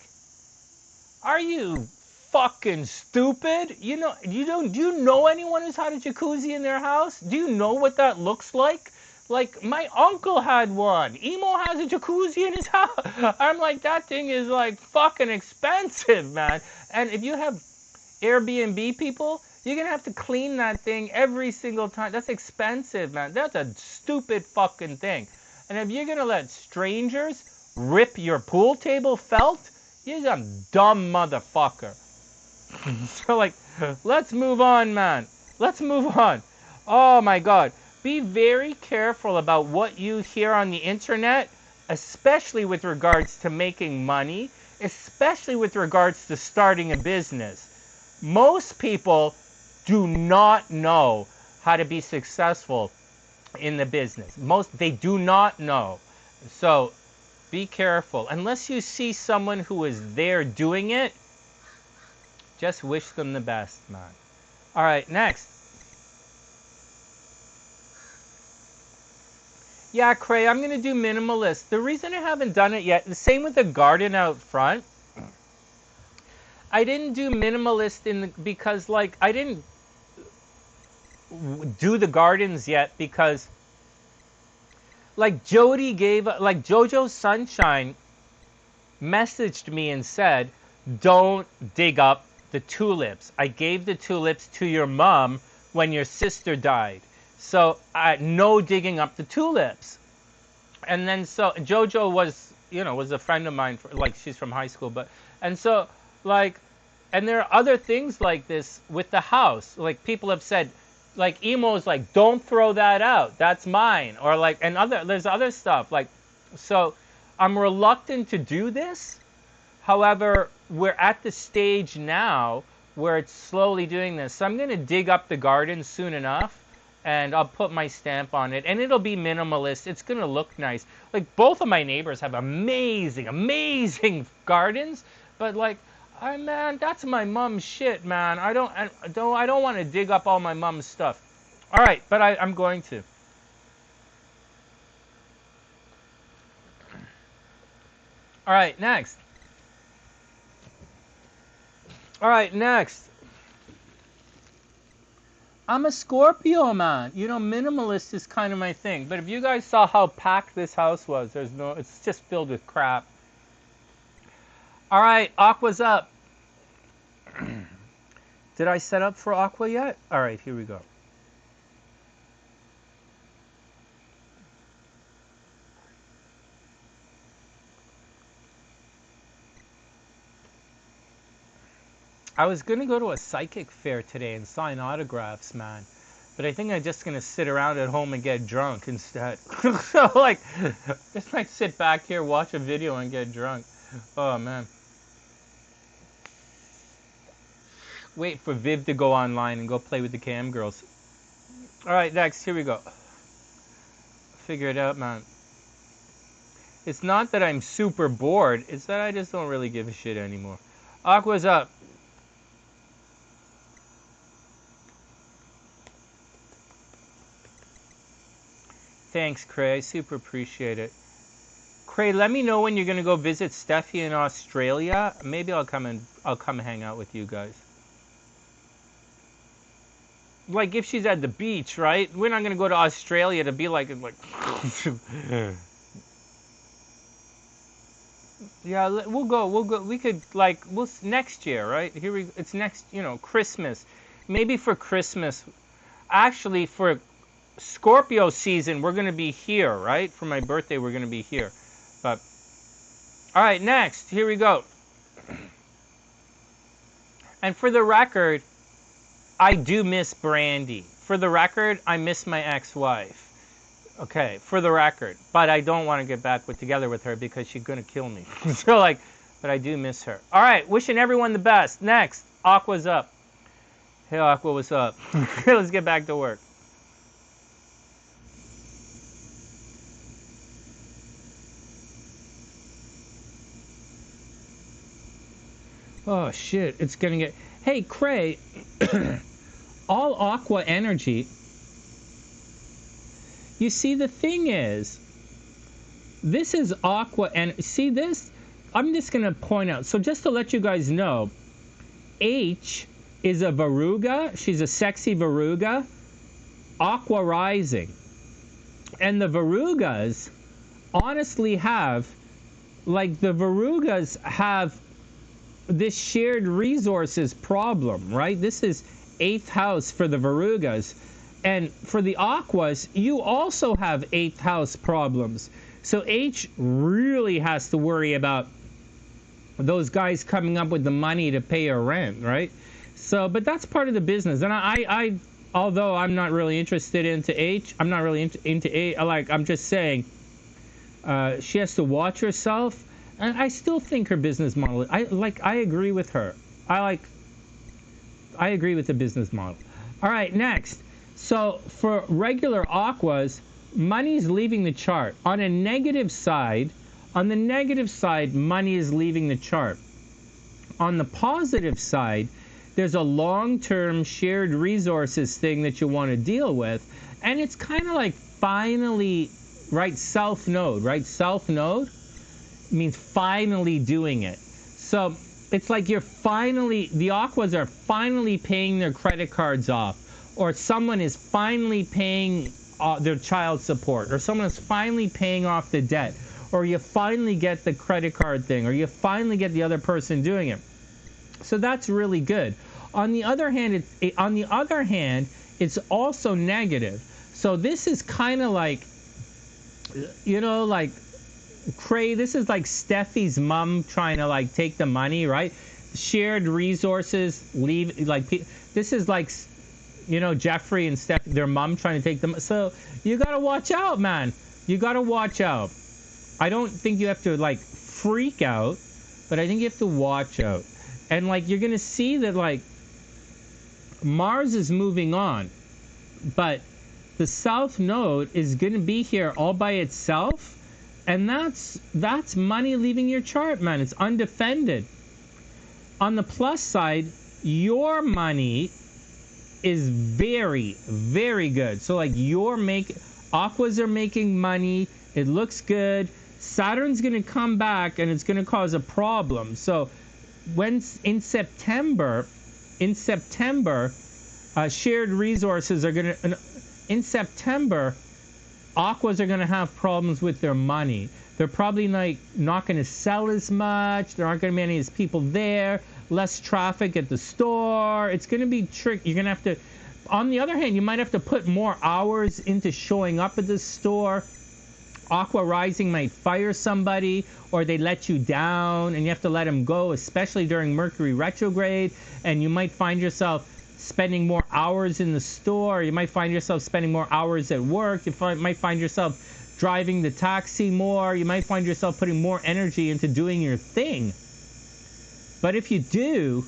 are you fucking stupid? You know, do you know anyone who's had a jacuzzi in their house? Do you know what that looks like? Like, my uncle had one. Emo has a jacuzzi in his house. I'm like, that thing is like fucking expensive, man. And if you have Airbnb people, you're gonna have to clean that thing every single time. That's expensive, man. That's a stupid fucking thing. And if you're gonna let strangers rip your pool table felt, you're a dumb motherfucker. So, like, let's move on, man. Let's move on. Oh my God. Be very careful about what you hear on the internet, especially with regards to making money, especially with regards to starting a business. Most people do not know how to be successful in the business. They do not know. So be careful. Unless you see someone who is there doing it, just wish them the best, man. All right, next. Yeah, Cray, I'm going to do minimalist. The reason I haven't done it yet, the same with the garden out front. I didn't do minimalist because, like, I didn't do the gardens yet because, like, Jojo Sunshine messaged me and said, don't dig up the tulips. I gave the tulips to your mom when your sister died. So, no digging up the tulips. And then, so, Jojo was, you know, was a friend of mine, like, she's from high school, and so, like, and there are other things like this with the house. Like, people have said, like, Emo's like, don't throw that out. That's mine. Or, like, there's other stuff. Like, so, I'm reluctant to do this. However, we're at the stage now where it's slowly doing this. So I'm going to dig up the garden soon enough, and I'll put my stamp on it, and it'll be minimalist. It's going to look nice. Like, both of my neighbors have amazing, amazing gardens, but like, man, that's my mom's shit, man. I don't want to dig up all my mom's stuff. All right, but I'm going to. All right, next. All right, next. I'm a Scorpio, man. You know, minimalist is kind of my thing. But if you guys saw how packed this house was, it's just filled with crap. All right, Aqua's up. Did I set up for Aqua yet? All right, here we go. I was going to go to a psychic fair today and sign autographs, man. But I think I'm just going to sit around at home and get drunk instead. So, like, just like sit back here, watch a video, and get drunk. Oh, man. Wait for Viv to go online and go play with the cam girls. All right, next. Here we go. Figure it out, man. It's not that I'm super bored. It's that I just don't really give a shit anymore. Aqua's up. Thanks, Cray. I super appreciate it. Cray, let me know when you're gonna go visit Steffi in Australia. Maybe I'll come hang out with you guys. Like if she's at the beach, right? We're not gonna go to Australia to be like yeah, we'll go. We could next year, right? It's next, Christmas. Maybe for Christmas. Actually, for Scorpio season, we're going to be here, right? For my birthday, we're going to be here. But all right, next, here we go. And for the record, I do miss Brandy. For the record, I miss my ex-wife. Okay, for the record. But I don't want to get back together with her because she's going to kill me. So but I do miss her. All right, wishing everyone the best. Next, Aqua's up. Hey, Aqua, what's up? Let's get back to work. Oh, shit. It's going to get... Hey, Cray, all Aqua energy... You see, the thing is, this is Aqua, and see this? I'm just going to point out. So just to let you guys know, H is a Veruga. She's a sexy Veruga. Aqua rising. And the Verugas honestly have, the Verugas have this shared resources problem, right? This is 8th house for the Verugas. And for the Aquas, you also have 8th house problems. So H really has to worry about those guys coming up with the money to pay her rent, right? So, but that's part of the business. And I although I'm not really interested into H, I'm not really into A. I'm just saying, she has to watch herself. And I still think her business model, I agree with her. I agree with the business model. All right, next. So for regular Aquas, money's leaving the chart. On the negative side, money is leaving the chart. On the positive side, there's a long-term shared resources thing that you want to deal with. And it's kind of like finally, right, South Node, right? South Node means finally doing it. So it's like the Aquas are finally paying their credit cards off. Or someone is finally paying their child support, or someone is finally paying off the debt, or you finally get the credit card thing, or you finally get the other person doing it. So that's really good. On the other hand, it's also negative. So this is kind of like, Cray. This is like Steffi's mom trying to take the money, right? Shared resources, this is like. Jeffrey and Steph, their mom trying to take them. So you got to watch out, man. You got to watch out. I don't think you have to freak out, but I think you have to watch out. And you're going to see that Mars is moving on, but the South Node is going to be here all by itself. And that's money leaving your chart, man. It's undefended. On the plus side, your money is very, very good. So Aquas are making money. It looks good. Saturn's going to come back and it's going to cause a problem. So when in September, shared resources are going to, in September, Aquas are going to have problems with their money. They're probably not going to sell as much. There aren't going to be any as people there. Less traffic at the store. It's going to be tricky. You're going to have to, on the other hand, you might have to put more hours into showing up at the store. Aqua rising might fire somebody, or they let you down and you have to let them go, especially during Mercury retrograde. And you might find yourself spending more hours in the store. You might find yourself spending more hours at work. You might find yourself driving the taxi more. You might find yourself putting more energy into doing your thing. But if you do,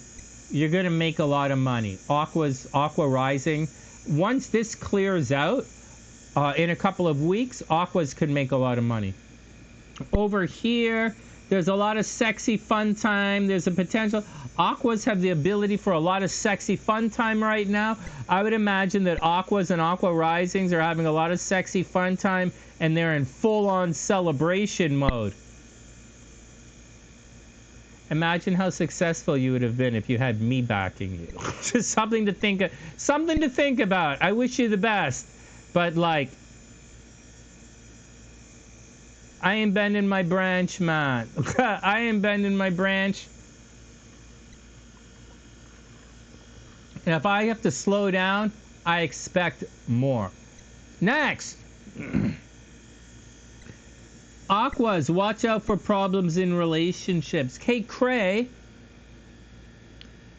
you're going to make a lot of money. Aqua rising. Once this clears out, in a couple of weeks, Aquas could make a lot of money. Over here, There's a lot of sexy fun time. There's a potential. Aquas have the ability for a lot of sexy fun time right now. I would imagine that Aquas and Aqua Risings are having a lot of sexy fun time, and they're in full-on celebration mode. Imagine how successful you would have been if you had me backing you. Just something to think about. I wish you the best. But like, I ain't bending my branch, man. I ain't bending my branch. And if I have to slow down, I expect more. Next. Aquas, watch out for problems in relationships. Hey, Cray,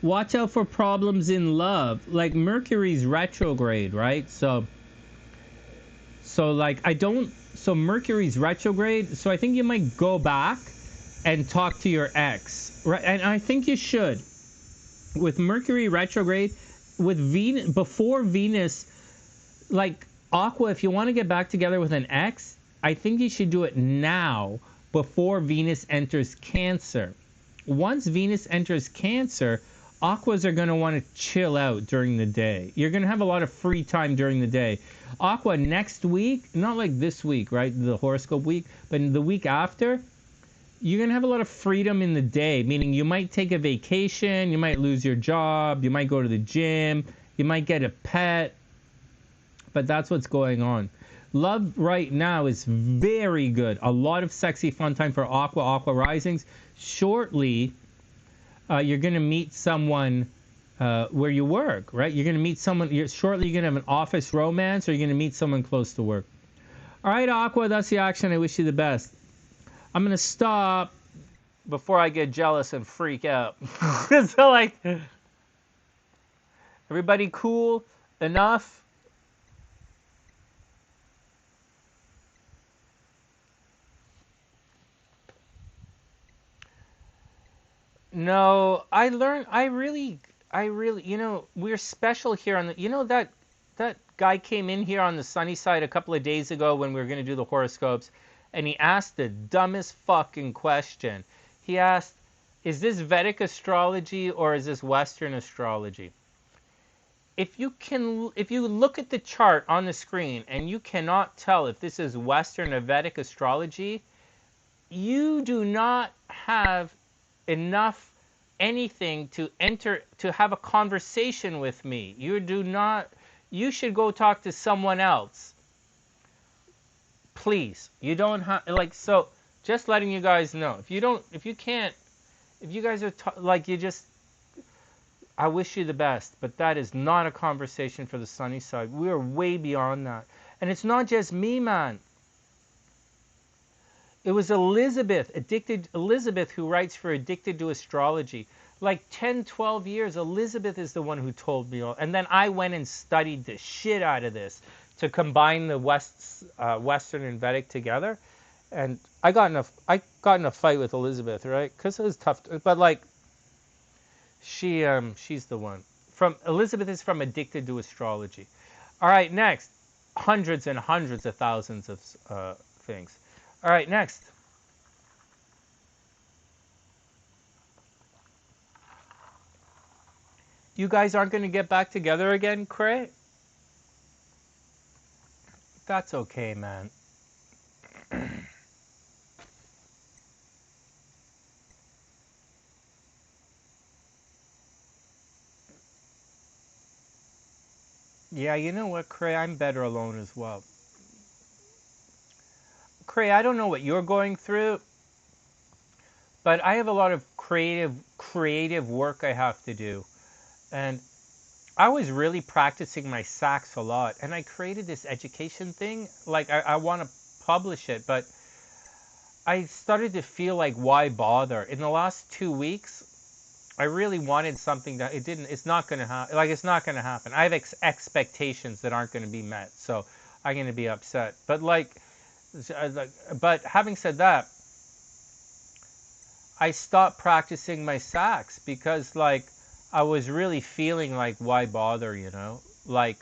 watch out for problems in love. Like Mercury's retrograde, right? So Mercury's retrograde. So I think you might go back and talk to your ex, right? And I think you should. With Mercury retrograde, with Venus, before Venus, like Aqua, if you want to get back together with an ex, I think you should do it now before Venus enters Cancer. Once Venus enters Cancer, Aquas are going to want to chill out during the day. You're going to have a lot of free time during the day. Aqua, next week, not like this week, right, the horoscope week, but the week after, you're going to have a lot of freedom in the day, meaning you might take a vacation, you might lose your job, you might go to the gym, you might get a pet, but that's what's going on. Love right now is very good. A lot of sexy fun time for Aqua Risings. Shortly, you're going to meet someone where you work, right? You're going to meet someone, shortly you're going to have an office romance, or you're going to meet someone close to work. All right, Aqua, that's the action. I wish you the best. I'm going to stop before I get jealous and freak out. So, like, everybody cool enough? No, I really, you know, we're special here on the, you know, that guy came in here on the sunny side a couple of days ago when we were going to do the horoscopes, and he asked the dumbest fucking question. He asked, is this Vedic astrology or is this Western astrology? If you look at the chart on the screen and you cannot tell if this is Western or Vedic astrology, you do not have enough anything to have a conversation with me. You should go talk to someone else. Please. You don't have, like, so just letting you guys know. If you guys are like, I wish you the best, but that is not a conversation for the sunny side. We are way beyond that. And it's not just me, man. It was Elizabeth who writes for Addicted to Astrology. Like 10, 12 years, Elizabeth is the one who told me all. And then I went and studied the shit out of this to combine the Western and Vedic together. And I got in a fight with Elizabeth, right? Because it was tough. But like, she's the one. Elizabeth is from Addicted to Astrology. All right, next. Hundreds and hundreds of thousands of things. All right, next. You guys aren't going to get back together again, Cray? That's okay, man. Yeah, you know what, Cray? I'm better alone as well. Cray, I don't know what you're going through, but I have a lot of creative work I have to do. And I was really practicing my sax a lot, and I created this education thing. Like, I want to publish it, but I started to feel like, why bother? In the last 2 weeks, I really wanted something that it's not going to happen. Like, it's not going to happen. I have expectations that aren't going to be met, so I'm going to be upset. But but having said that, I stopped practicing my sax because, like, I was really feeling like, why bother, you know? Like,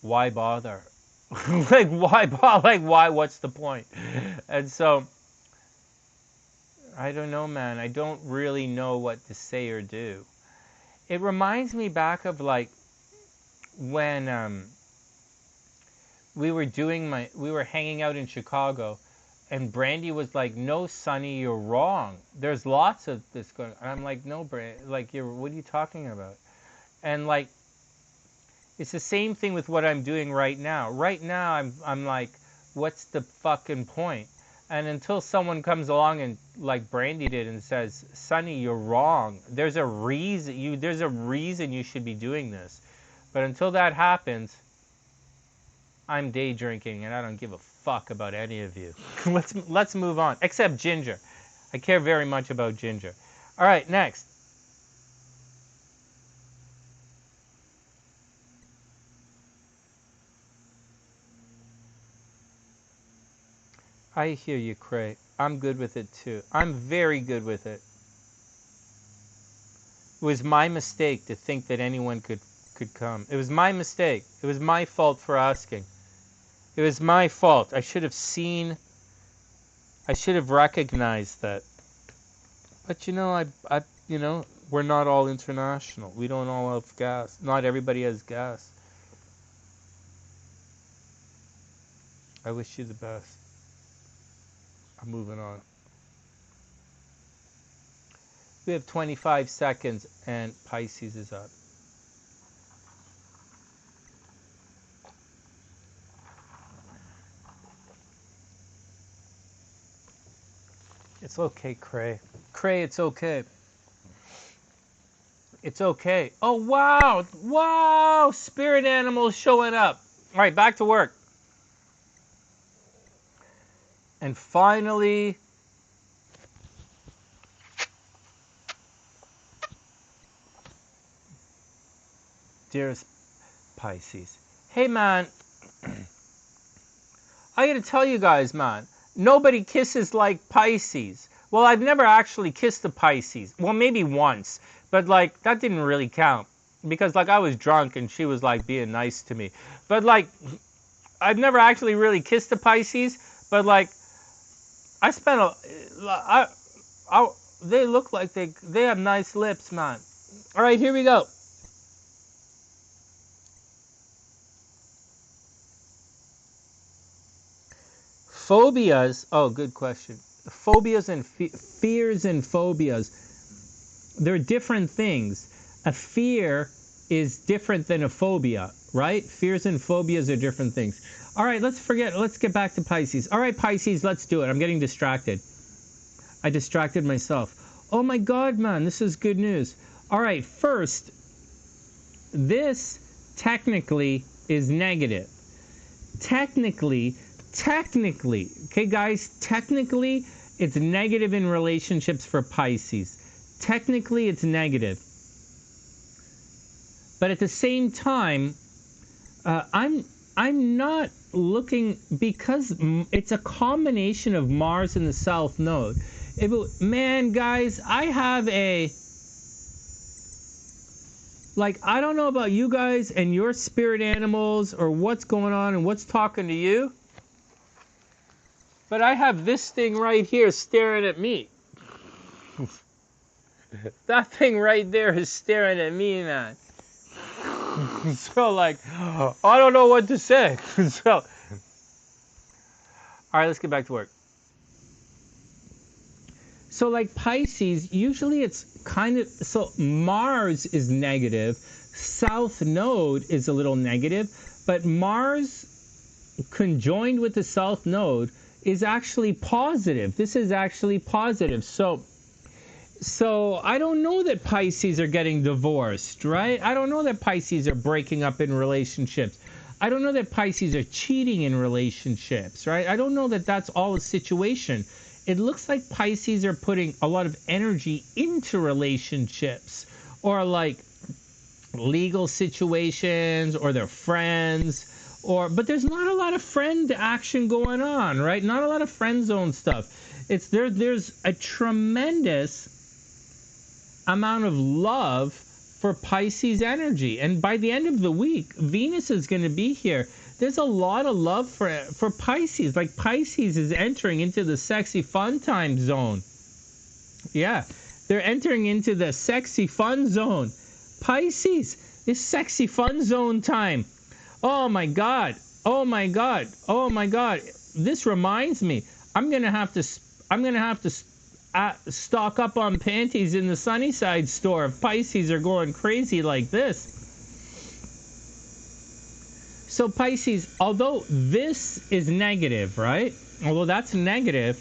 why bother? Like, why bother? Like, why? What's the point? And so I don't know, man. I don't really know what to say or do. It reminds me back of like when we were hanging out in Chicago, and Brandy was like, "No, Sonny, you're wrong. There's lots of this going." And I'm like, "No, Brandy, like what are you talking about?" And like, it's the same thing with what I'm doing right now. Right now, I'm like, "What's the fucking point?" And until someone comes along and like Brandy did and says, "Sonny, you're wrong. There's a reason you should be doing this." But until that happens, I'm day drinking and I don't give a fuck about any of you. Let's move on. Except Ginger. I care very much about Ginger. All right, next. I hear you, Cray. I'm good with it too. I'm very good with it. It was my mistake to think that anyone could come. It was my mistake. It was my fault for asking. It was my fault. I should have recognized that. But you know, we're not all international. We don't all have gas. Not everybody has gas. I wish you the best. I'm moving on. We have 25 seconds and Pisces is up. It's okay, Cray. Cray, it's okay. It's okay. Oh, wow. Wow. Spirit animals showing up. All right, back to work. And finally, dearest Pisces. Hey, man. I got to tell you guys, man. Nobody kisses like Pisces. Well, I've never actually kissed a Pisces. Well, maybe once. But, like, that didn't really count. Because, like, I was drunk and she was, like, being nice to me. But, like, I've never actually really kissed a Pisces. But, like, I spent they look like they have nice lips, man. All right, here we go. Phobias. Oh, good question. Phobias and fears and phobias. They're different things. A fear is different than a phobia, right? Fears and phobias are different things. All right, let's get back to Pisces. All right, Pisces, let's do it. I'm getting distracted. I distracted myself. Oh my God, man, this is good news. All right, first, this technically is negative. Technically, okay, guys, technically, it's negative in relationships for Pisces. Technically, it's negative. But at the same time, I'm not looking, because it's a combination of Mars and the South Node. Man, guys, I have I don't know about you guys and your spirit animals or what's going on and what's talking to you, but I have this thing right here staring at me. That thing right there is staring at me, man. So, like, I don't know what to say. So, all right, let's get back to work. So, like, Pisces, usually it's kind of, so Mars is negative, South Node is a little negative, but Mars conjoined with the South Node is actually positive. This is actually positive. So I don't know that Pisces are getting divorced, right? I don't know that Pisces are breaking up in relationships. I don't know that Pisces are cheating in relationships, right? I don't know that that's all a situation. It looks like Pisces are putting a lot of energy into relationships or like legal situations or their friends but there's not a lot of friend action going on, right? Not a lot of friend zone stuff. There's a tremendous amount of love for Pisces energy. And by the end of the week, Venus is going to be here. There's a lot of love for Pisces. Like Pisces is entering into the sexy fun time zone. Yeah, they're entering into the sexy fun zone. Pisces, it's sexy fun zone time. Oh my God. Oh my God. Oh my God. This reminds me. I'm gonna have to stock up on panties in the SunnySide store if Pisces are going crazy like this. So Pisces, although this is negative, right? Although that's negative,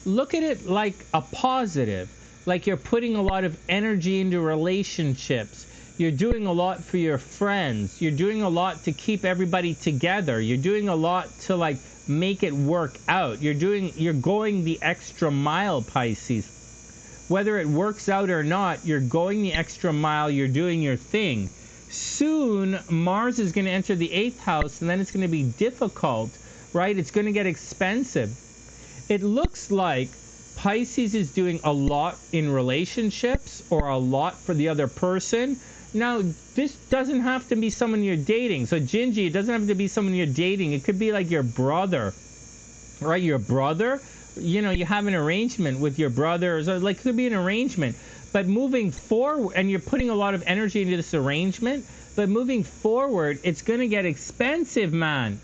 look at it like a positive. Like you're putting a lot of energy into relationships. You're doing a lot for your friends. You're doing a lot to keep everybody together. You're doing a lot to like make it work out. You're going the extra mile, Pisces. Whether it works out or not, you're going the extra mile. You're doing your thing. Soon, Mars is going to enter the 8th house, and then it's going to be difficult, right? It's going to get expensive. It looks like Pisces is doing a lot in relationships or a lot for the other person. Now, this doesn't have to be someone you're dating. So, Gingie, it doesn't have to be someone you're dating. It could be like your brother, right? Your brother, you know, you have an arrangement with your brother. So, like, it could be an arrangement. But moving forward, and you're putting a lot of energy into this arrangement, but moving forward, it's going to get expensive, man.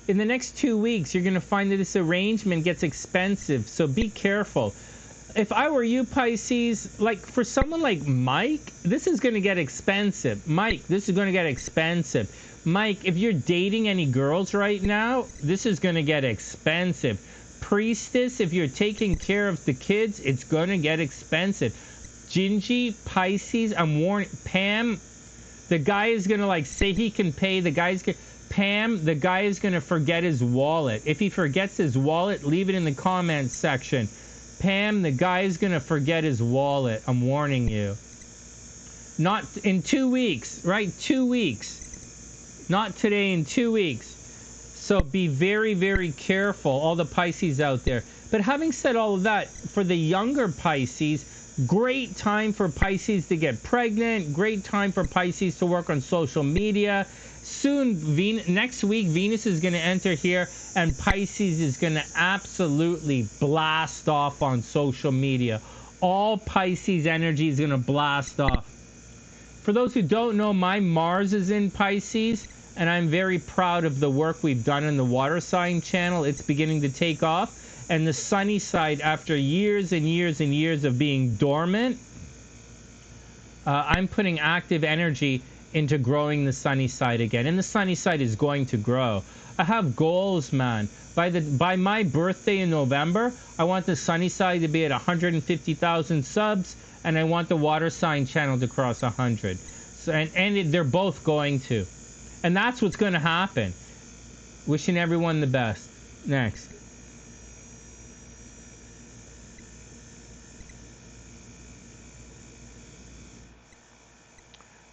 In the next 2 weeks, you're going to find that this arrangement gets expensive. So be careful. If I were you, Pisces, like for someone like Mike, this is going to get expensive. Mike, this is going to get expensive. Mike, if you're dating any girls right now, this is going to get expensive. Priestess, if you're taking care of the kids, it's going to get expensive. Gingie, Pisces, I'm warning. Pam, the guy is going to like say he can pay. Pam, the guy is going to forget his wallet. If he forgets his wallet, leave it in the comments section. Pam, the guy is going to forget his wallet. I'm warning you. Not in 2 weeks, right? 2 weeks. Not today, in 2 weeks. So be very, very careful, all the Pisces out there. But having said all of that, for the younger Pisces, great time for Pisces to get pregnant. Great time for Pisces to work on social media. Soon, next week, Venus is going to enter here, and Pisces is going to absolutely blast off on social media. All Pisces energy is going to blast off. For those who don't know, my Mars is in Pisces, and I'm very proud of the work we've done in the water sign channel. It's beginning to take off. And the sunny side, after years and years and years of being dormant, I'm putting active energy into growing the sunny side again. And the sunny side is going to grow. I have goals, man. By my birthday in November, I want the sunny side to be at 150,000 subs, and I want the water sign channel to cross 100. So, they're both going to. And that's what's going to happen. Wishing everyone the best. Next.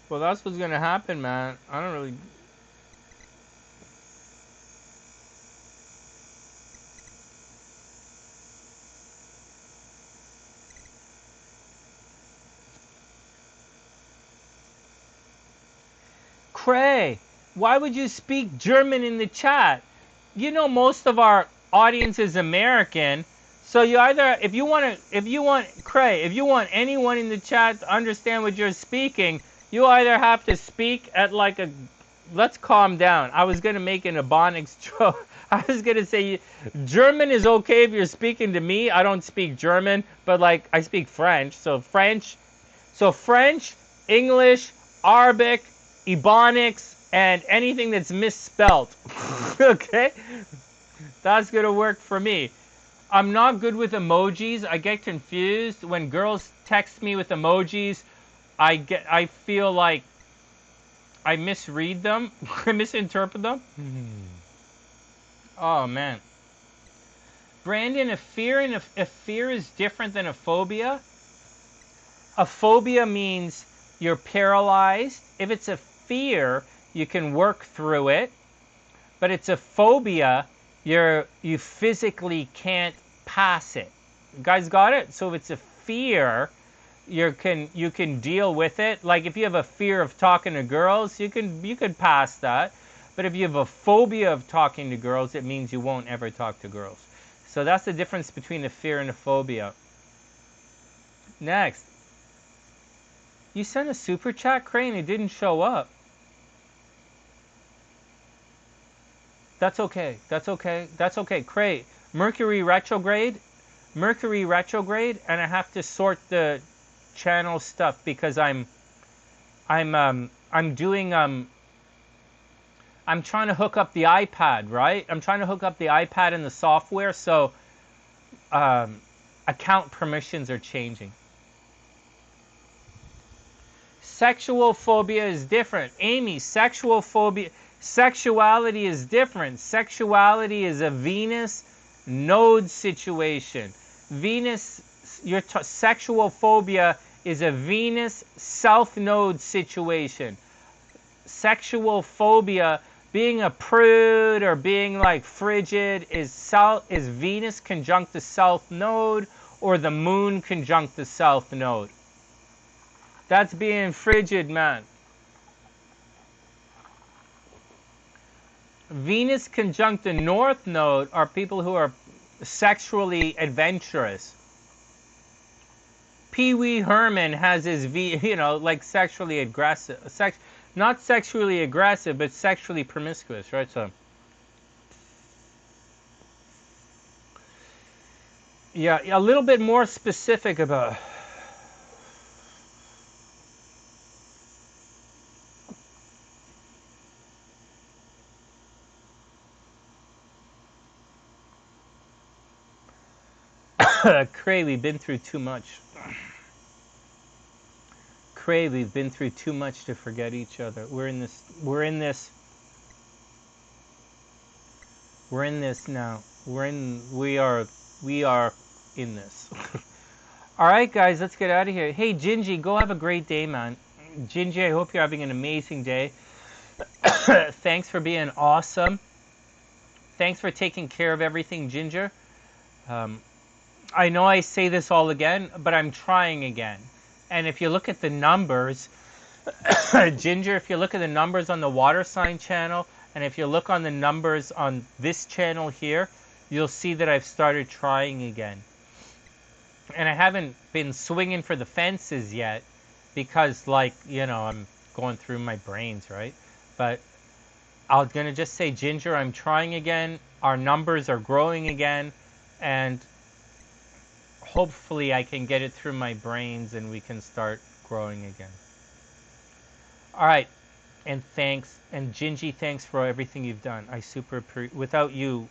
Well, that's what's going to happen, man. I don't really... Cray, why would you speak German in the chat? You know most of our audience is American. So you either, if you want anyone in the chat to understand what you're speaking, you either have to speak at like a, let's calm down. I was going to make an Ebonics joke. I was going to say German is okay if you're speaking to me. I don't speak German, but like I speak French. So French, English, Arabic, Ebonics, and anything that's misspelt. Okay? That's going to work for me. I'm not good with emojis. I get confused when girls text me with emojis. I feel like I misread them. I misinterpret them. Oh man, Brandon, a fear is different than a phobia. A phobia means you're paralyzed. If it's a fear, you can work through it. But it's a phobia, you physically can't pass it. You guys got it? So if it's a fear, you can deal with it. Like if you have a fear of talking to girls, you could pass that. But if you have a phobia of talking to girls, it means you won't ever talk to girls. So that's the difference between a fear and a phobia. Next. You sent a super chat, Crane. It didn't show up. That's okay. That's okay. That's okay. Crane. Mercury retrograde. Mercury retrograde, and I have to sort the channel stuff because I'm doing I'm trying to hook up the iPad, right? I'm trying to hook up the iPad and the software, so account permissions are changing. Sexual phobia is different. Amy, sexual phobia, sexuality is different. Sexuality is a Venus node situation. Venus, your sexual phobia is a Venus south node situation. Sexual phobia, being a prude or being like frigid, is Venus conjunct the south node or the moon conjunct the south node. That's being frigid, man. Venus conjunct the north node are people who are sexually adventurous. Pee Wee Herman has his like sexually aggressive, not sexually aggressive, but sexually promiscuous, right? So, yeah, a little bit more specific about. Cray, we've been through too much. Cray, we've been through too much to forget each other. We're in this now. We are in this. All right, guys, let's get out of here. Hey, Gingie, go have a great day, man. Gingie, I hope you're having an amazing day. Thanks for being awesome. Thanks for taking care of everything, Ginger. I know I say this all again, but I'm trying again. And if you look at the numbers, Ginger, if you look at the numbers on the water sign channel, and if you look on the numbers on this channel here, you'll see that I've started trying again. And I haven't been swinging for the fences yet because, like, I'm going through my brains, right? But I'm going to just say, Ginger, I'm trying again. Our numbers are growing again. And hopefully I can get it through my brains and we can start growing again. All right. And thanks. And Gingie, thanks for everything you've done. I super appreciate. Without you,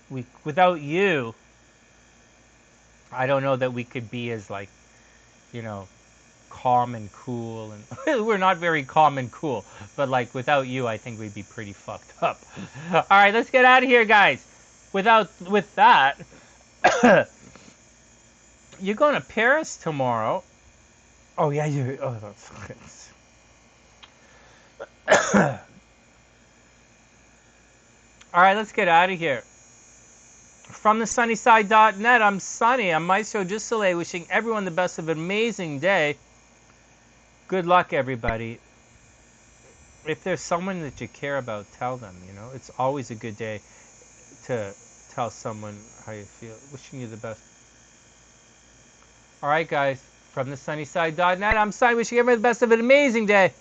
I don't know that we could be as, like, calm and cool. And we're not very calm and cool. But, like, without you, I think we'd be pretty fucked up. All right, let's get out of here, guys. With that, you're going to Paris tomorrow. Oh, yeah, you. Oh, that's. All right, let's get out of here. From TheSunnySide.net, I'm Sonny. I'm Maestro du Soleil, wishing everyone the best of an amazing day. Good luck, everybody. If there's someone that you care about, tell them, It's always a good day to tell someone how you feel. Wishing you the best. All right, guys. From TheSunnySide.net, I'm Sonny, wishing everyone the best of an amazing day.